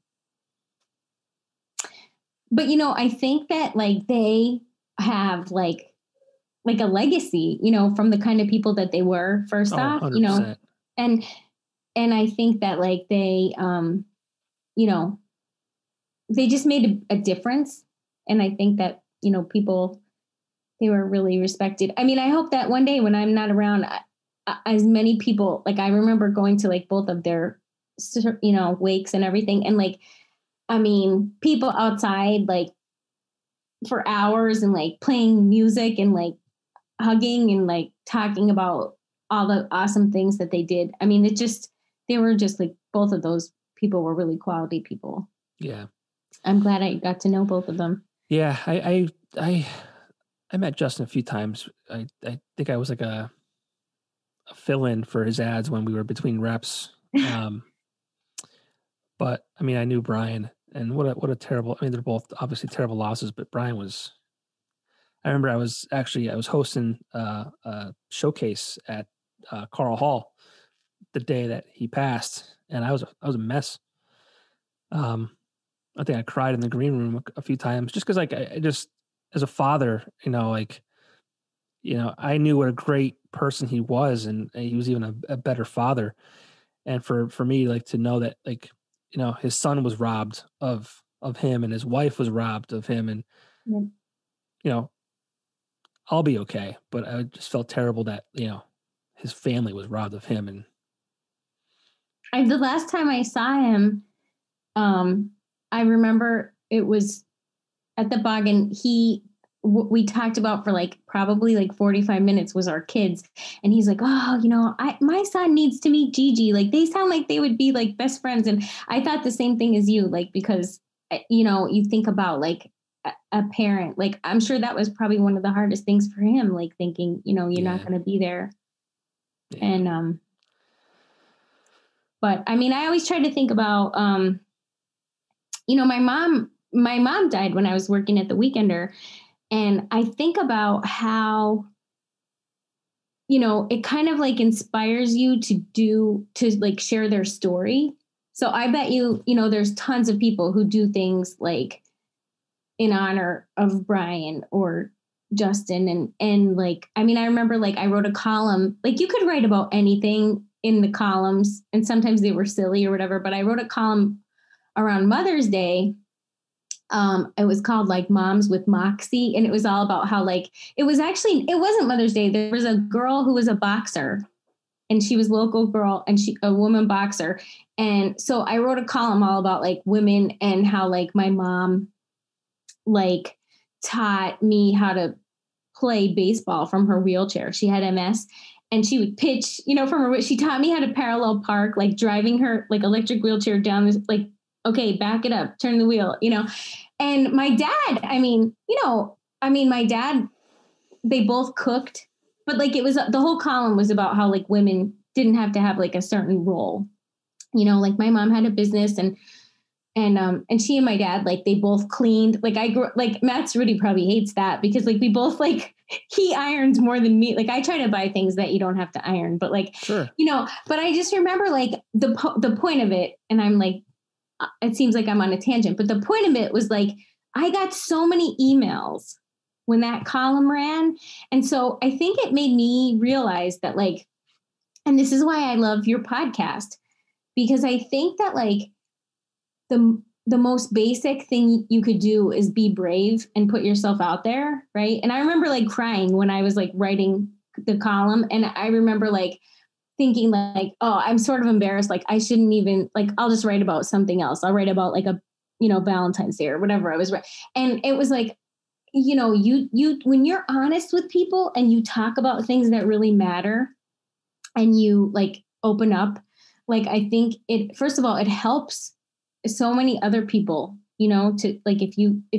I think that like they have like a legacy, from the kind of people that they were first off, 100%. And I think that like they, they just made a difference. And I think that, people, they were really respected. I hope that one day when I'm not around, as many people, like I remember going to like both of their, wakes and everything. And like, people outside like for hours and like playing music and like hugging and like talking about all the awesome things that they did. They were just like, both of those people were really quality people. Yeah. I'm glad I got to know both of them. Yeah. I met Justin a few times. I think I was like a fill-in for his ads when we were between reps. But I knew Brian, and what a terrible, they're both obviously terrible losses, but Brian was, I remember I was hosting a showcase at Carl Hall the day that he passed, and I was a mess. I think I cried in the green room a few times just because, like, I just, as a father, I knew what a great person he was, and he was even a better father. And for me, like, to know that, like, his son was robbed of him, and his wife was robbed of him, and I'll be okay. But I just felt terrible that his family was robbed of him. And the last time I saw him, I remember it was at the bog, and we talked about for like probably like 45 minutes was our kids. And he's like, oh, my son needs to meet Gigi. Like they sound like they would be like best friends. And I thought the same thing as you, like, because, you think about like a parent, like I'm sure that was probably one of the hardest things for him, like thinking, you're not going to be there. Yeah. And, but I mean, I always try to think about, my mom died when I was working at the Weekender. And I think about how, it kind of like inspires you to like share their story. So I bet there's tons of people who do things like in honor of Brian or Justin. And like, I mean, I remember like I wrote a column, like you could write about anything in the columns, and sometimes they were silly or whatever, but I wrote a column around Mother's Day. It was called like Moms with Moxie. And it was all about how like, it wasn't Mother's Day. There was a girl who was a boxer, and she was a local girl, and a woman boxer. And so I wrote a column all about like women and how like my mom like taught me how to play baseball from her wheelchair. She had MS, and she would pitch, from she taught me how to parallel park, like driving her like electric wheelchair down this, like, okay, back it up, turn the wheel, And my dad, my dad, they both cooked, but like it was, the whole column was about how like women didn't have to have like a certain role, like my mom had a business, and she and my dad, like they both cleaned. Like I grew, like Matt Ceruti probably hates that, because like we both like, he irons more than me. Like I try to buy things that you don't have to iron, but like, sure. But I just remember like the point of it, and I'm like, it seems like I'm on a tangent, but the point of it was like, I got so many emails when that column ran. And so I think it made me realize that like, and this is why I love your podcast, because I think that like the most basic thing you could do is be brave and put yourself out there. Right. And I remember like crying when I was like writing the column. And I remember like thinking like, oh, I'm sort of embarrassed. Like I shouldn't even, like, I'll just write about something else. I'll write about like a, Valentine's Day or whatever I was writing. And it was like, you, when you're honest with people and you talk about things that really matter and you like open up, like, I think first of all, it helps so many other people, to like, if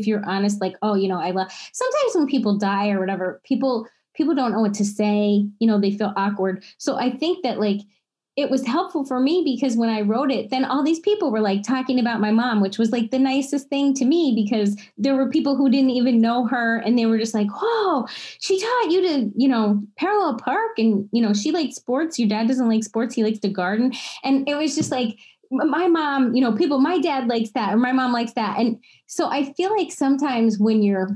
you're honest, like, oh, I love, sometimes when people die or whatever, people don't know what to say, they feel awkward. So I think that like, it was helpful for me, because when I wrote it, then all these people were like talking about my mom, which was like the nicest thing to me, because there were people who didn't even know her, and they were just like, whoa, she taught you to, parallel park, and, she likes sports. Your dad doesn't like sports. He likes to garden. And it was just like, my mom, my dad likes that, or my mom likes that. And so I feel like sometimes when you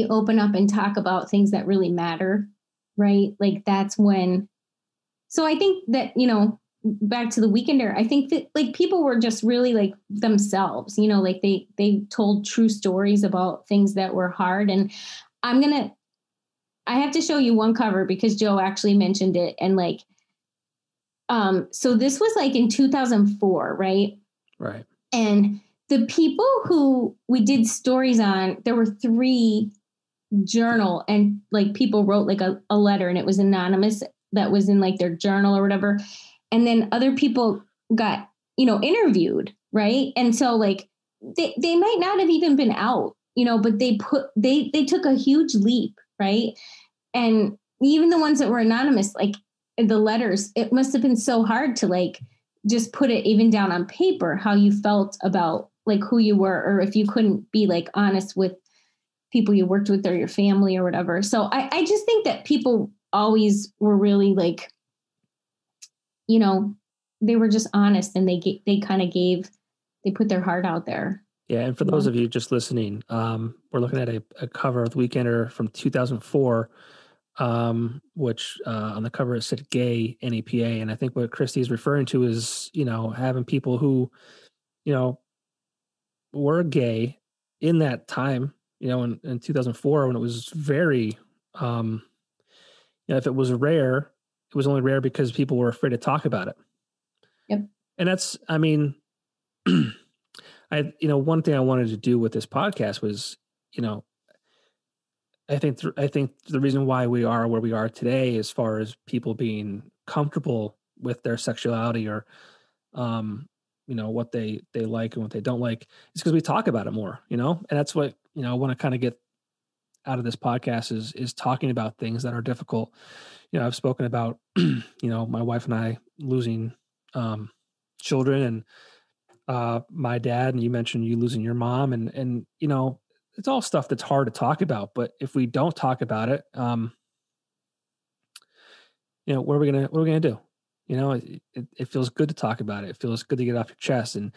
open up and talk about things that really matter, right? Like that's when, so I think that, back to the Weekender, I think that like people were just really like themselves, like they told true stories about things that were hard. And I have to show you one cover, because Joe actually mentioned it. And like, so this was like in 2004, right? Right. And the people who we did stories on, there were 3 journal, and like people wrote like a letter, and it was anonymous, that was in like their journal or whatever. And then other people got, interviewed. Right. And so like they might not have even been out, but they took a huge leap. Right. And even the ones that were anonymous, like the letters, it must have been so hard to like just put it even down on paper, how you felt about like who you were, or if you couldn't be like honest with people you worked with or your family or whatever. So I just think that people always were really like, they were just honest, and they put their heart out there. Yeah. And for those of you just listening, we're looking at a cover of the Weekender from 2004, which on the cover it said gay NEPA. And I think what Kristie is referring to is, having people who, were gay in that time, in 2004, when it was very, if it was rare, it was only rare because people were afraid to talk about it. Yep. And that's, I mean, one thing I wanted to do with this podcast was, I think the reason why we are where we are today, as far as people being comfortable with their sexuality or, what they like and what they don't like, is because we talk about it more, and that's what, I want to kind of get out of this podcast is talking about things that are difficult. I've spoken about, my wife and I losing, children, and, my dad, and you mentioned you losing your mom, and, it's all stuff that's hard to talk about, but if we don't talk about it, what are we gonna do? It feels good to talk about it. It feels good to get off your chest. And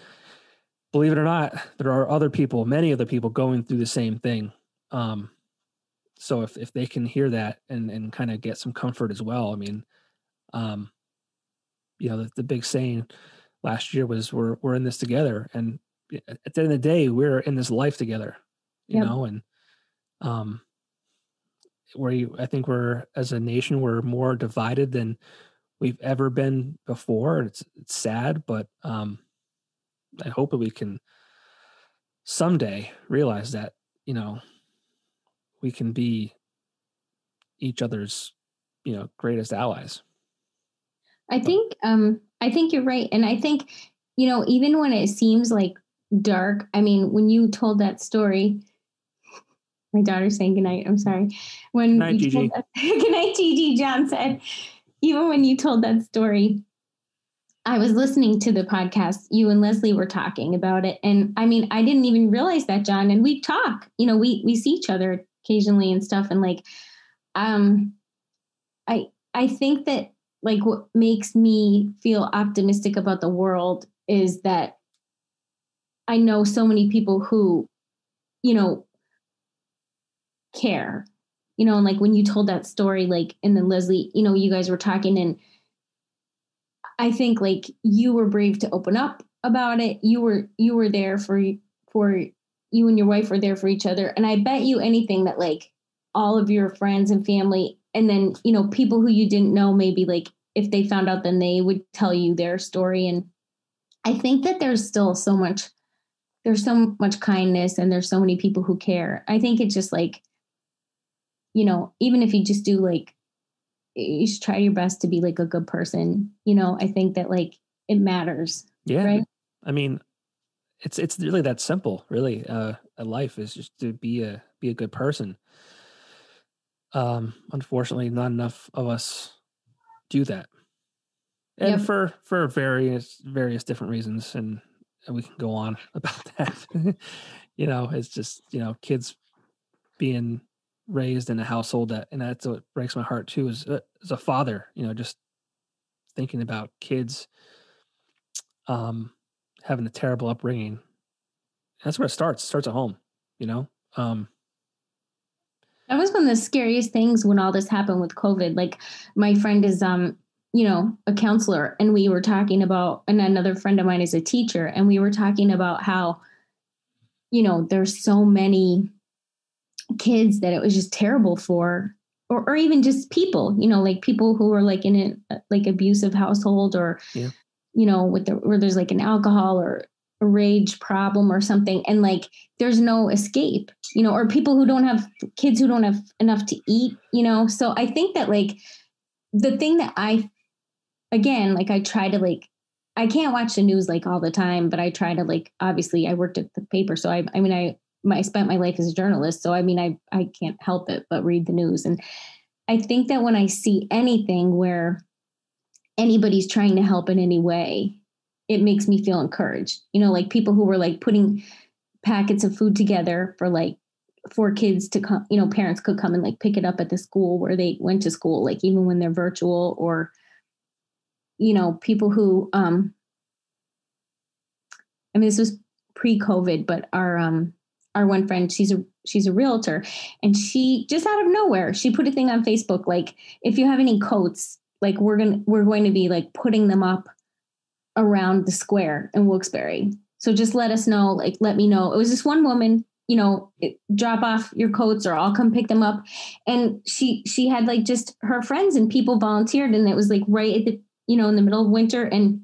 believe it or not, there are many other people going through the same thing. So if they can hear that and kind of get some comfort as well, I mean, the big saying last year was we're in this together. And at the end of the day, we're in this life together, and, I think we're, as a nation, we're more divided than we've ever been before. It's sad, but, I hope that we can someday realize that, we can be each other's, greatest allies. I think you're right. And I think, even when it seems like dark, I mean, when you told that story, my daughter's saying goodnight. I'm sorry. When Good night, Gigi. Good night, Gigi. John said, even when you told that story, I was listening to the podcast. You and Leslie were talking about it. And I mean, I didn't even realize that, John. And we talk, we see each other occasionally and stuff. And like, I think that like what makes me feel optimistic about the world is that I know so many people who, care, and like when you told that story, like, and then Leslie, you guys were talking, and I think like you were brave to open up about it. You were there for you and your wife were there for each other. And I bet you anything that like all of your friends and family, and then, people who you didn't know, maybe like if they found out, then they would tell you their story. And I think that there's so much kindness, and there's so many people who care. I think it's just like, even if you just do like, you should try your best to be like a good person. I think that like it matters. Yeah. Right? I mean, it's really that simple, really. Life is just to be a good person. Unfortunately, not enough of us do that. And for various different reasons. And we can go on about that. It's just, kids being raised in a household and that's what breaks my heart too, as a father, just thinking about kids having a terrible upbringing. That's where it starts at home. That was one of the scariest things when all this happened with COVID. Like my friend is a counselor, and we were talking about, and another friend of mine is a teacher, and we were talking about how there's so many kids that it was just terrible for, or even just people, like people who are like in a like abusive household, or where there's like an alcohol or a rage problem or something, and like there's no escape, or people who don't have kids who don't have enough to eat, so I think that like the thing that I try to like, I can't watch the news like all the time, but I try to like, obviously I worked at the paper, so I spent my life as a journalist. So, I mean, I can't help it but read the news. And I think that when I see anything where anybody's trying to help in any way, it makes me feel encouraged. Like people who were like putting packets of food together for kids to come, parents could come and like pick it up at the school where they went to school, like even when they're virtual, or, people who, I mean, this was pre-COVID, but our one friend, she's a realtor, and she just out of nowhere, she put a thing on Facebook. Like, if you have any coats, like we're going to be like putting them up around the square in Wilkes-Barre. So just let us know, like, let me know. It was just one woman, drop off your coats or I'll come pick them up. And she had like just her friends and people volunteered. And it was like right at the, in the middle of winter. And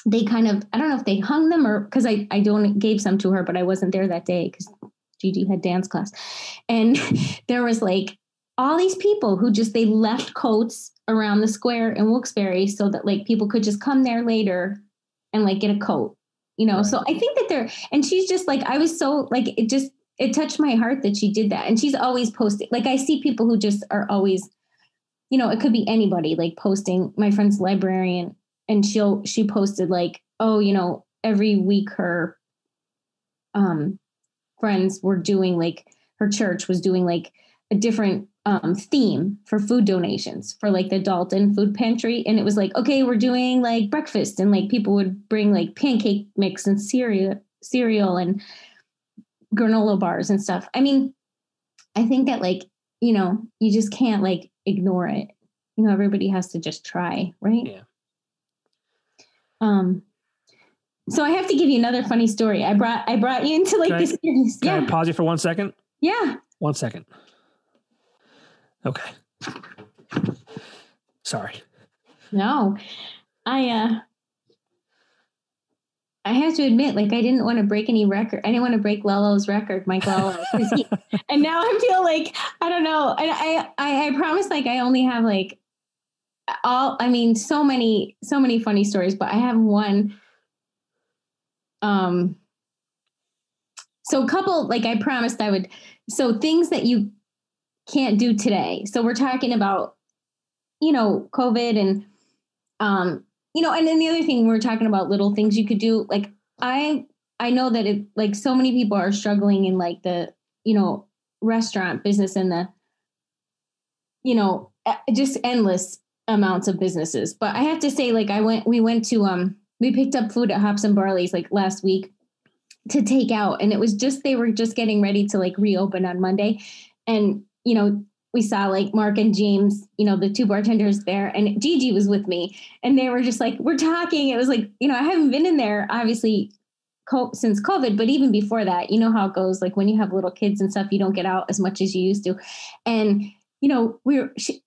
they kind of, I don't know if they hung them or because I gave some to her, but I wasn't there that day because Gigi had dance class. And there was like all these people who just, they left coats around the square in Wilkes-Barre so that like people could just come there later and like get a coat, you know? Right. So I think that and she's just like, I was so like, it touched my heart that she did that. And she's always posting, like I see people who just are always, you know, it could be anybody like posting. My friend's librarian, and she posted like, oh, you know, every week her friends were doing like, her church was doing like a different theme for food donations for like the Dalton food pantry. And it was like, okay, we're doing like breakfast, and like people would bring like pancake mix and cereal and granola bars and stuff. I mean, I think that like, you know, you just can't like ignore it. You know, everybody has to just try, right? Yeah. So I have to give you another funny story. I brought you into like this. Can I pause you for 1 second? Yeah. 1 second. Okay. Sorry. No, I have to admit, like, I didn't want to break any record. I didn't want to break Lalo's record, Mike Lalo. And now I feel like, I don't know. And I promise, like, I only have like so many funny stories, but I have one. So a couple, like I promised I would, so things that you can't do today. So we're talking about, you know, COVID and, you know, and then the other thing we're talking about little things you could do. Like I know that it, like so many people are struggling in like the, you know, restaurant business and the, you know, just endless amounts of businesses. But I have to say, like we picked up food at Hops and Barley's like last week to take out. And it was just, they were just getting ready to like reopen on Monday. And, you know, we saw like Mark and James, you know, the two bartenders there, and Gigi was with me, and they were just like, we're talking. It was like, you know, I haven't been in there obviously since COVID, but even before that, you know how it goes. Like when you have little kids and stuff, you don't get out as much as you used to. And, you know, she's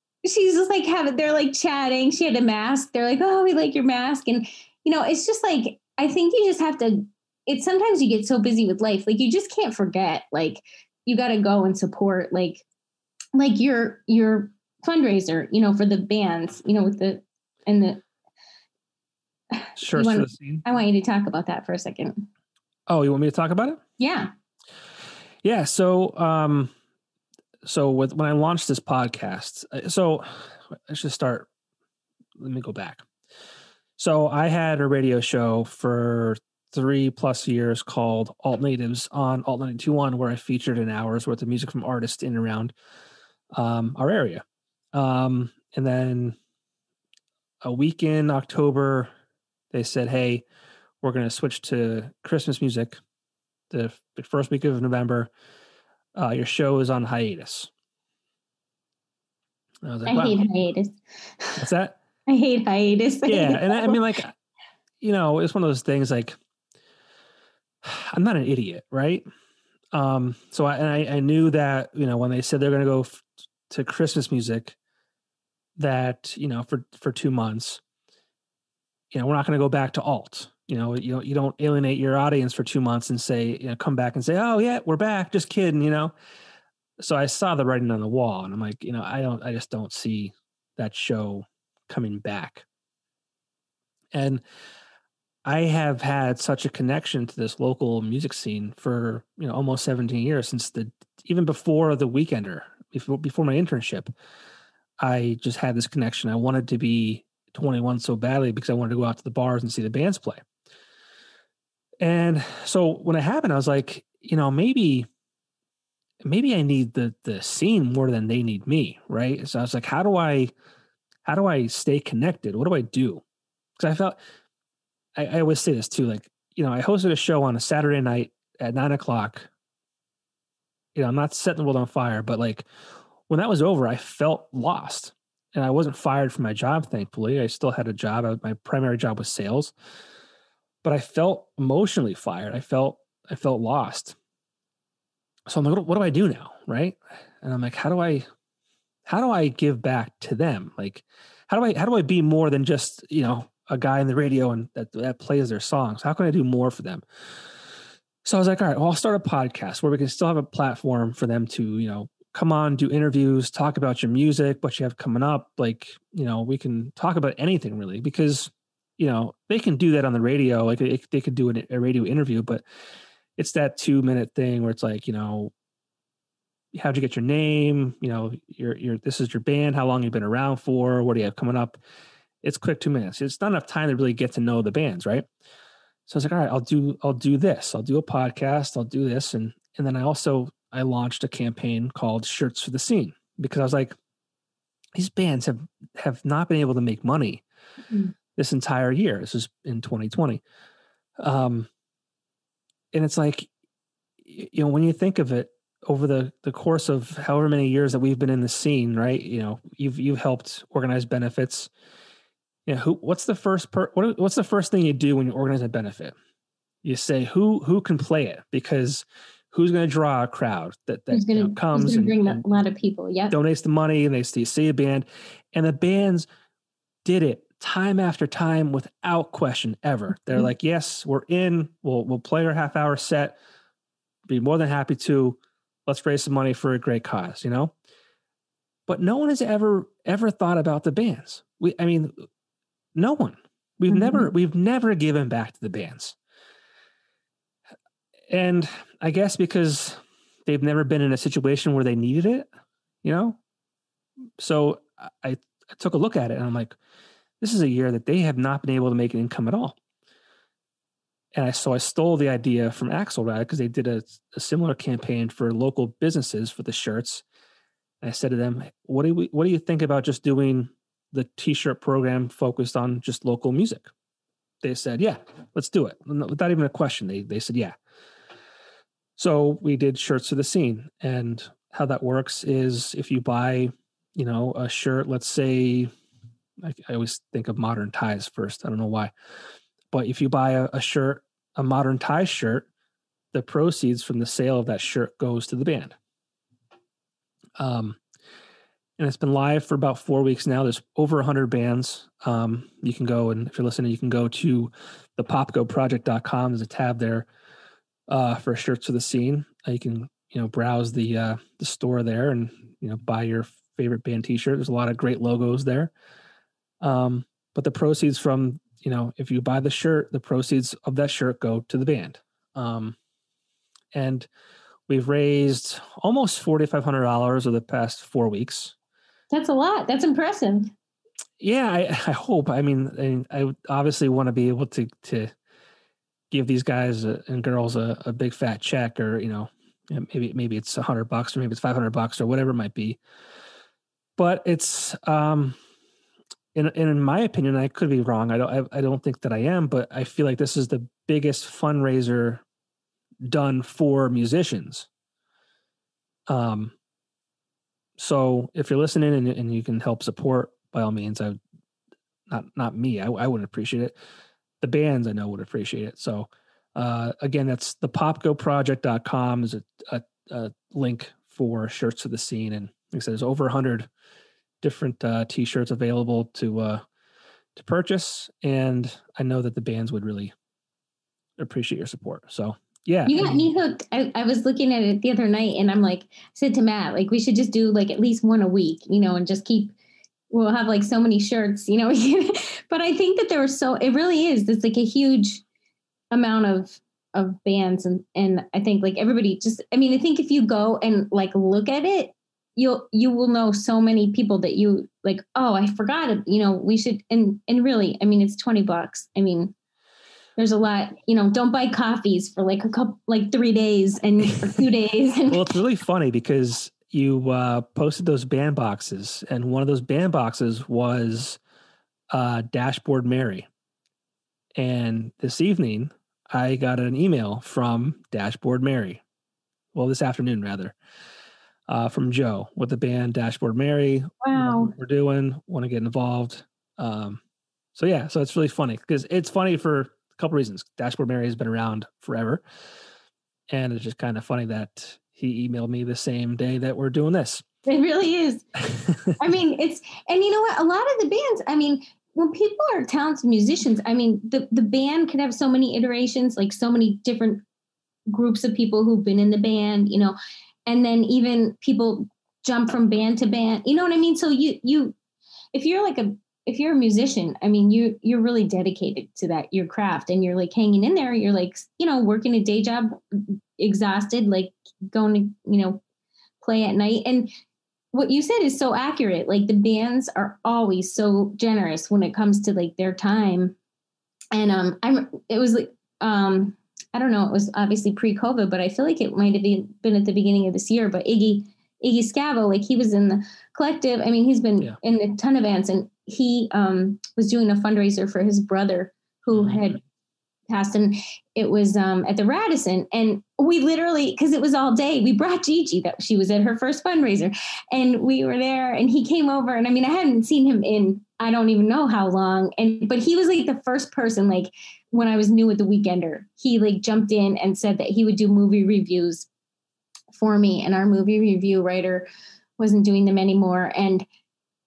just like they're like chatting. She had a mask. They're like, oh, we like your mask. And, you know, it's just like, I think you just have to, sometimes you get so busy with life. Like you just can't forget, like you got to go and support like your fundraiser, you know, for the bands, you know, with the Shirts for the scene. I want you to talk about that for a second. Oh, you want me to talk about it? Yeah. Yeah. So, when I launched this podcast, so I should start. Let me go back. So I had a radio show for 3+ years called Alt Natives on Alt 92.1, where I featured an hour's worth of music from artists in and around our area. And then a week in October, they said, hey, we're going to switch to Christmas music the first week of November. Your show is on hiatus. I was like, I hate hiatus. What's that? I hate hiatus. And I mean, like, you know, it's one of those things like, I'm not an idiot, right? So I knew that, you know, when they said they're going to go to Christmas music, that, you know, for 2 months, you know, we're not going to go back to alt. You know, you don't alienate your audience for 2 months and say, you know, come back and say, oh yeah, we're back. Just kidding, you know? So I saw the writing on the wall, and I'm like, you know, I just don't see that show coming back. And I have had such a connection to this local music scene for, you know, almost 17 years, since even before the Weekender, before my internship. I just had this connection. I wanted to be 21 so badly because I wanted to go out to the bars and see the bands play. And so when it happened, I was like, you know, maybe I need the scene more than they need me, right? So I was like, how do I stay connected? What do I do? Because I felt, I always say this too, like, you know, I hosted a show on a Saturday night at 9:00. You know, I'm not setting the world on fire, but like when that was over, I felt lost. And I wasn't fired from my job, thankfully. I still had a job. My primary job was sales. But I felt emotionally fired. I felt lost. So I'm like, what do I do now? Right. And I'm like, how do I give back to them? Like, how do I be more than just, you know, a guy in the radio and that plays their songs. How can I do more for them? So I was like, all right, well, I'll start a podcast where we can still have a platform for them to, come on, do interviews, talk about your music, what you have coming up. Like, we can talk about anything really, because, they can do that on the radio. Like they could do a radio interview, but it's that 2-minute thing where it's like, how'd you get your name? This is your band. How long you've been around for? What do you have coming up? It's quick 2 minutes. It's not enough time to really get to know the bands, right? So I was like, all right, I'll do this. I'll do a podcast. I'll do this. And then I launched a campaign called Shirts for the Scene, because I was like, these bands have not been able to make money this entire year. This is in 2020. And it's like, when you think of it over the course of however many years that we've been in the scene, right? You've helped organize benefits. What's the first thing you do when you organize a benefit? You say who can play it, because who's going to draw a crowd that comes and bring a lot of people. Yeah, donates the money, and they see a band, and the bands did it time after time without question ever. They're like, yes, we're in. We'll play our half-hour set. Be more than happy to. Let's raise some money for a great cause, But no one has ever thought about the bands. No one. We've never given back to the bands. And I guess because they've never been in a situation where they needed it, So I took a look at it and I'm like, this is a year that they have not been able to make an income at all. And I stole the idea from Axelrad, because they did a similar campaign for local businesses for the shirts. And I said to them, what do you think about just doing the t-shirt program focused on just local music? They said, yeah, let's do it. Without even a question. They said, yeah. So we did Shirts for the Scene. And how that works is if you buy, a shirt, let's say, I always think of Modern Ties first. I don't know why. But if you buy a shirt, a Modern Ties shirt, the proceeds from the sale of that shirt goes to the band. And it's been live for about 4 weeks now. There's over 100 bands. You can go, and if you're listening, you can go to the popkoproject.com. There's a tab there for Shirts for the Scene. You can, browse the store there and, buy your favorite band t-shirt. There's a lot of great logos there. But the proceeds from, if you buy the shirt, the proceeds of that shirt go to the band. And we've raised almost $4,500 over the past 4 weeks. That's a lot. That's impressive. Yeah, I hope. I would obviously want to be able to give these guys and girls a big fat check, or maybe it's $100 or maybe it's $500 or whatever it might be. But it's in my opinion, I could be wrong. I don't think that I am, but I feel like this is the biggest fundraiser done for musicians. So if you're listening and you can help support, by all means, not me. I wouldn't appreciate it. The bands I know would appreciate it. So again, that's the popkoproject.com is a link for Shirts for the Scene. And like I said, there's over 100 different t-shirts available to purchase. And I know that the bands would really appreciate your support. So yeah. You got me hooked. I was looking at it the other night, and I'm like, said to Matt, like, we should just do like at least one a week, and just we'll have like so many shirts, but I think that it really is. It's like a huge amount of bands. And I think like everybody I think if you go and like look at it, you will know so many people that you like, oh, I forgot it. We should, and really, it's $20. There's a lot, don't buy coffees for like 3 days and for 2 days. Well, it's really funny because you posted those band boxes, and one of those band boxes was Dashboard Mary. And this evening I got an email from Dashboard Mary. Well, this afternoon rather, from Joe with the band Dashboard Mary. Wow. We're doing, want to get involved. So it's really funny because it's funny for a couple reasons. Dashboard Mary has been around forever. And it's just kind of funny that he emailed me the same day that we're doing this. It really is. And you know what? A lot of the bands, when people are talented musicians, I mean, the band can have so many iterations, like so many different groups of people who've been in the band, you know, and then even people jump from band to band, you know what I mean? So if you're a musician, I mean, you're really dedicated to that, your craft, and you're like hanging in there. You're like, you know, working a day job, exhausted, like going to, you know, play at night. And what you said is so accurate. Like the bands are always so generous when it comes to like their time. And it was like, I don't know, it was obviously pre-COVID, but I feel like it might have been at the beginning of this year, but Iggy Scavo, like he was in the collective. I mean, he's been in a ton of bands, and he was doing a fundraiser for his brother who had passed, and it was at the Radisson, and we literally, because it was all day, we brought Gigi, that she was at her first fundraiser, and we were there, and he came over, and I mean, I hadn't seen him in I don't even know how long, but he was like the first person, like when I was new at the Weekender, he like jumped in and said that he would do movie reviews for me, and our movie review writer wasn't doing them anymore, and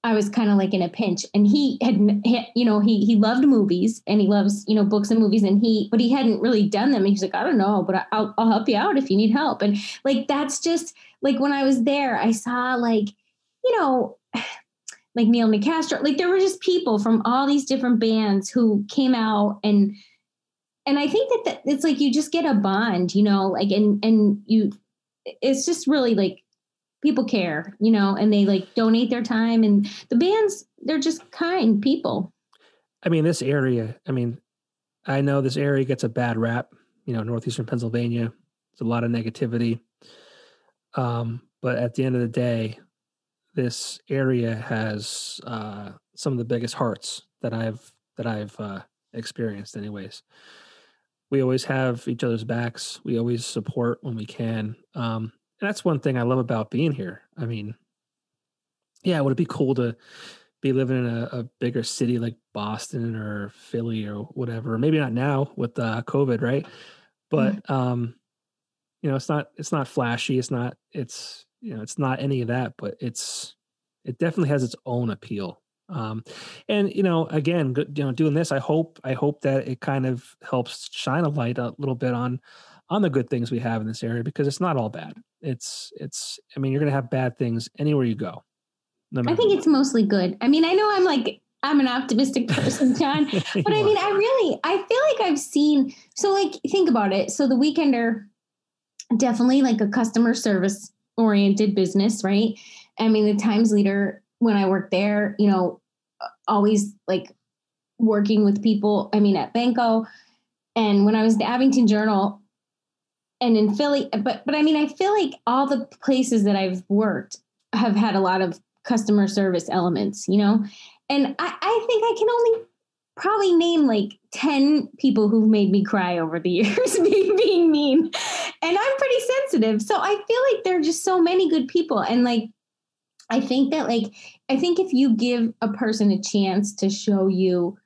I was kind of like in a pinch, and he loved movies, and he loves, you know, books and movies, but he hadn't really done them. And he's like, I don't know, but I'll help you out if you need help. And like, that's just like, when I was there, I saw like, you know, like Neil McCastro, like there were just people from all these different bands who came out, and I think that it's like, you just get a bond, you know, like, and it's just really like, people care, you know, and they like donate their time, and the bands, they're just kind people. I mean, this area, I know this area gets a bad rap, you know, northeastern Pennsylvania. There's a lot of negativity. But at the end of the day, this area has some of the biggest hearts that I've experienced anyways. We always have each other's backs. We always support when we can. And that's one thing I love about being here. I mean, yeah, would it be cool to be living in a bigger city like Boston or Philly or whatever? Maybe not now with COVID, right? But you know, it's not flashy. It's not any of that. But it definitely has its own appeal. And you know, again, you know, doing this, I hope that it kind of helps shine a light a little bit on the good things we have in this area, because it's not all bad. It's I mean, you're going to have bad things anywhere you go. No I think it's mostly good. I mean, I know I'm an optimistic person, John, but I mean, I feel like I've seen, so like, think about it. So the Weekender, definitely like a customer service oriented business, right? I mean, the Times Leader, when I worked there, you know, always like working with people, I mean, at Banco, and when I was the Abington Journal, and in Philly, but I mean, I feel like all the places that I've worked have had a lot of customer service elements, you know? And I think I can only probably name like 10 people who've made me cry over the years being mean. And I'm pretty sensitive. So I feel like there are just so many good people. And like, I think if you give a person a chance to show you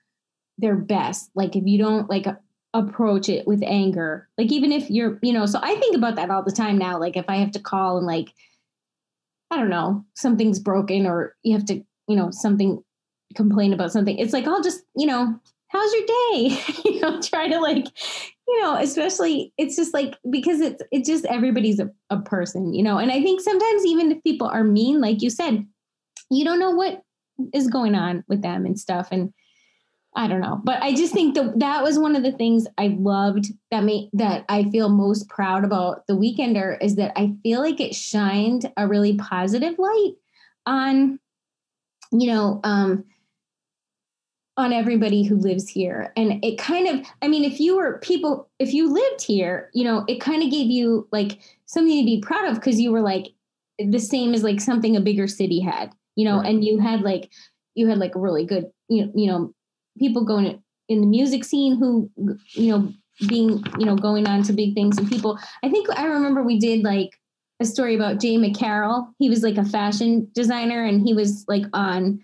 their best, like if you don't like approach it with anger, like even if you're, you know, so I think about that all the time now. Like if I have to call and like, I don't know, something's broken, or you have to, you know, complain about something. It's like, I'll just, you know, how's your day? You know, try to like, you know, especially it's just like, because it's just, everybody's a person, you know? And I think sometimes even if people are mean, like you said, you don't know what is going on with them and stuff. And I don't know, but I just think that was one of the things I loved that I feel most proud about the Weekender, is that I feel like it shined a really positive light on, you know, on everybody who lives here. And it kind of, I mean, if you lived here, you know, it kind of gave you like something to be proud of, because you were like the same as like something a bigger city had, you know, right. And you had like a really good, you know, people going in the music scene who, you know, being, you know, going on to big things, and people, I think I remember we did like a story about Jay McCarroll. He was like a fashion designer, and he was like on,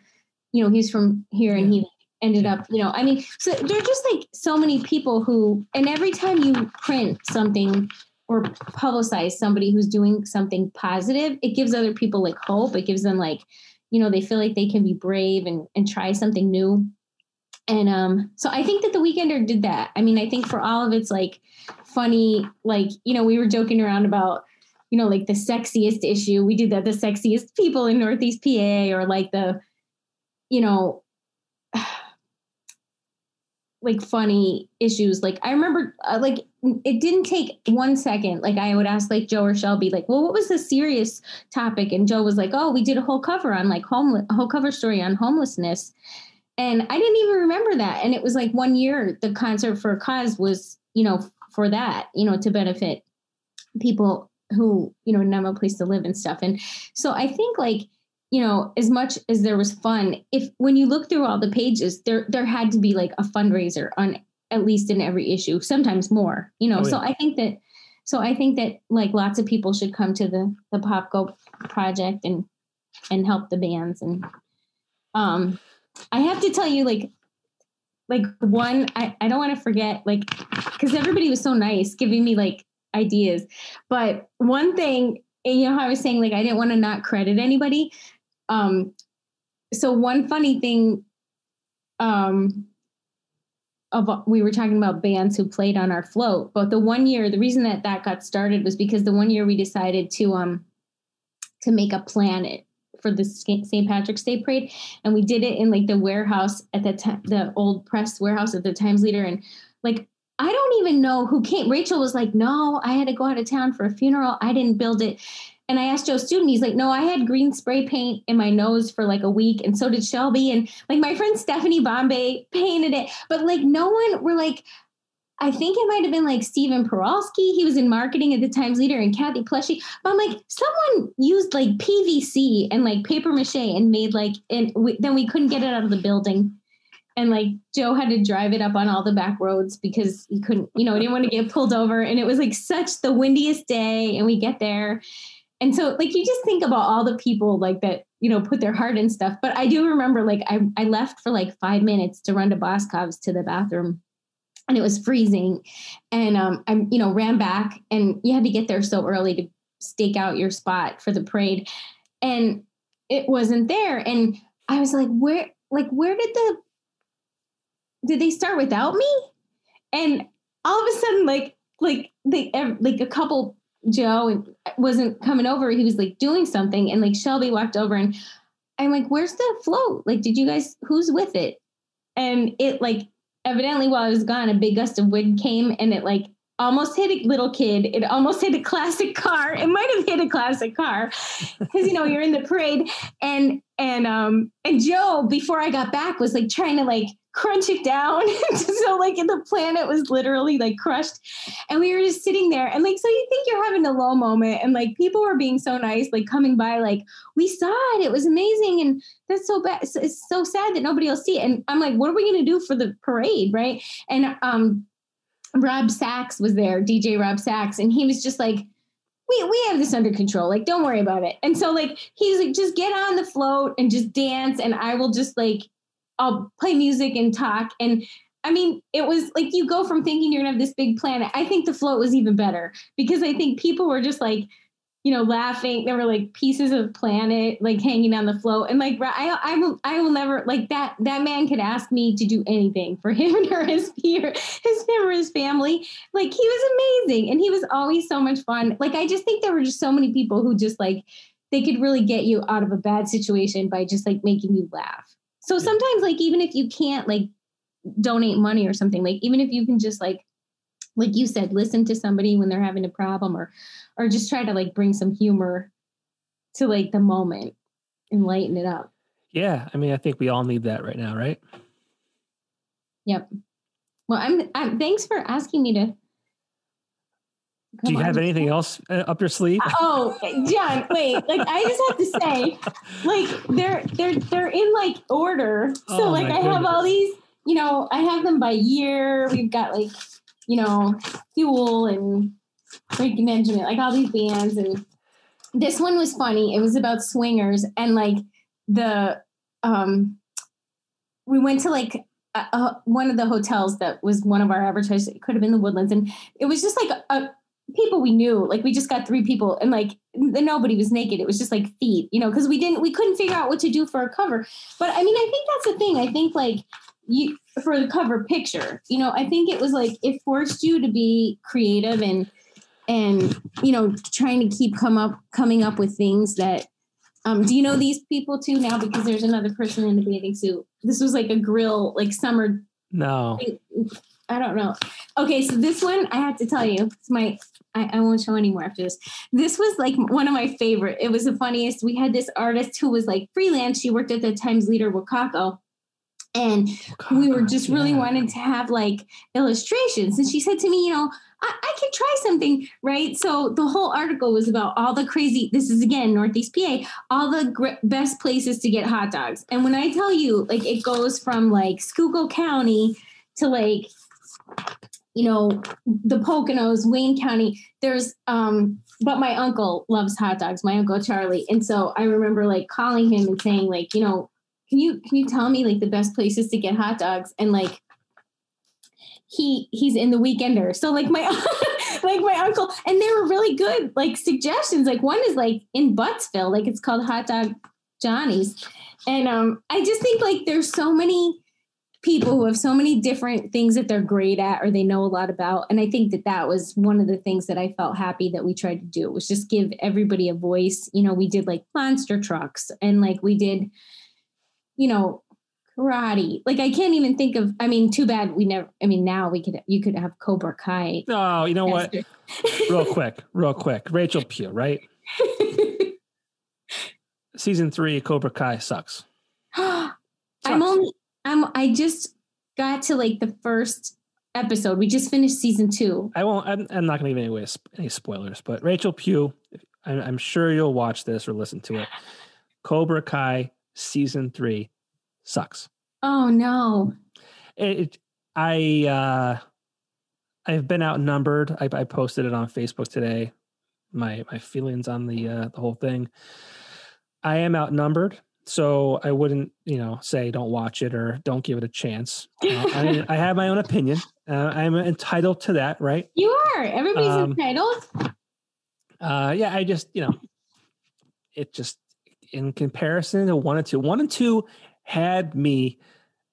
you know, he's from here, and he ended up, you know, I mean, so there are just like so many people who, and every time you print something or publicize somebody who's doing something positive, it gives other people like hope. It gives them like, you know, they feel like they can be brave and try something new. And so I think that The Weekender did that. I mean, I think for all of its like funny, like, you know, we were joking around about, you know, like the sexiest issue. We did that, the sexiest people in Northeast PA, or like the, you know, like funny issues. Like I remember like it didn't take 1 second. Like I would ask like Joe or Shelby, like, well, what was the serious topic? And Joe was like, oh, we did a whole cover on like a whole cover story on homelessness. And I didn't even remember that. And it was like 1 year, the Concert for a Cause was, you know, for that, you know, to benefit people who, you know, didn't have a place to live and stuff. And so I think like, you know, as much as there was fun, if when you look through all the pages, there had to be like a fundraiser on at least in every issue, sometimes more, you know. Oh, yeah. So I think that like lots of people should come to the Popko Project and help the bands. And I have to tell you, like one, I don't want to forget, like, because everybody was so nice giving me like ideas. But one thing, you know how I was saying, like, I didn't want to not credit anybody. So one funny thing, we were talking about bands who played on our float, but the 1 year, the reason that got started was because the 1 year we decided to make a planet for the St. Patrick's Day parade. And we did it in like the warehouse at the old press warehouse at the Times Leader. And like, I don't even know who came. Rachel was like, no, I had to go out of town for a funeral. I didn't build it. And I asked Joe Student, he's like, no, I had green spray paint in my nose for like a week. And so did Shelby. And like my friend Stephanie Bombay painted it. But like no one were like, I think it might have been like Stephen Peralski. He was in marketing at the Times Leader, and Kathy Pleshy. But I'm like, someone used like PVC and like paper mache and made like, and then we couldn't get it out of the building. And like Joe had to drive it up on all the back roads because he couldn't, you know, he didn't want to get pulled over. And it was like such the windiest day. And we get there. And so like, you just think about all the people like that, you know, put their heart in stuff. But I do remember like I left for like 5 minutes to run to Boscov's to the bathroom. And it was freezing. And I, you know, ran back, and you had to get there so early to stake out your spot for the parade. And it wasn't there. And I was like, where did they start without me? And all of a sudden, like a couple, Joe wasn't coming over. He was like doing something. And like Shelby walked over, and I'm like, where's the float? Like, did you guys, who's with it? And it like, evidently while I was gone, a big gust of wind came, and it like almost hit a little kid. It almost hit a classic car. It might have hit a classic car because, you know, you're in the parade. And Joe, before I got back, was like trying to like crunch it down. So like the planet was literally like crushed, and we were just sitting there, and like, so you think you're having a low moment, and like people were being so nice, like coming by, like, we saw it, it was amazing, and that's so bad, it's so sad that nobody will see it. And I'm like, what are we going to do for the parade, right? And Rob Sachs was there, DJ Rob Sachs, and he was just like, we have this under control, like, don't worry about it. And so like he's like, just get on the float and just dance, and I will just like, I'll play music and talk. And I mean, it was like, you go from thinking you're gonna have this big planet. I think the float was even better because I think people were just like, you know, laughing. There were like pieces of planet like hanging on the float. And like, I will never, like, that man could ask me to do anything for him or his family. Like, he was amazing. And he was always so much fun. Like, I just think there were just so many people who just like, they could really get you out of a bad situation by just like making you laugh. So sometimes, like, even if you can't like donate money or something, like, even if you can just like you said, listen to somebody when they're having a problem, or just try to like bring some humor to like the moment and lighten it up. Yeah. I mean, I think we all need that right now, right? Yep. Well, I'm thanks for asking me to. Do you have anything else up your sleeve? Oh, John, wait, like, I just have to say, like, they're in like order. So like, I have all these, you know, I have them by year. We've got like, you know, Fuel and Breaking Benjamin, like all these bands. And this one was funny. It was about swingers, and like we went to like one of the hotels that was one of our advertisers. It could have been the Woodlands, and it was just like people we knew. Like, we just got 3 people, and like nobody was naked. It was just like feet, you know, because we couldn't figure out what to do for a cover. But I mean, I think that's the thing. I think like for the cover picture, I think it was like, it forced you to be creative and, trying to keep coming up with things that, do you know these people too now? Because there's another person in the bathing suit. This was like a grill, like summer. No, I don't know. Okay. So this one, I have to tell you, I won't show anymore after this. This was like one of my favorite. It was the funniest. We had this artist who was like freelance. She worked at the Times Leader, Wakako. And we were just really wanting to have like illustrations. And she said to me, I could try something, right? So the whole article was about all the crazy, this is again, Northeast PA, all the best places to get hot dogs. And when I tell you, like, it goes from like Schuylkill County to like, the Poconos, Wayne County, there's, but my uncle loves hot dogs, my Uncle Charlie. And so I remember like calling him and saying like, can you tell me like the best places to get hot dogs? And like, he's in the Weekender. So like my uncle, and they were really good, like suggestions. Like one is like in Buttsville, like it's called Hot Dog Johnny's. And I just think like there's so many people who have so many different things that they're great at, or they know a lot about. And I think that was one of the things that I felt happy that we tried to do, was just give everybody a voice. We did like monster trucks, and like we did, karate. Like I can't even think of, too bad we never, now you could have Cobra Kai. No, you know what? Real quick. Rachel Pugh, right? Season 3 of Cobra Kai sucks. I just got to like the first episode. We just finished season 2. I'm not going to give any spoilers, but Rachel Pugh, I'm sure you'll watch this or listen to it. Cobra Kai season 3 sucks. Oh no. I've been outnumbered. I posted it on Facebook today. My feelings on the whole thing. I am outnumbered, so I wouldn't, say don't watch it or don't give it a chance. I have my own opinion. I'm entitled to that, right? You are. Everybody's entitled. Yeah, I just, it just, in comparison to 1 and 2. 1 and 2 had me,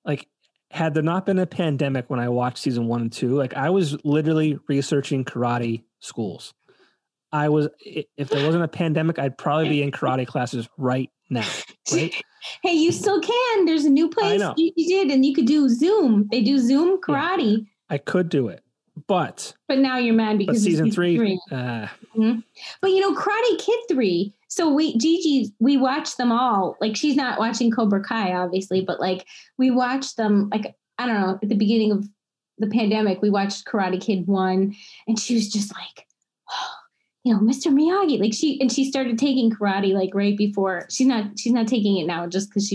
like, had there not been a pandemic when I watched season 1 and 2, like I was literally researching karate schools. If there wasn't a pandemic, I'd probably be in karate classes right now. Right? Hey, you still can. There's a new place you did, and you could do Zoom. They do Zoom karate. Yeah, I could do it, but now you're mad because season 3. Mm-hmm. But Karate Kid 3. So we watched them all. Like she's not watching Cobra Kai, obviously, but like we watched them. Like I don't know, at the beginning of the pandemic, we watched Karate Kid 1, and she was just like, oh, Mr. Miyagi. Like she started taking karate like right before. She's not taking it now just because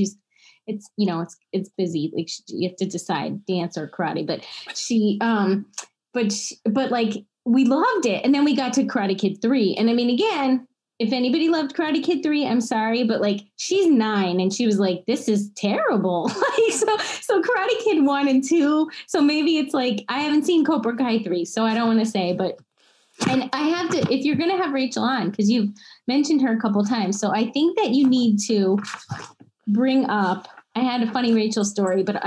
it's busy. Like you have to decide dance or karate. But but like we loved it, and then we got to Karate Kid 3, and again. If anybody loved Karate Kid 3, I'm sorry, but like she's 9 and she was like, this is terrible. Like so Karate Kid 1 and 2. So maybe it's like, I haven't seen Cobra Kai 3, so I don't want to say, but, and I have to, if you're going to have Rachel on, because you've mentioned her a couple times. So I think that you need to bring up, I had a funny Rachel story, but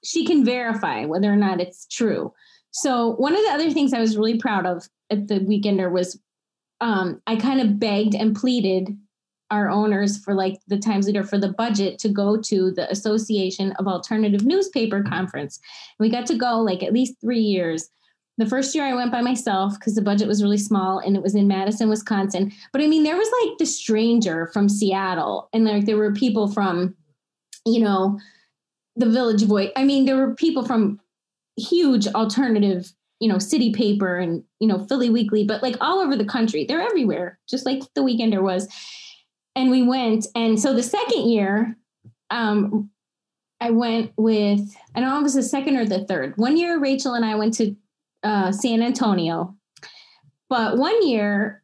she can verify whether or not it's true. So one of the other things I was really proud of at the Weekender was, I kind of begged and pleaded our owners for like the Times Leader for the budget to go to the Association of Alternative Newspaper Conference. And we got to go like at least 3 years. The first year I went by myself because the budget was really small and it was in Madison, Wisconsin. But there was like the Stranger from Seattle, and like there were people from, the Village Voice. There were people from huge alternative city paper and, Philly Weekly, but like all over the country. They're everywhere, just like the Weekender was. And we went. And so the second year, I went with, I don't know if it was the second or the third. One year, Rachel and I went to San Antonio. But one year,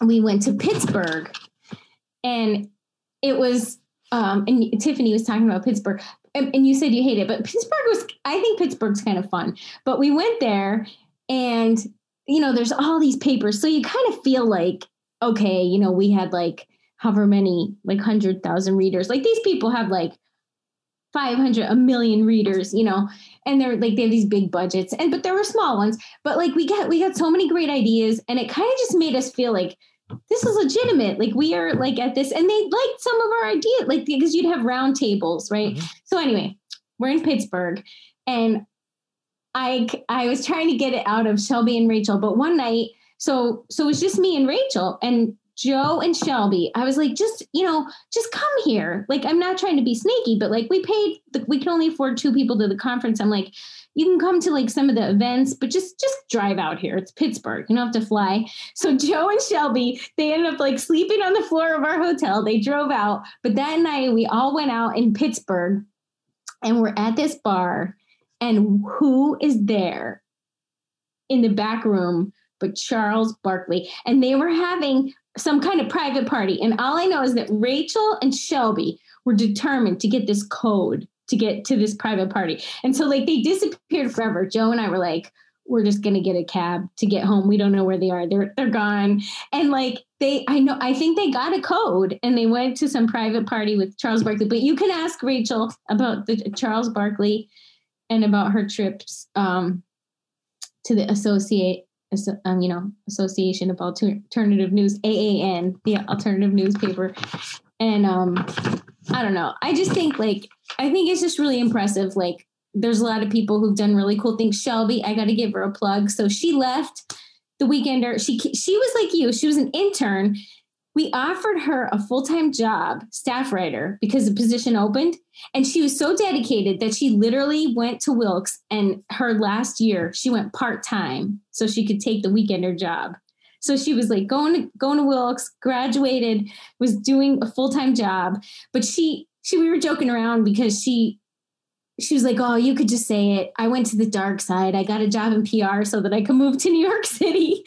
we went to Pittsburgh. And it was, and Tiffany was talking about Pittsburgh. And you said you hate it, but I think Pittsburgh's kind of fun. But we went there and, there's all these papers. So you kind of feel like, okay, we had like however many, like 100,000 readers. Like these people have like 500, a million readers, and they're like, they have these big budgets, but there were small ones, but like we got so many great ideas, and it kind of just made us feel like this is legitimate. Like we are like at this, and they liked some of our ideas, like because you'd have round tables, right? Mm-hmm. So anyway, we're in Pittsburgh, and I was trying to get it out of Shelby and Rachel, but one night, so it was just me and Rachel, and Joe and Shelby. I was like, just come here. Like, I'm not trying to be snaky, but like we can only afford 2 people to the conference. I'm like, you can come to like some of the events, but just drive out here. It's Pittsburgh. You don't have to fly. So Joe and Shelby, they ended up like sleeping on the floor of our hotel. They drove out. But that night we all went out in Pittsburgh, and we're at this bar, and who is there in the back room but Charles Barkley? And they were having some kind of private party. And all I know is that Rachel and Shelby were determined to get this code to get to this private party. And so like they disappeared forever. Joe and I were like, we're just going to get a cab to get home. We don't know where they are. They're gone. And like I think they got a code and they went to some private party with Charles Barkley. But you can ask Rachel about the Charles Barkley and about her trips to the Association of Alternative News, AAN, the alternative newspaper. And I don't know. I just think I think it's just really impressive. Like there's a lot of people who've done really cool things. Shelby, I got to give her a plug. So she left the Weekender. She was like you. She was an intern. We offered her a full-time job, staff writer, because the position opened. And she was so dedicated that she literally went to Wilkes, and her last year she went part-time so she could take the Weekender job. So she was like going to Wilkes, graduated, was doing a full-time job. But we were joking around because she was like, oh, you could just say it. I went to the dark side. I got a job in PR so that I could move to New York City.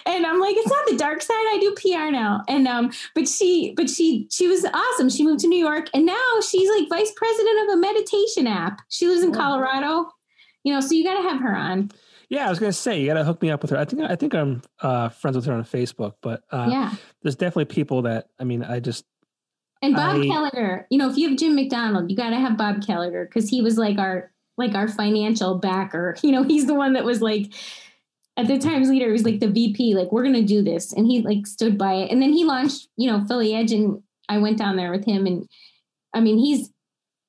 And I'm like, it's not the dark side. I do PR now. And but she was awesome. She moved to New York, and now she's like vice president of a meditation app. She lives in Colorado. So you got to have her on. Yeah, I was going to say, you got to hook me up with her. I think I'm friends with her on Facebook, but there's definitely people that, And Bob Kelleher, if you have Jim McDonald, you got to have Bob Kelleher, because he was like our financial backer. He's the one that was like, at the Times leader, he was like the VP, like, we're going to do this. And he like stood by it. And then he launched, Philly Edge, and I went down there with him. And he's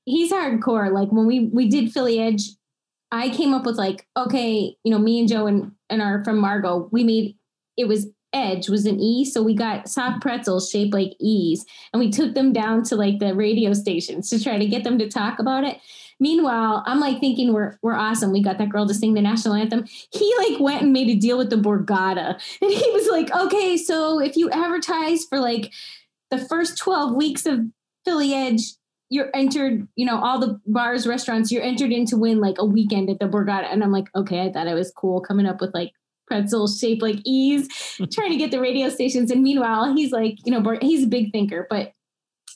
hardcore. Like when we did Philly Edge, I came up with like, okay, me and Joe and our from Margot, we made, it was Edge was an E. So we got soft pretzels shaped like E's, and we took them down to like the radio stations to try to get them to talk about it. Meanwhile, I'm like thinking we're awesome. We got that girl to sing the national anthem. He like went and made a deal with the Borgata, and he was like, okay, so if you advertise for like the first 12 weeks of Philly Edge, you're entered, all the bars, restaurants, you're entered in to win like a weekend at the Borgata. And I'm like, okay, I thought I was cool coming up with like pretzels shaped like E's, trying to get the radio stations. And meanwhile, he's like, he's a big thinker. But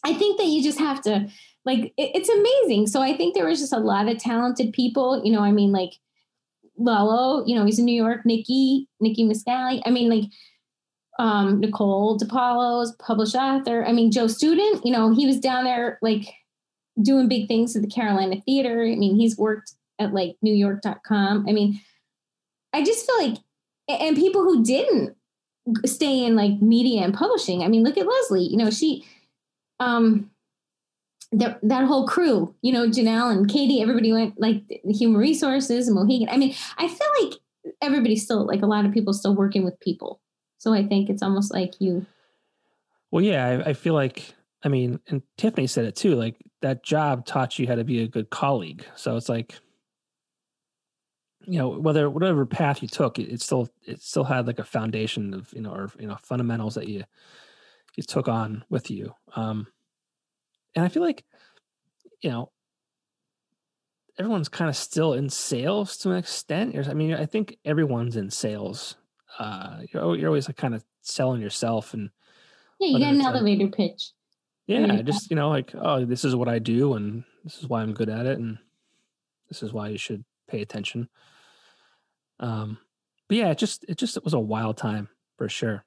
I think that you just have to, like, it's amazing. So I think there was just a lot of talented people, like Lalo, he's in New York, Nikki Miscali. Nicole DePaulo's published author. Joe Student, he was down there like doing big things at the Carolina Theater. He's worked at like NewYork.com. I just feel like, and people who didn't stay in like media and publishing. Look at Leslie, she, that whole crew, Janelle and Katie, everybody went like human resources and Mohegan. I feel like everybody's still like a lot of people still working with people. So I think it's almost like you. Well, yeah, I feel like, and Tiffany said it too, like that job taught you how to be a good colleague. So it's like, whatever path you took, it still had like a foundation of, fundamentals that you took on with you. And I feel like, everyone's kind of still in sales to an extent. I think everyone's in sales. You're always like kind of selling yourself, and you got an elevator pitch. Yeah, just like, oh, this is what I do, and this is why I'm good at it, and this is why you should pay attention. But yeah, it was a wild time for sure.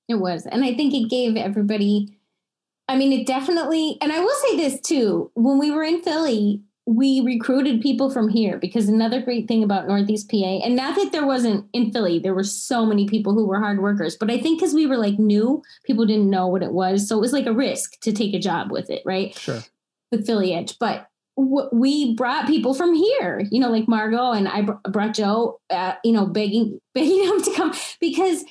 It was, and I think it gave everybody I mean, it definitely, and I will say this too, when we were in Philly, we recruited people from here because another great thing about Northeast PA, and not that there wasn't in Philly, there were so many people who were hard workers, but I think because we were like new, people didn't know what it was. So it was like a risk to take a job with it, right? Sure. With Philly Edge. But we brought people from here, you know, like Margot, and I brought Joe, you know, begging him to come because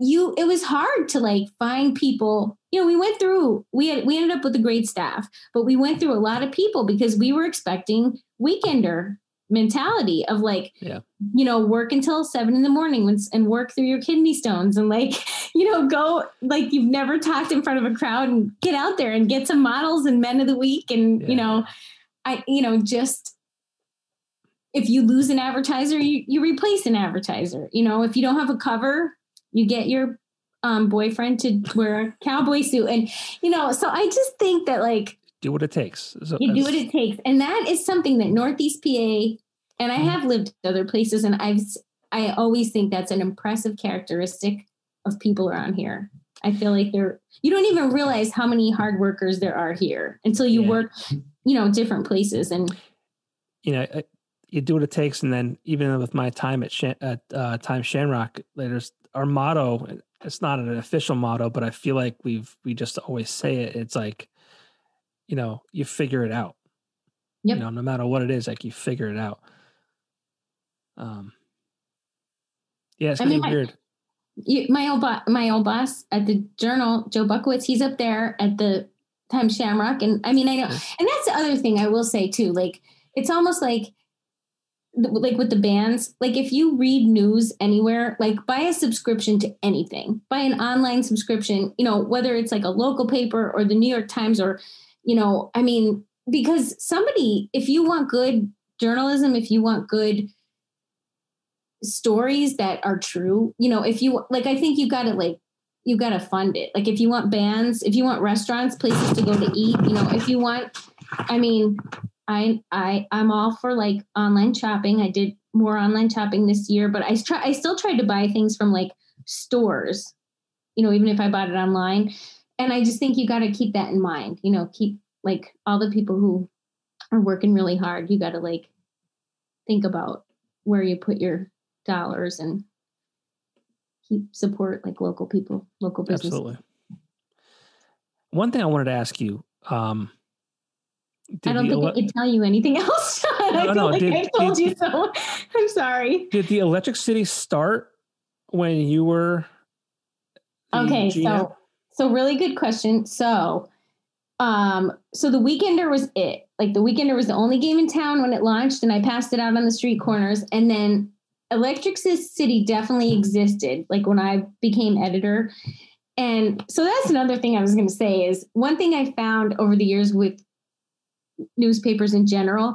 it was hard to like find people. You know, we ended up with a great staff, but we went through a lot of people because we were expecting weekender mentality of like, you know, work until 7 a.m. and work through your kidney stones and like, you know, go like you've never talked in front of a crowd and get out there and get some models and men of the week. And, you know, just if you lose an advertiser, you replace an advertiser. You know, if you don't have a cover, you get your boyfriend to wear a cowboy suit. And, you know, so I just think that like, do what it takes. You do what it takes. And that is something that Northeast PA, and I have lived other places, and I always think that's an impressive characteristic of people around here. I feel like you don't even realize how many hard workers there are here until you work, you know, different places. And, you know, you do what it takes. And then even with my time at Time Shamrock, there's our motto. It's not an official motto, but I feel like we just always say it. It's like, you know, you figure it out. Yep. You know, no matter what it is, like you figure it out. Yeah, it's really weird. My old boss at the Journal, Joe Buckowitz, he's up there at the Time Shamrock. And I mean, I know, and that's the other thing I will say too, like, it's almost like with the bands, like if you read news anywhere, like buy a subscription to anything, buy an online subscription, you know, whether it's like a local paper or the New York Times or, you know, I mean, because if you want good journalism, if you want good stories that are true, you know, if you like, I think you got to fund it. Like if you want bands, if you want restaurants, places to go to eat, you know, if you want, I mean, I'm all for like online shopping. I did more online shopping this year, but I still tried to buy things from like stores, you know, even if I bought it online. And I just think you got to keep that in mind, you know, keep like all the people who are working really hard. You got to like think about where you put your dollars and support like local people, local businesses. Absolutely. One thing I wanted to ask you, I don't think I could tell you anything else. I told you so. I'm sorry. Did the Electric City start when you were okay? GM? So really good question. So the Weekender was it. Like the Weekender was the only game in town when it launched, and I passed it out on the street corners. And then Electric City definitely existed, like when I became editor. And so that's another thing I was going to say is one thing I found over the years with newspapers in general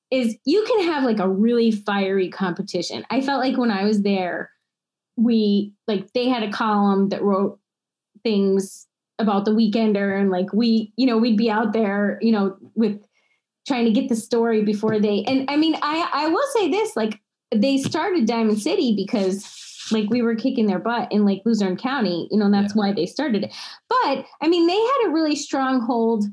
is you can have like a really fiery competition. I felt like when I was there, they had a column that wrote things about the Weekender, and like we'd be out there, you know, with trying to get the story before they, and I mean, I will say this, like they started Diamond City because like we were kicking their butt in like Luzerne County, you know, and that's why they started it. But I mean, they had a really strong hold.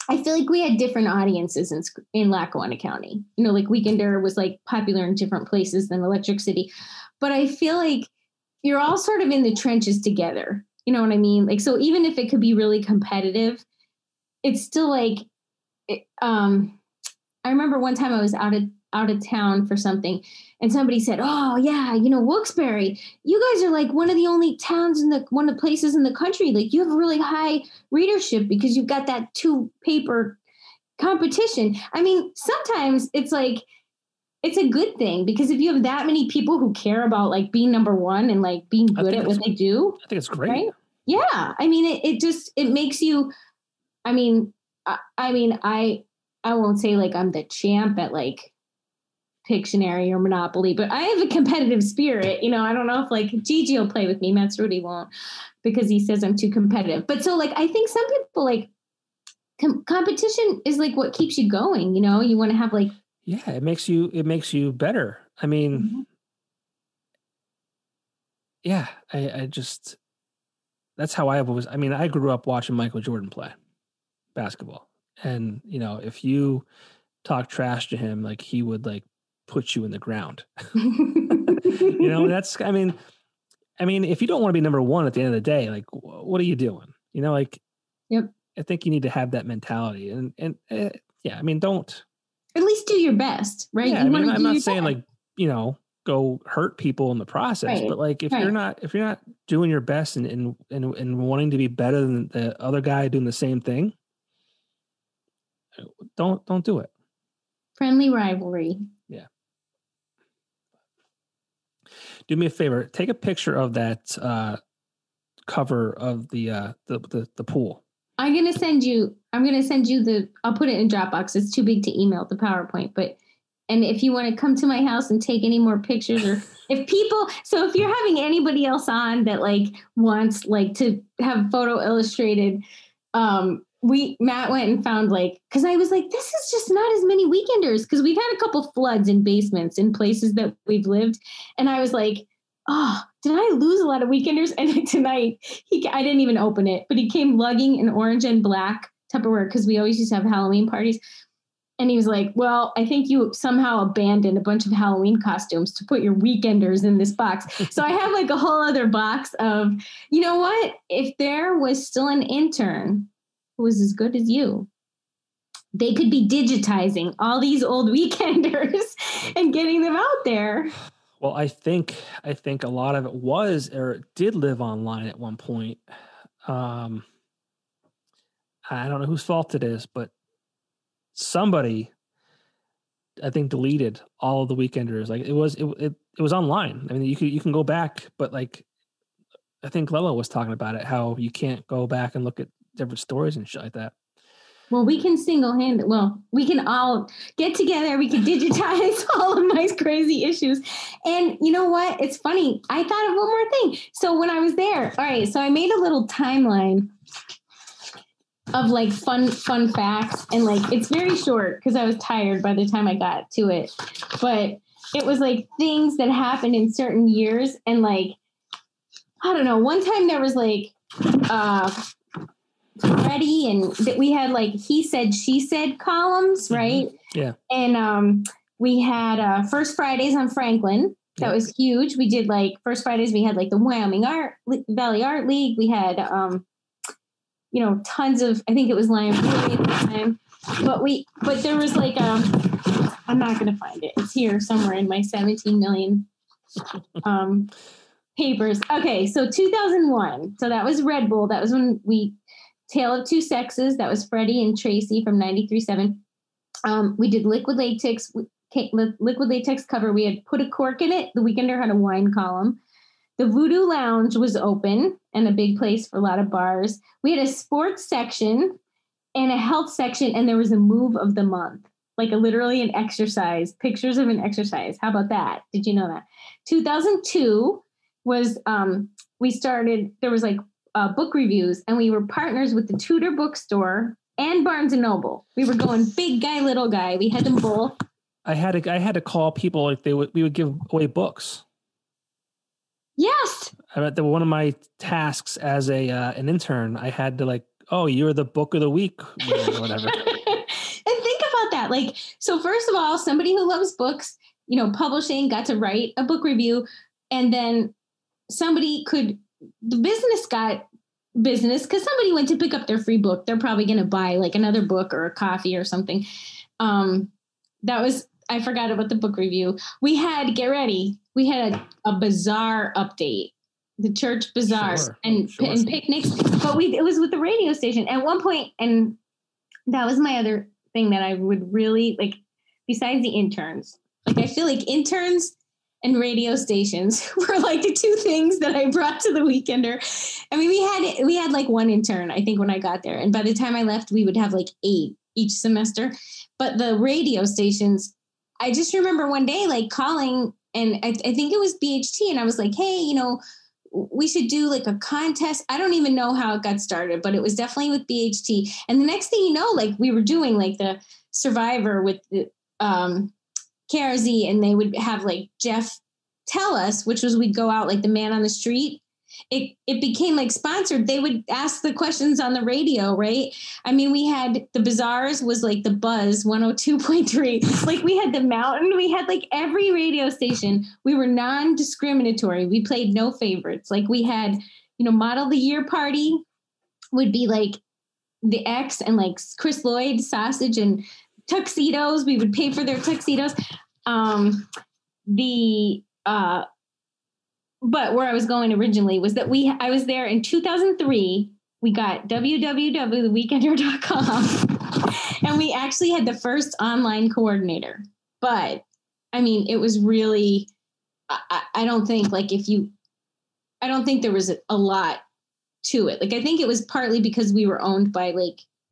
I feel like we had different audiences in Lackawanna County. You know, like Weekender was like popular in different places than Electric City. But I feel like you're all sort of in the trenches together. You know what I mean? Like, so even if it could be really competitive, it's still like, I remember one time I was out of town for something and somebody said, oh yeah, you know, Wilkes-Barre, you guys are like one of the only towns one of the places in the country. Like you have a really high readership because you've got that 2-paper competition. I mean, sometimes it's like, it's a good thing because if you have that many people who care about like being number one and like being good at what they do, I think it's great. Right? Yeah. I mean, it makes you, I mean, I won't say like I'm the champ at like Pictionary or Monopoly, but I have a competitive spirit. You know, I don't know if like Gigi will play with me. Matt Ceruti won't because he says I'm too competitive. But so like, I think some people like competition is like what keeps you going. You know, you want to have like, yeah, it makes you better. I mean, yeah, I just, that's how I was. I mean, I grew up watching Michael Jordan play basketball. And, you know, if you talk trash to him, like he would like put you in the ground. You know, that's, I mean, if you don't want to be number one at the end of the day, like what are you doing? You know, like, Yep. I think you need to have that mentality and yeah, I mean, don't at least do your best, right? Yeah, You I mean, wanna I'm do not your saying best. like, you know, go hurt people in the process, Right, but like if right. you're not doing your best and wanting to be better than the other guy doing the same thing, don't do it. Friendly rivalry. Yeah. Do me a favor, take a picture of that cover of the pool. I'm gonna send you I'll put it in Dropbox. It's too big to email the PowerPoint, and if you want to come to my house and take any more pictures, or if you're having anybody else on that like wants like to have photo illustrated, Matt went and found because I was like, this is just not as many weekenders, because we've had a couple floods in basements in places that we've lived, and I was like, oh, did I lose a lot of weekenders? And tonight I didn't even open it, but he came lugging an orange and black Tupperware, because we always used to have Halloween parties. And he was like, well, I think you somehow abandoned a bunch of Halloween costumes to put your weekenders in this box. So I have like a whole other box of, you know what? If there was still an intern who was as good as you, they could be digitizing all these old weekenders and getting them out there. Well, I think a lot of it was or did live online at one point. I don't know whose fault it is, but somebody, I think, deleted all of the weekenders. Like it was online. I mean, you can go back, but like I think Lella was talking about it, how you can't go back and look at different stories and shit like that. Well, we can we can all get together. We can digitize all of my crazy issues. And you know what? It's funny. I thought of one more thing. So when I was there, all right, so I made a little timeline of like fun facts. And like, it's very short because I was tired by the time I got to it. But it was like things that happened in certain years. And like, I don't know, one time there was like, Freddie, and that we had like he said, she said columns, right? Mm-hmm. Yeah. And we had First Fridays on Franklin. That was huge. We did like First Fridays. We had like the Wyoming Valley Art League. We had, tons of, I think it was Lion Brewery at the time. But there was like, I'm not going to find it. It's here somewhere in my 17 million papers. Okay. So 2001. So that was Red Bull. That was when Tale of Two Sexes. That was Freddie and Tracy from 93.7. We did Liquid Latex cover. We had Put a Cork in It. The Weekender had a wine column. The Voodoo Lounge was open and a big place for a lot of bars. We had a sports section and a health section, and there was a move of the month, like literally an exercise, pictures of an exercise. How about that? Did you know that? 2002 was, there was like book reviews, and we were partners with the Tudor Bookstore and Barnes and Noble. We were going big guy, little guy. We had them both. I had to call people like we would give away books. Yes. One of my tasks as an intern, I had to like, oh, you're the book of the week, or whatever. And think about that. Like, so first of all, somebody who loves books, publishing, got to write a book review, and then the business got business because somebody went to pick up their free book. They're probably going to buy like another book or a coffee or something. I forgot about the book review. We had, get ready, we had a bazaar update, the church bazaar, and picnics, but it was with the radio station at one point. And that was my other thing that I would really like, besides the interns. Like, I feel like interns and radio stations were like the two things that I brought to the Weekender. I mean, we had like one intern, I think, when I got there. And by the time I left, we would have like 8 each semester. But the radio stations, I just remember one day like calling, and I think it was BHT. And I was like, hey, we should do like a contest. I don't even know how it got started, but it was definitely with BHT. And the next thing you know, like we were doing like the Survivor with the, KRZ, and they would have like Jeff tell us, which was we'd go out like the man on the street it became like sponsored. They would ask the questions on the radio, right? I mean, we had the Bazaars was like the Buzz 102.3. Like we had the Mountain. We had like every radio station. We were non-discriminatory. We played no favorites. Like we had, Model of the Year Party would be like the X and like Chris Lloyd sausage and tuxedos. We would pay for their tuxedos. But where I was going originally was that I was there in 2003. We got www.theweekender.com and we actually had the first online coordinator. But I mean, it was really, I don't think there was a lot to it. Like, I think it was partly because we were owned by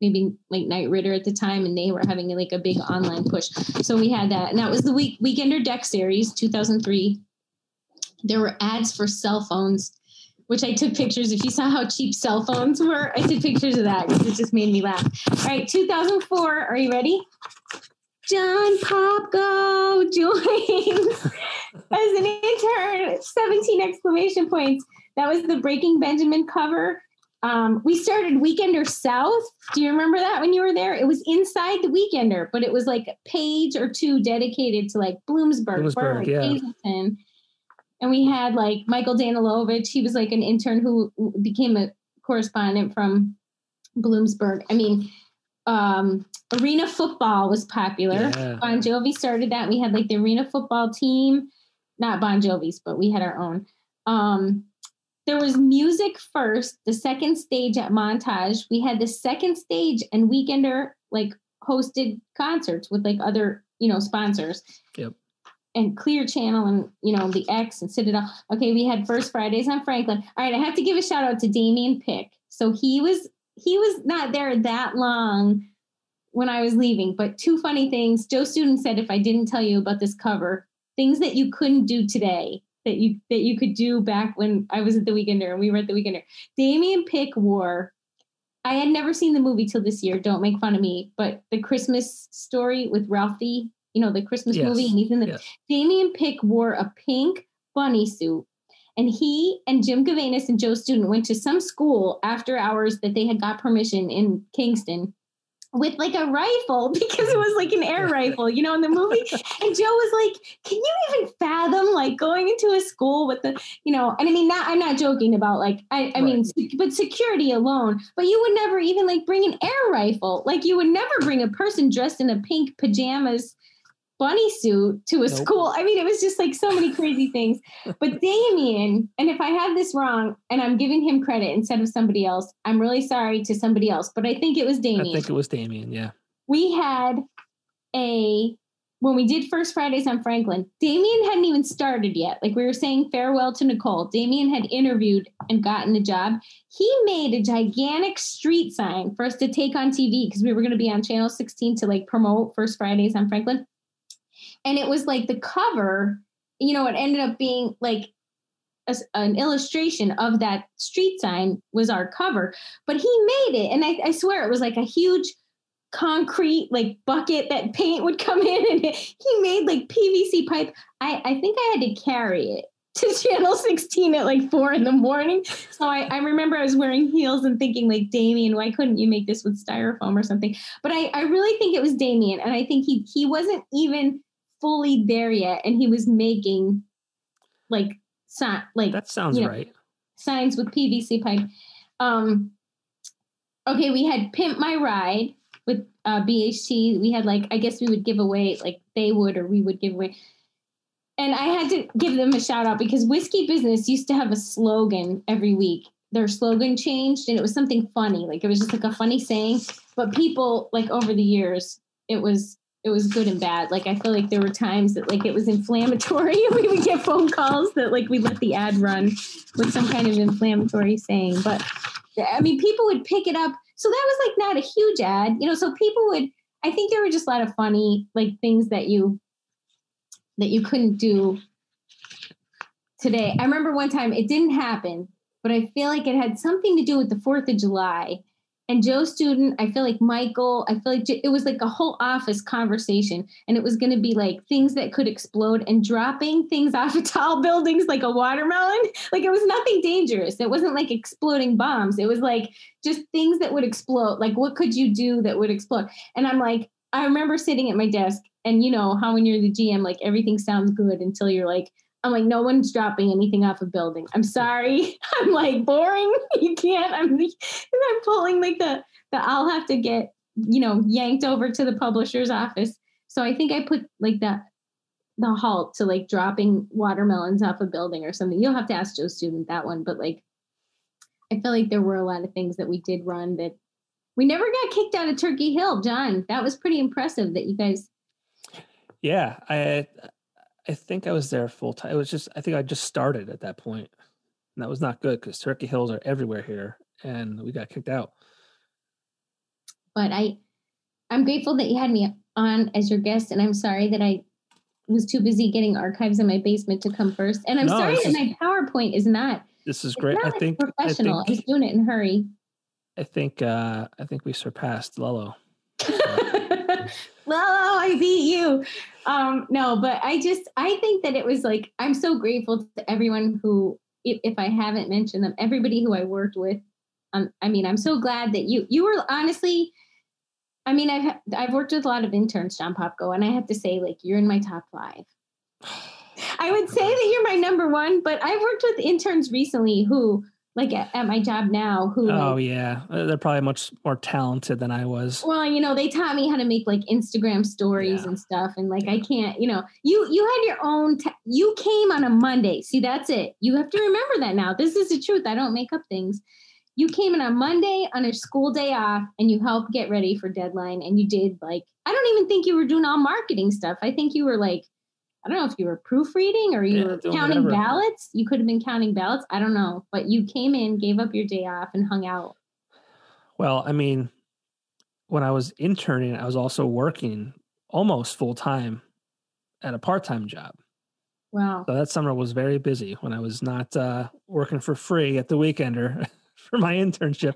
maybe Knight Ridder at the time, and they were having like a big online push. So we had that, and that was the Weekender Deck Series, 2003. There were ads for cell phones, which I took pictures. If you saw how cheap cell phones were, I took pictures of that because it just made me laugh. All right, 2004. Are you ready? John Popko joins as an intern. 17 exclamation points. That was the Breaking Benjamin cover. We started Weekender South. Do you remember that when you were there? It was inside the Weekender, but it was like a page or two dedicated to like Bloomsburg, Berwick, yeah. Hazleton. And we had like Michael Danilovich. He was like an intern who became a correspondent from Bloomsburg. I mean, arena football was popular. Yeah. Bon Jovi started that. We had like the arena football team, not Bon Jovi's, but we had our own. There was music first, the second stage at Montage. We had the second stage and Weekender like hosted concerts with like other, sponsors. Yep. And Clear Channel and, the X and Citadel. Okay, we had First Fridays on Franklin. All right, I have to give a shout out to Damien Pick. So he was not there that long when I was leaving, but two funny things. Joe Student said, if I didn't tell you about this cover, things that you couldn't do today that you could do back when I was at the Weekender and we were at the Weekender. Damien Pick wore, I had never seen the movie till this year, don't make fun of me, but The Christmas Story with Ralphie, the Christmas movie, and he's in the Damien Pick wore a pink bunny suit, and he and Jim Gavanis and Joe Student went to some school after hours that they had got permission in Kingston with like a rifle because it was like an air rifle, in the movie. And Joe was like, can you even fathom like going into a school with the, and I mean, I'm not joking about like, I mean, but security alone, but you would never even like bring an air rifle. Like you would never bring a person dressed in a pink pajamas bunny suit to a school. I mean, it was just like so many crazy things. But Damien, and if I have this wrong and I'm giving him credit instead of somebody else, I'm really sorry to somebody else, but I think it was Damien. I think it was Damien, yeah. We had when we did First Fridays on Franklin, Damien hadn't even started yet. Like we were saying farewell to Nicole. Damien had interviewed and gotten the job. He made a gigantic street sign for us to take on TV because we were going to be on Channel 16 to like promote First Fridays on Franklin. And it was like the cover, it ended up being like an illustration of that street sign was our cover. But he made it. And I swear it was like a huge concrete like bucket that paint would come in. And he made like PVC pipe. I think I had to carry it to Channel 16 at like 4 a.m. So I remember I was wearing heels and thinking like, Damien, why couldn't you make this with styrofoam or something? But I really think it was Damien. And I think he wasn't even fully there yet, and he was making like that sounds right. Signs with PVC pipe. Okay, we had Pimp My Ride with BHT. We had like, I guess we would give away, like they would or we would give away. And I had to give them a shout out because Whiskey Business used to have a slogan every week. Their slogan changed and it was something funny. Like it was just like a funny saying, but people like over the years, it was good and bad. Like, I feel like there were times that like it was inflammatory. We would get phone calls that like we let the ad run with some kind of inflammatory saying. But I mean, people would pick it up. So that was like not a huge ad, so people would, I think there were just a lot of funny like things that you couldn't do today. I remember one time it didn't happen, but I feel like it had something to do with the 4th of July. and Joe Student, I feel like Michael, I feel like it was like a whole office conversation, and it was going to be like things that could explode and dropping things off of tall buildings like a watermelon. Like it was nothing dangerous. It wasn't like exploding bombs. It was like just things that would explode. Like what could you do that would explode? And I'm like, I remember sitting at my desk, and you know how when you're the GM, like everything sounds good until you're like, I'm like, no one's dropping anything off a building. I'm sorry. I'm like, boring. You can't. I'm pulling like the I'll have to get, yanked over to the publisher's office. So I think I put like the halt to like dropping watermelons off a building or something. You'll have to ask Joe Student that one. But like, I feel like there were a lot of things that we did run that we never got kicked out of Turkey Hill, John. That was pretty impressive that you guys. Yeah. I think I was there full time. It was just, I think I just started at that point, and that was not good because Turkey Hills are everywhere here, and we got kicked out. But I'm grateful that you had me on as your guest, and I'm sorry that I was too busy getting archives in my basement to come first. And I'm sorry that my PowerPoint is not. This is great. I think professional. I was doing it in a hurry. I think we surpassed Lello. Lello, I beat you. No, but I think that it was like, I'm so grateful to everyone who, if I haven't mentioned them, everybody who I worked with. I'm so glad that you were honestly, I've worked with a lot of interns, John Popko, and I have to say, like, you're in my top 5. I would say that you're my number 1, but I've worked with interns recently who, like at my job now, who yeah, they're probably much more talented than I was. Well, they taught me how to make like Instagram stories and stuff, and like I can't, you had your own. You came on a Monday. See, that's it. You have to remember that now. This is the truth. I don't make up things. You came in on Monday on a school day off, and you helped get ready for deadline, and you did like I don't even think you were doing all marketing stuff. I think you were like. I don't know if you were proofreading or you were counting ballots. You could have been counting ballots. I don't know. But you came in, gave up your day off, and hung out. Well, when I was interning, I was also working almost full time at a part-time job. Wow. So that summer was very busy when I was not working for free at the Weekender for my internship.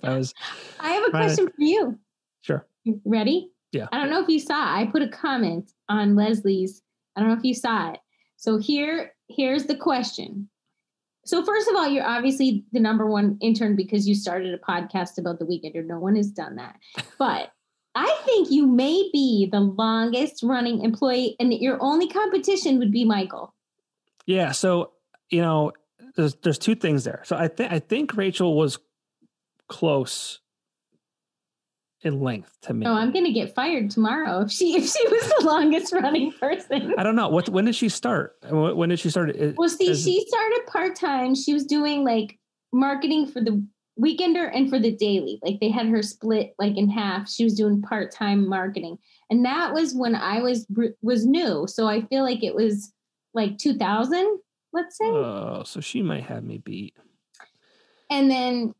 I have a question for you. Sure. Ready? Yeah. I don't know if you saw it. I put a comment on Leslie's. I don't know if you saw it. So here's the question. So first of all, you're obviously the number 1 intern because you started a podcast about the Weekender. No one has done that. But I think you may be the longest running employee, and your only competition would be Michael. Yeah. So, there's 2 things there. So I think Rachel was close in length to me. Oh, I'm going to get fired tomorrow if she was the longest running person. I don't know. When did she start? When did she start? Well, see, she started part-time. She was doing like marketing for the Weekender and for the Daily. Like they had her split like in half. She was doing part-time marketing. And that was when I was new. So I feel like it was like 2000, let's say. Oh, so she might have me beat. And then,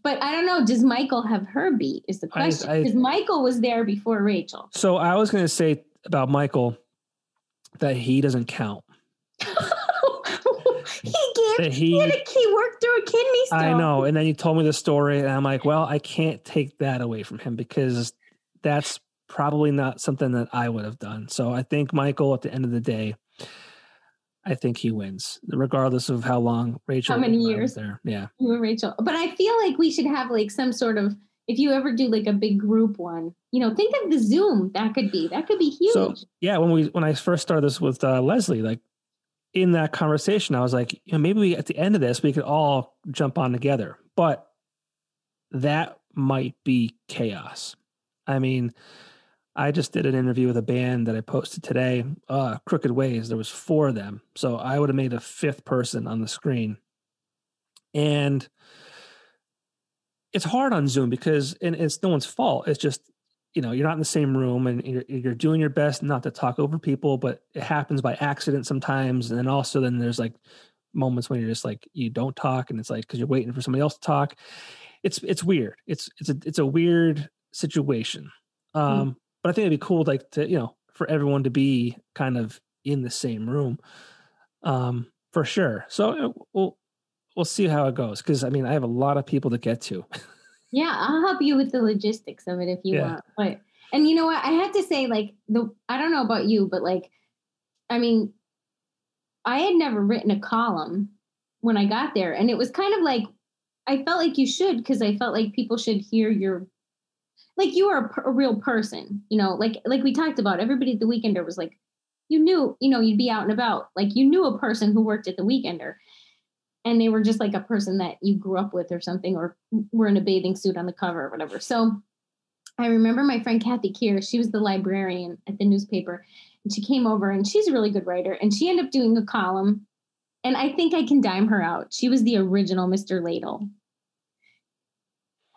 but I don't know. Does Michael have her beat is the question. Because Michael was there before Rachel. So I was going to say about Michael that he doesn't count. He worked through a kidney stone. I know. And then you told me the story and I'm like, well, I can't take that away from him because that's probably not something that I would have done. So I think Michael, at the end of the day, I think he wins, regardless of how long Rachel. How many years there? Yeah, you and Rachel. But I feel like we should have like some sort of. If you ever do like a big group one, think of the Zoom. That could be huge. So yeah, when I first started this with Leslie, like in that conversation, I was like, maybe at the end of this we could all jump on together, but that might be chaos. I just did an interview with a band that I posted today, Crooked Ways. There was 4 of them. So I would have made a 5th person on the screen. And it's hard on Zoom because it's no one's fault. It's just, you're not in the same room and you're doing your best not to talk over people, but it happens by accident sometimes. And then also then there's like moments when you're just like, you don't talk and it's like, cause you're waiting for somebody else to talk. It's weird. It's a weird situation. But I think it'd be cool, like for everyone to be kind of in the same room, for sure. So we'll see how it goes. Cause I have a lot of people to get to Yeah, I'll help you with the logistics of it if you want. But and you know what? I have to say, like, I don't know about you, but like, I mean, I had never written a column when I got there. And it was kind of like, I felt like you should, because I felt like people should hear like you are a real person, you know, like we talked about, everybody at the Weekender was like, you knew, you know, you'd be out and about. Like you knew a person who worked at the Weekender and they were just like a person that you grew up with or something, or were in a bathing suit on the cover or whatever. So I remember my friend Kathy Keir, she was the librarian at the newspaper, and she came over, and she's a really good writer, and she ended up doing a column, and I think I can dime her out. She was the original Mr. Ladle.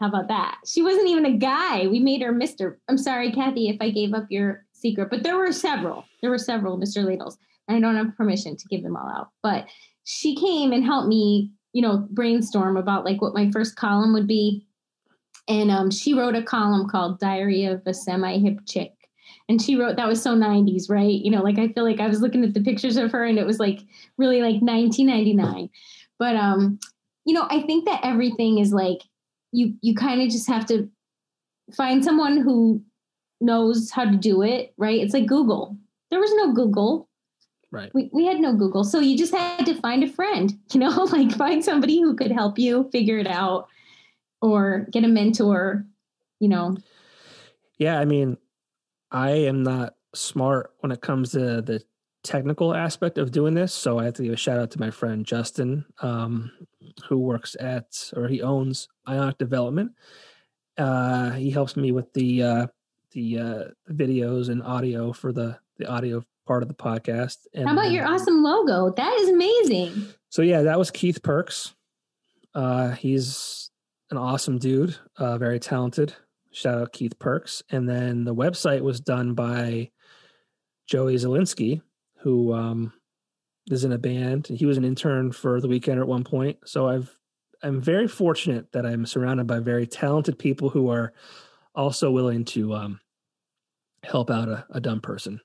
How about that? She wasn't even a guy. We made her Mr. I'm sorry, Kathy, if I gave up your secret, but there were several Mr. Ladles. And I don't have permission to give them all out, but she came and helped me, you know, brainstorm about like what my first column would be. And she wrote a column called Diary of a Semi-Hip Chick. And she wrote, that was so 90s, right? You know, like I feel like I was looking at the pictures of her and it was like really like 1999. But, you know, I think that everything is like, you kind of just have to find someone who knows how to do it, right? It's like Google. There was no Google. Right. We had no Google. So you just had to find a friend, you know, like find somebody who could help you figure it out or get a mentor, you know. Yeah, I mean, I am not smart when it comes to the technical aspect of doing this. So I have to give a shout out to my friend Justin, who works at, or he owns Ionic Development. He helps me with the videos and audio for the audio part of the podcast. And how about your awesome logo? That is amazing. So yeah, that was Keith Perks. He's an awesome dude, very talented. Shout out Keith Perks. And then the website was done by Joey Zielinski, who is in a band. He was an intern for the Weekender at one point. So I'm very fortunate that I'm surrounded by very talented people who are also willing to help out a dumb person.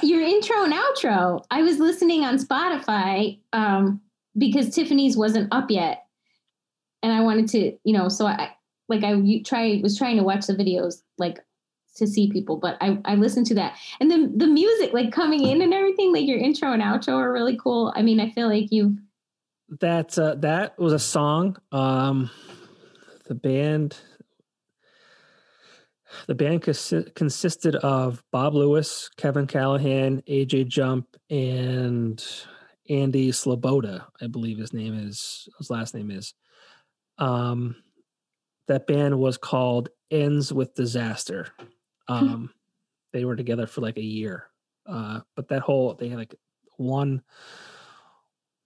Your intro and outro. I was listening on Spotify because Tiffany's wasn't up yet. And I wanted to, you know, so I was trying to watch the videos like to see people, but I listened to that. And then the music like coming in and everything, like your intro and outro are really cool. I mean, I feel like that was a song. The band consisted of Bob Lewis, Kevin Callahan, AJ Jump, and Andy Sloboda, I believe his last name is. That band was called Ends with Disaster. They were together for like a year. But they had like one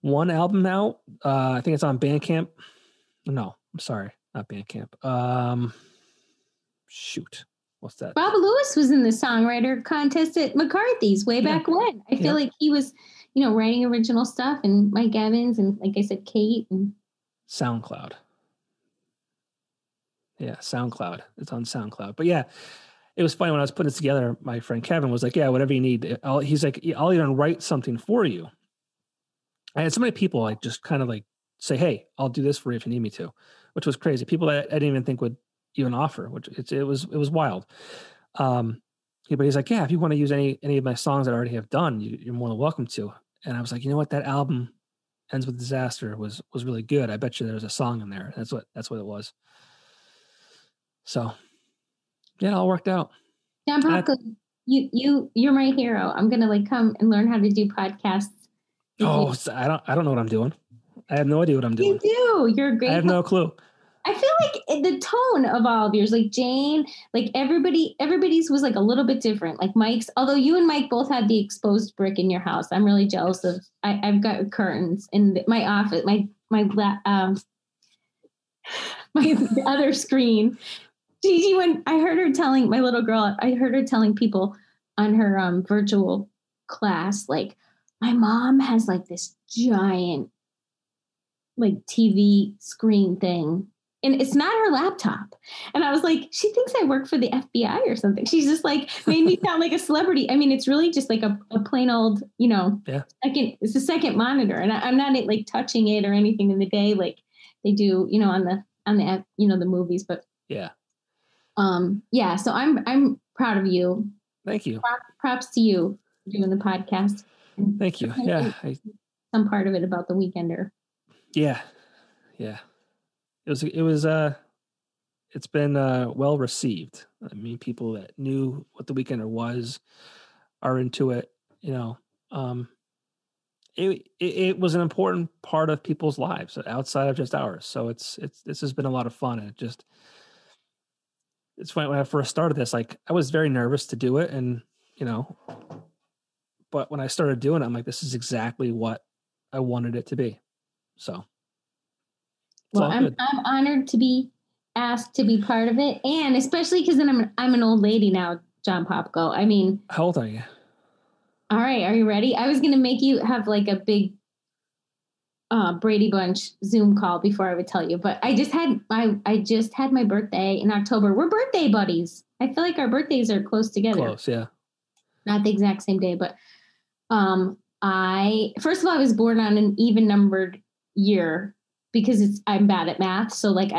album out. I think it's on Bandcamp. No, I'm sorry, not Bandcamp. Shoot, what's that? Bob Lewis was in the songwriter contest at McCarthy's way back when. I feel like he was, you know, writing original stuff, and Mike Evans, and like I said, Kate, and SoundCloud. Yeah, SoundCloud. It's on SoundCloud. But yeah, it was funny when I was putting it together. My friend Kevin was like, "Yeah, whatever you need." He's like, "I'll even write something for you." I had so many people like just kind of like say, "Hey, I'll do this for you if you need me to," which was crazy. People that I didn't even think would even offer, which it was wild. But he's like, "Yeah, if you want to use any of my songs that I already have done, you're more than welcome to." And I was like, "You know what? That album Ends with Disaster was really good. I bet you there's a song in there." That's what it was. So yeah, it all worked out. John Popko, you're my hero. I'm gonna like come and learn how to do podcasts. Oh, I don't know what I'm doing. I have no idea what I'm doing. You do. You're a great. I have no clue. I feel like the tone of all of yours, like Jane, like everybody's was like a little bit different. Like Mike's, although you and Mike both had the exposed brick in your house. I'm really jealous of. I've got curtains in my office. My other screen. Gigi, when I heard her telling my little girl, I heard her telling people on her virtual class, like, my mom has like this giant like TV screen thing, and it's not her laptop. And I was like, she thinks I work for the FBI or something. She's just like made me sound like a celebrity. I mean, it's really just like a plain old, you know, it's a second monitor, and I'm not like touching it or anything in the day like they do, you know, on the on the, the movies, but yeah. Yeah. So I'm proud of you. Thank you. Props to you doing the podcast. Thank you. Yeah. Some part of it about the Weekender. Yeah. Yeah. It's been well received. I mean, people that knew what the Weekender was are into it, it was an important part of people's lives outside of just ours. So this has been a lot of fun. And it's funny, when I first started this, like I was very nervous to do it, and but when I started doing it, I'm like, this is exactly what I wanted it to be. So, well, I'm honored to be asked to be part of it, and especially because then I'm an old lady now, John Popko. I mean, how old are you? All right, are you ready? I was going to make you have like a big Brady Bunch Zoom call before I would tell you, but I just had my birthday in October. We're birthday buddies. I feel like our birthdays are close together. Close, yeah. Not the exact same day, but I was born on an even numbered year because I'm bad at math. So like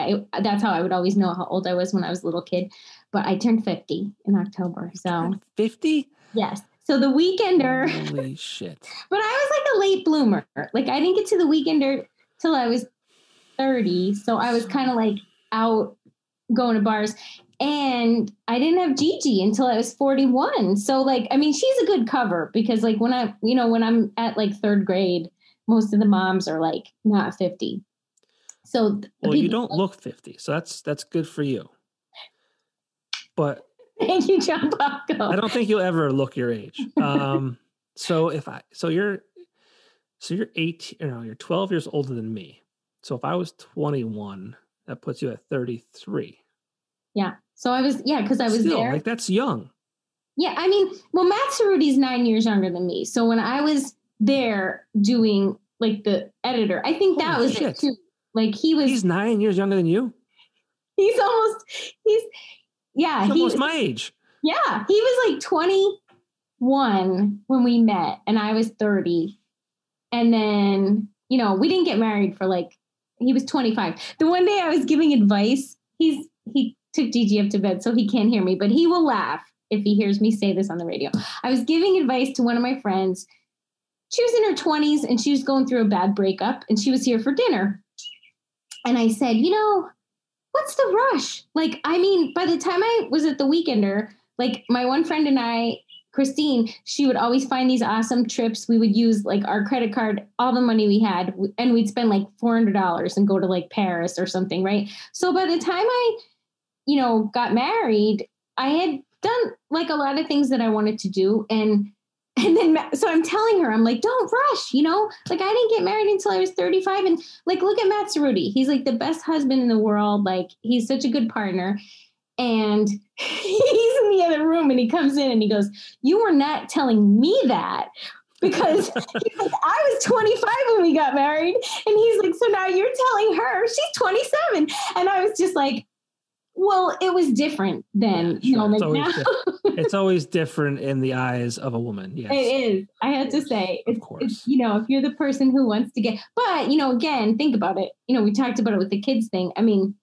that's how I would always know how old I was when I was a little kid. But I turned 50 in October. So 50? Yes. So the Weekender. Holy shit. But I was like a late bloomer. Like I didn't get to the Weekender till I was 30. So I was kind of like out going to bars. And I didn't have Gigi until I was 41. So like, I mean, she's a good cover because like when I'm at like third grade, most of the moms are like not 50. So you don't look 50. So that's good for you. But thank you, John Popko. I don't think you'll ever look your age. So you're 18, you're 12 years older than me. So if I was 21, that puts you at 33. Yeah. So I was, because I was still, there. Like that's young. Yeah. I mean, well, Matt Ceruti's 9 years younger than me. So when I was there doing like the editor, I think that was it too. Like he's 9 years younger than you. He's almost my age. Yeah. He was like 21 when we met and I was 30. And then, we didn't get married for like, he was 25. The one day I was giving advice, he took Gigi up to bed, so he can't hear me, but he will laugh if he hears me say this on the radio. I was giving advice to one of my friends. She was in her 20s and she was going through a bad breakup and she was here for dinner. And I said, what's the rush? Like, I mean, by the time I was at the Weekender, like my one friend and I, Christine, she would always find these awesome trips. We would use like our credit card, all the money we had, and we'd spend like $400 and go to like Paris or something, right? So by the time I got married, I had done like a lot of things that I wanted to do. And then, so I'm telling her, I'm like, don't rush, like I didn't get married until I was 35. And like, look at Matt Ceruti. He's like the best husband in the world. Like he's such a good partner. And he's in the other room and he comes in and he goes, you were not telling me that. Because he's like, I was 25 when we got married. And he's like, so now you're telling her she's 27. And I was just like, well, it was different then. Yeah, sure. It's always different in the eyes of a woman. Yes. It is. I had to say, of course. It's, if you're the person who wants to get, but, again, think about it. We talked about it with the kids thing. I mean,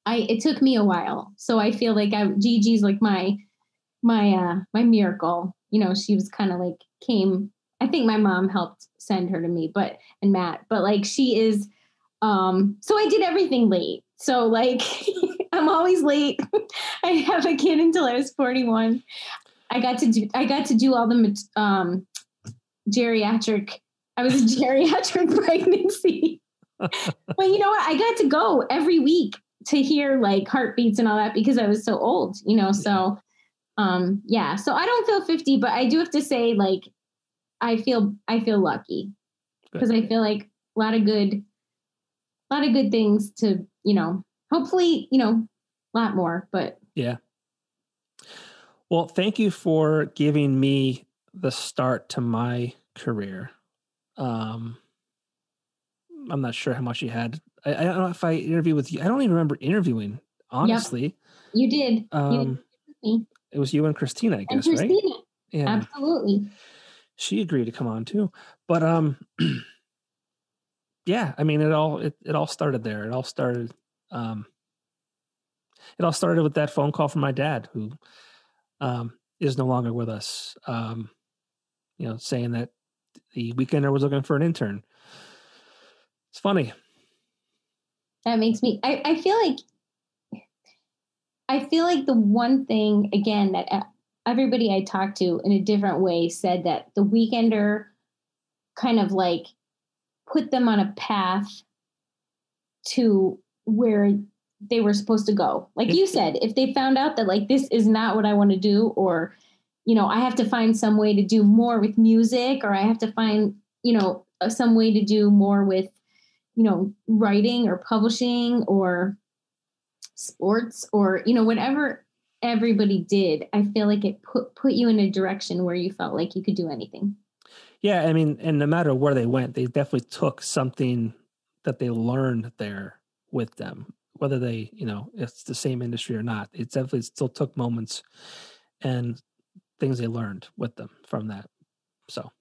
it took me a while. So I feel like Gigi's like my miracle. She was kind of like I think my mom helped send her to me, and Matt, but like she is, so I did everything late. So like, I'm always late. I have a kid until I was 41. I got to do all the geriatric. I was a geriatric pregnancy. But you know what? I got to go every week to hear like heartbeats and all that because I was so old, so, yeah. So I don't feel 50, but I do have to say like, I feel lucky because I feel like a lot of good things to, hopefully, a lot more, but yeah. Well, thank you for giving me the start to my career. I'm not sure how much you had. I don't know if I interviewed with you. I don't even remember interviewing, honestly. Yep, you did. It was you and Christina, I guess, right? Yeah, absolutely. She agreed to come on too. But yeah, I mean, it all started there. It all started It all started with that phone call from my dad, who is no longer with us, saying that the Weekender was looking for an intern. It's funny. That makes me, I feel like the one thing, again, that everybody I talked to in a different way said that the Weekender kind of like put them on a path to where they were supposed to go. Like you said, if they found out that like, this is not what I want to do, or, I have to find some way to do more with music, or I have to find, some way to do more with, writing or publishing or sports or, whatever everybody did, I feel like it put you in a direction where you felt like you could do anything. Yeah. I mean, and no matter where they went, they definitely took something that they learned there with them, whether they, it's the same industry or not. It definitely still took moments and things they learned with them from that. So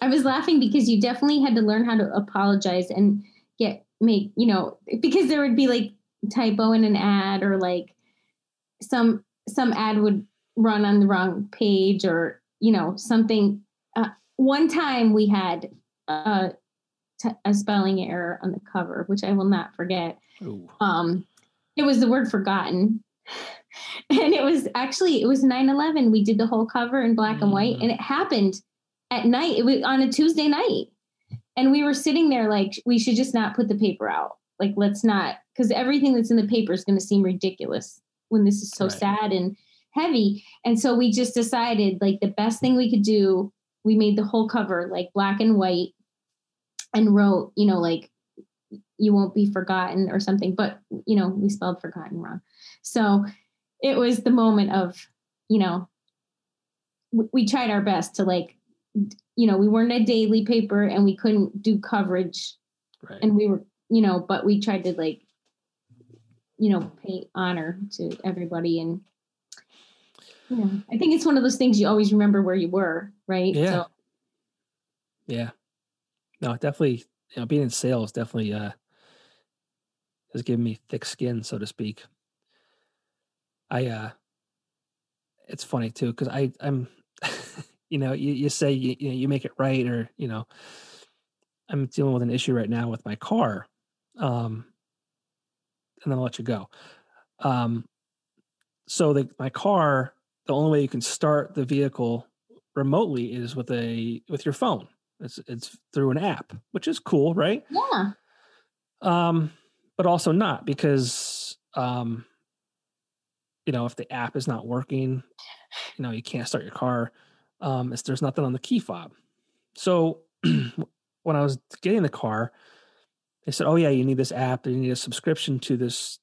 I was laughing because you definitely had to learn how to apologize and because there would be like typo in an ad, or like some ad would run on the wrong page, or, something. One time we had a spelling error on the cover, which I will not forget. Ooh. It was the word forgotten. And it was 9/11. We did the whole cover in black and white, and it happened at night. It was on a Tuesday night. And we were sitting there like, we should just not put the paper out. Like, let's not, because everything that's in the paper is going to seem ridiculous when this is so sad and heavy. And so we just decided like the best thing we could do, we made the whole cover like black and white and wrote, like, you won't be forgotten or something, but we spelled forgotten wrong. So it was the moment of, we tried our best to like, we weren't a daily paper and we couldn't do coverage, and we were, but we tried to like, pay honor to everybody. And, I think it's one of those things you always remember where you were. Right. Yeah. So, yeah. No, definitely, being in sales definitely has given me thick skin, so to speak. It's funny too, because I'm, you say you make it right, or I'm dealing with an issue right now with my car, and then I'll let you go. So my car, the only way you can start the vehicle remotely is with your phone. It's through an app, which is cool, right? Yeah. But also not, because if the app is not working, you can't start your car. There's nothing on the key fob. So when I was getting the car, they said, "Oh yeah, you need this app. You need a subscription to this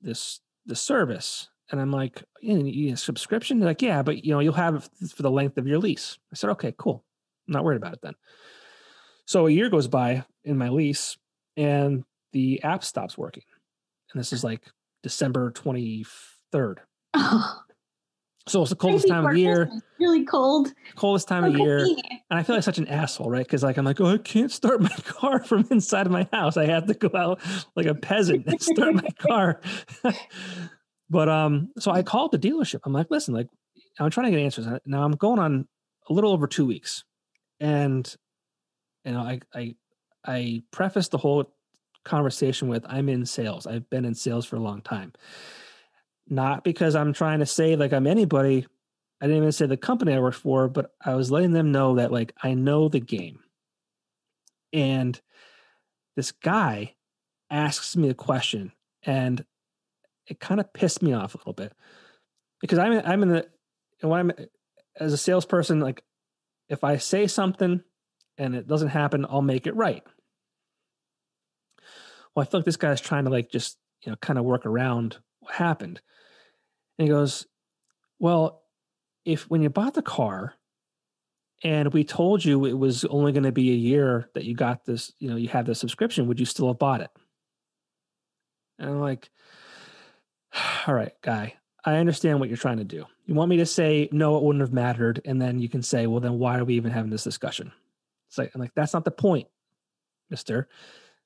service." And I'm like, "You need a subscription?" They're like, "Yeah, but you'll have it for the length of your lease." I said, "Okay, cool. I'm not worried about it then." So a year goes by in my lease, and the app stops working. And this is like December 23rd. Oh. So it's the coldest time of the year. Christmas. Really cold. Coldest time of year. And I feel like such an asshole, right? Because like I'm like, "Oh, I can't start my car from inside of my house. I have to go out like a peasant and start my car." But so I called the dealership. I'm like, "Listen, like I'm trying to get answers. Now I'm going on a little over 2 weeks." And I prefaced the whole conversation with, "I'm in sales. I've been in sales for a long time." Not because I'm trying to say like I'm anybody. I didn't even say the company I worked for, but I was letting them know that like I know the game. And this guy asks me a question, and it kind of pissed me off a little bit, because as a salesperson, like if I say something and it doesn't happen, I'll make it right. Well, I feel like this guy's trying to like just, kind of work around what happened. And he goes, "Well, when you bought the car and we told you it was only going to be a year that you got this, you have the subscription, would you still have bought it?" And I'm like, "All right, guy, I understand what you're trying to do. You want me to say, no, it wouldn't have mattered. And then you can say, well, then why are we even having this discussion?" I'm like, that's not the point, mister.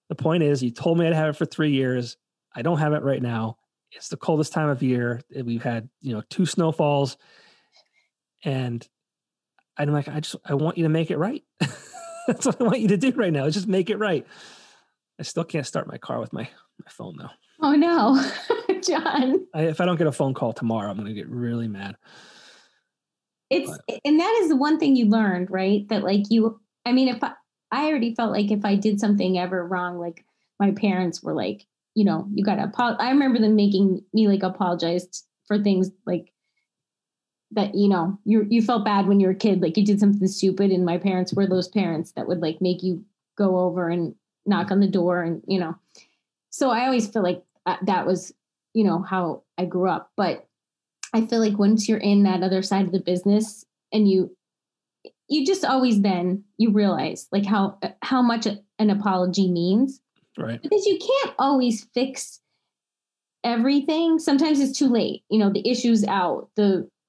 The point is, you told me I'd have it for 3 years. I don't have it right now. It's the coldest time of year. We've had, 2 snowfalls, and I'm like, I want you to make it right. That's what I want you to do right now. Is just make it right. I still can't start my car with my phone though. Oh no, John. If I don't get a phone call tomorrow, I'm going to get really mad. And that is the one thing you learned, right? That like if I already felt like if I did something ever wrong, like my parents were like, you got to apologize. I remember them making me like apologize for things like that, you felt bad when you were a kid, like you did something stupid. And my parents were those parents that would like make you go over and knock on the door and, so I always feel like that was, how I grew up. But I feel like once you're in that other side of the business and you just always then you realize like how much an apology means. Right. Because you can't always fix everything. Sometimes it's too late. The issue's out,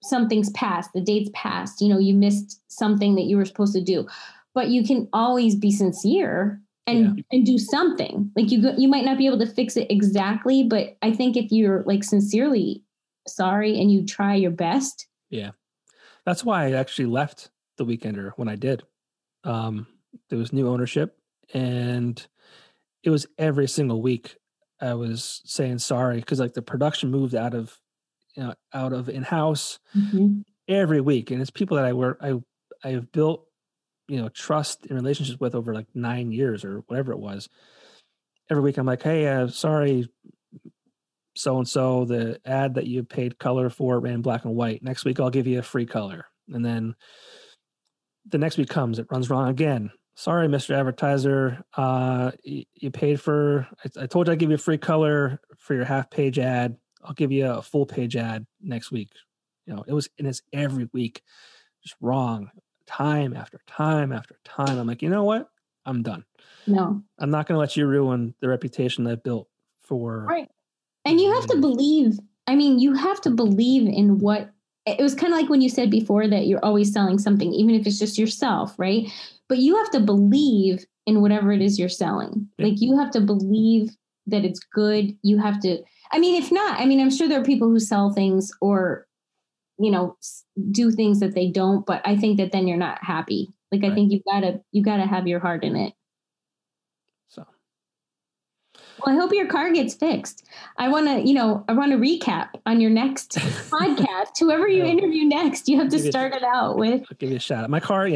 something's passed, the date's passed, you missed something that you were supposed to do, but you can always be sincere and do something. Like you might not be able to fix it exactly, but I think if you're like sincerely sorry and you try your best. Yeah. That's why I actually left the Weekender when I did. There was new ownership, and it was every single week I was saying sorry because like the production moved out of in-house every week. And it's people that I have built, trust and relationships with over like 9 years or whatever it was. Every week I'm like, hey, sorry, so-and-so, the ad that you paid color for ran black and white. Next week I'll give you a free color. And then the next week comes, it runs wrong again. Sorry, Mr. Advertiser, you paid for, I told you I'd give you a free color for your half-page ad. I'll give you a full-page ad next week. It's every week, just wrong, time after time after time. I'm like, you know what? I'm done. No. I'm not going to let you ruin the reputation I've built for. Right. And you have to believe, you have to believe in what, it was kind of like when you said before that you're always selling something, even if it's just yourself, right? But you have to believe in whatever it is you're selling. Yeah. Like you have to believe that it's good. You have to, if not, I'm sure there are people who sell things or, do things that they don't, but I think that then you're not happy. Like, right. I think you gotta have your heart in it. So. Well, I hope your car gets fixed. I want to recap on your next podcast. Whoever you interview next, you have to start it out with. I'll give you a shout out. My car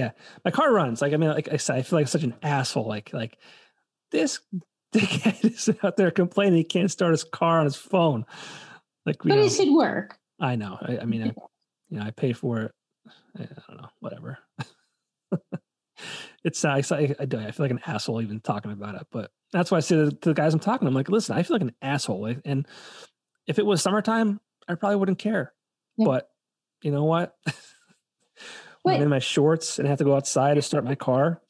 runs. Like I said, I feel like such an asshole. Like this dickhead is out there complaining he can't start his car on his phone. But it should work. I know. I pay for it. I don't know. Whatever. It's I feel like an asshole even talking about it, but that's why I say to the guys I'm talking to, I'm like, listen, I feel like an asshole. And if it was summertime, I probably wouldn't care. Yeah. But you know what? When I'm in my shorts and have to go outside to start my car,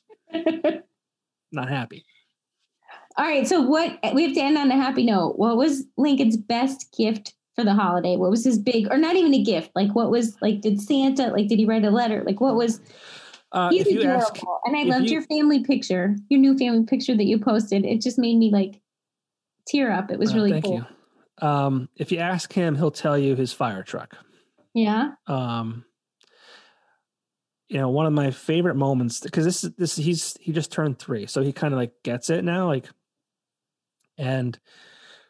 not happy. All right. So we have to end on a happy note. What was Lincoln's best gift for the holiday? What was his big, or not even a gift? Like what was like, did Santa, like, did he write a letter? Like what was, he's adorable. And I loved your family picture, your new family picture that you posted. It just made me like tear up. It was really cool. Thank you. If you ask him, he'll tell you his fire truck. Yeah. One of my favorite moments, because he just turned 3. So he kind of like gets it now. Like, and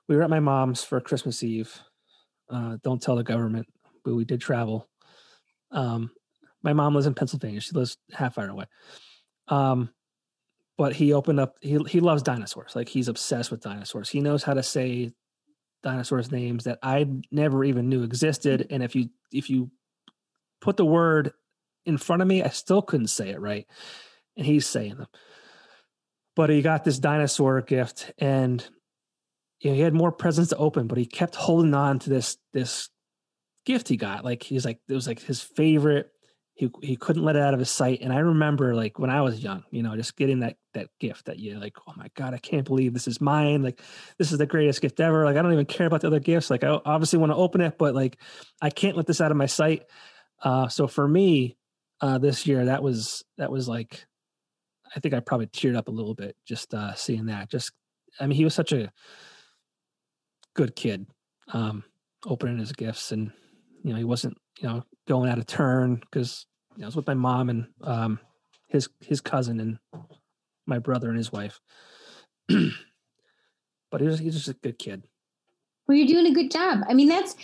we were at my mom's for Christmas Eve. Don't tell the government, but we did travel. My mom lives in Pennsylvania. She lives half hour away. But he opened up, he loves dinosaurs. Like he's obsessed with dinosaurs. He knows how to say dinosaurs' names that I never even knew existed. And if you put the word in front of me, I still couldn't say it right. And he's saying them. But he got this dinosaur gift, and he had more presents to open, but he kept holding on to this gift he got. Like it was like his favorite. He couldn't let it out of his sight. And I remember like when I was young, just getting that gift that you like, oh my God, I can't believe this is mine. Like this is the greatest gift ever. Like I don't even care about the other gifts. Like I obviously want to open it, but like I can't let this out of my sight. So for me, this year, that was like, I think I probably teared up a little bit just seeing that. He was such a good kid, opening his gifts, and he wasn't going out of turn because I was with my mom and his cousin and my brother and his wife. But he's just a good kid. Well, you're doing a good job. I mean, that's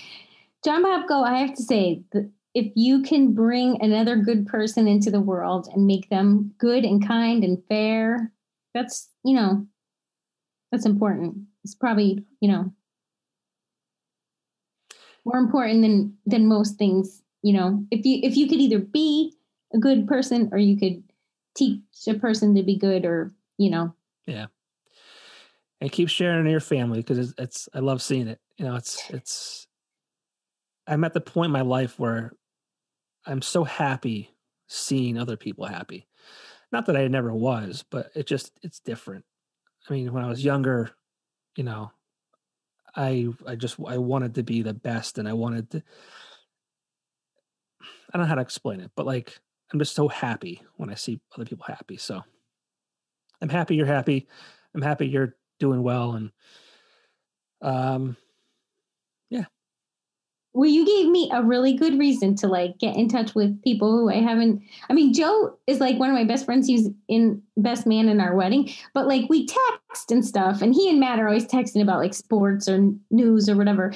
John Popko. I have to say that if you can bring another good person into the world and make them good and kind and fair, that's that's important. It's probably more important than most things. If you could either be a good person or you could teach a person to be good, or Yeah. And keep sharing in your family, because it's I love seeing it. It's I'm at the point in my life where I'm so happy seeing other people happy. Not that I never was, but it's different. I mean, when I was younger, I wanted to be the best, and I don't know how to explain it, but like I'm just so happy when I see other people happy. So I'm happy you're happy. I'm happy you're doing well. And yeah. Well, you gave me a really good reason to get in touch with people who I haven't. I mean, Joe is one of my best friends. He's best man in our wedding, but we text and stuff. And he and Matt are always texting about sports or news or whatever.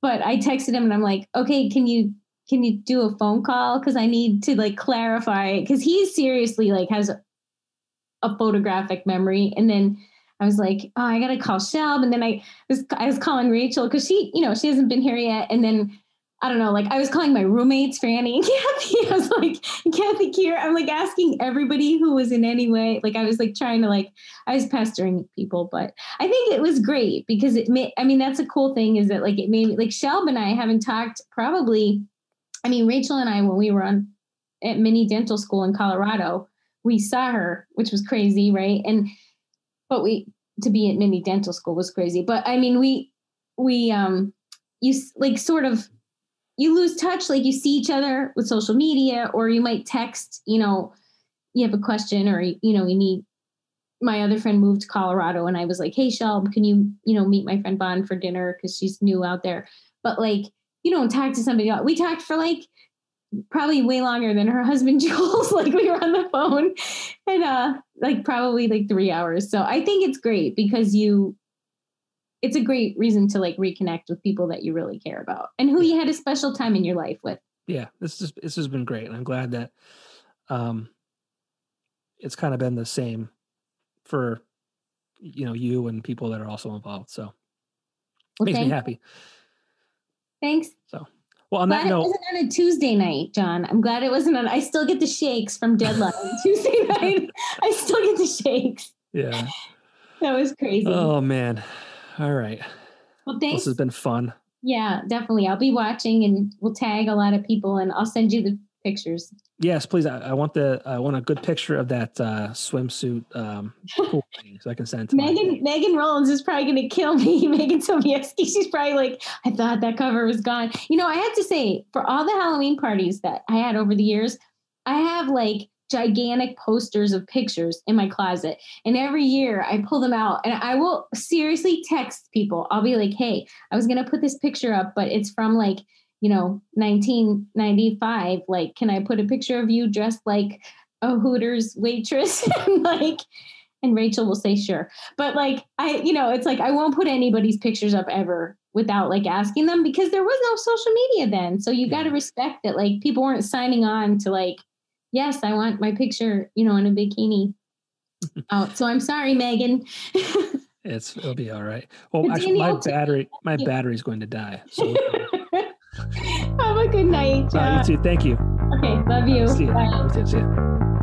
But I texted him and I'm like, okay, can you do a phone call? Cause I need to clarify, cause he seriously has a photographic memory. And then I was like, oh, I got to call Shelb. And then I was calling Rachel because she hasn't been here yet. And then I don't know, I was calling my roommates, Franny and Kathy. I was like, Kathy, Kier. I'm asking everybody who was in any way. I was trying to I was pestering people, but I think it was great because that's a cool thing is that it made me Shelb and I haven't talked probably. I mean, Rachel and I, when we were at mini dental school in Colorado, we saw her, which was crazy. Right. But to be at mini dental school was crazy. But I mean, you lose touch, you see each other with social media, or you might text, you have a question, or, you need, my other friend moved to Colorado and I was like, hey, Shelb, can you, meet my friend Bon for dinner? Cause she's new out there. But you don't talk to somebody else. We talked for probably way longer than her husband Jules. We were on the phone and probably 3 hours. So I think it's great because it's a great reason to reconnect with people that you really care about and who you had a special time in your life with. Yeah, this has been great. And I'm glad that it's kind of been the same for you and people that are also involved. So makes me happy. Thanks. So well, on that note, it wasn't on a Tuesday night, John. I'm glad it wasn't on. I still get the shakes from Deadline Tuesday night. I still get the shakes. Yeah, that was crazy. Oh man! All right. Well, thanks. This has been fun. Yeah, definitely. I'll be watching, and we'll tag a lot of people, and I'll send you the pictures. Yes, please. I want a good picture of that swimsuit pool thing so I can send it to Megan Rollins is probably going to kill me. Megan Sobieski, she's probably I thought that cover was gone. I have to say, for all the Halloween parties that I had over the years, I have gigantic posters of pictures in my closet. And every year I pull them out and I will seriously text people. I'll be like, hey, I was going to put this picture up, but it's from 1995. Can I put a picture of you dressed like a Hooters waitress? and Rachel will say, sure. But it's I won't put anybody's pictures up ever without asking them, because there was no social media then. So you got to respect that people weren't signing on to yes, I want my picture, in a bikini out. So I'm sorry, Megan. It'll be all right. Well, actually, my battery's going to die. So have a good night, John. You too. Thank you. Okay. Love you. See you. Bye. See you.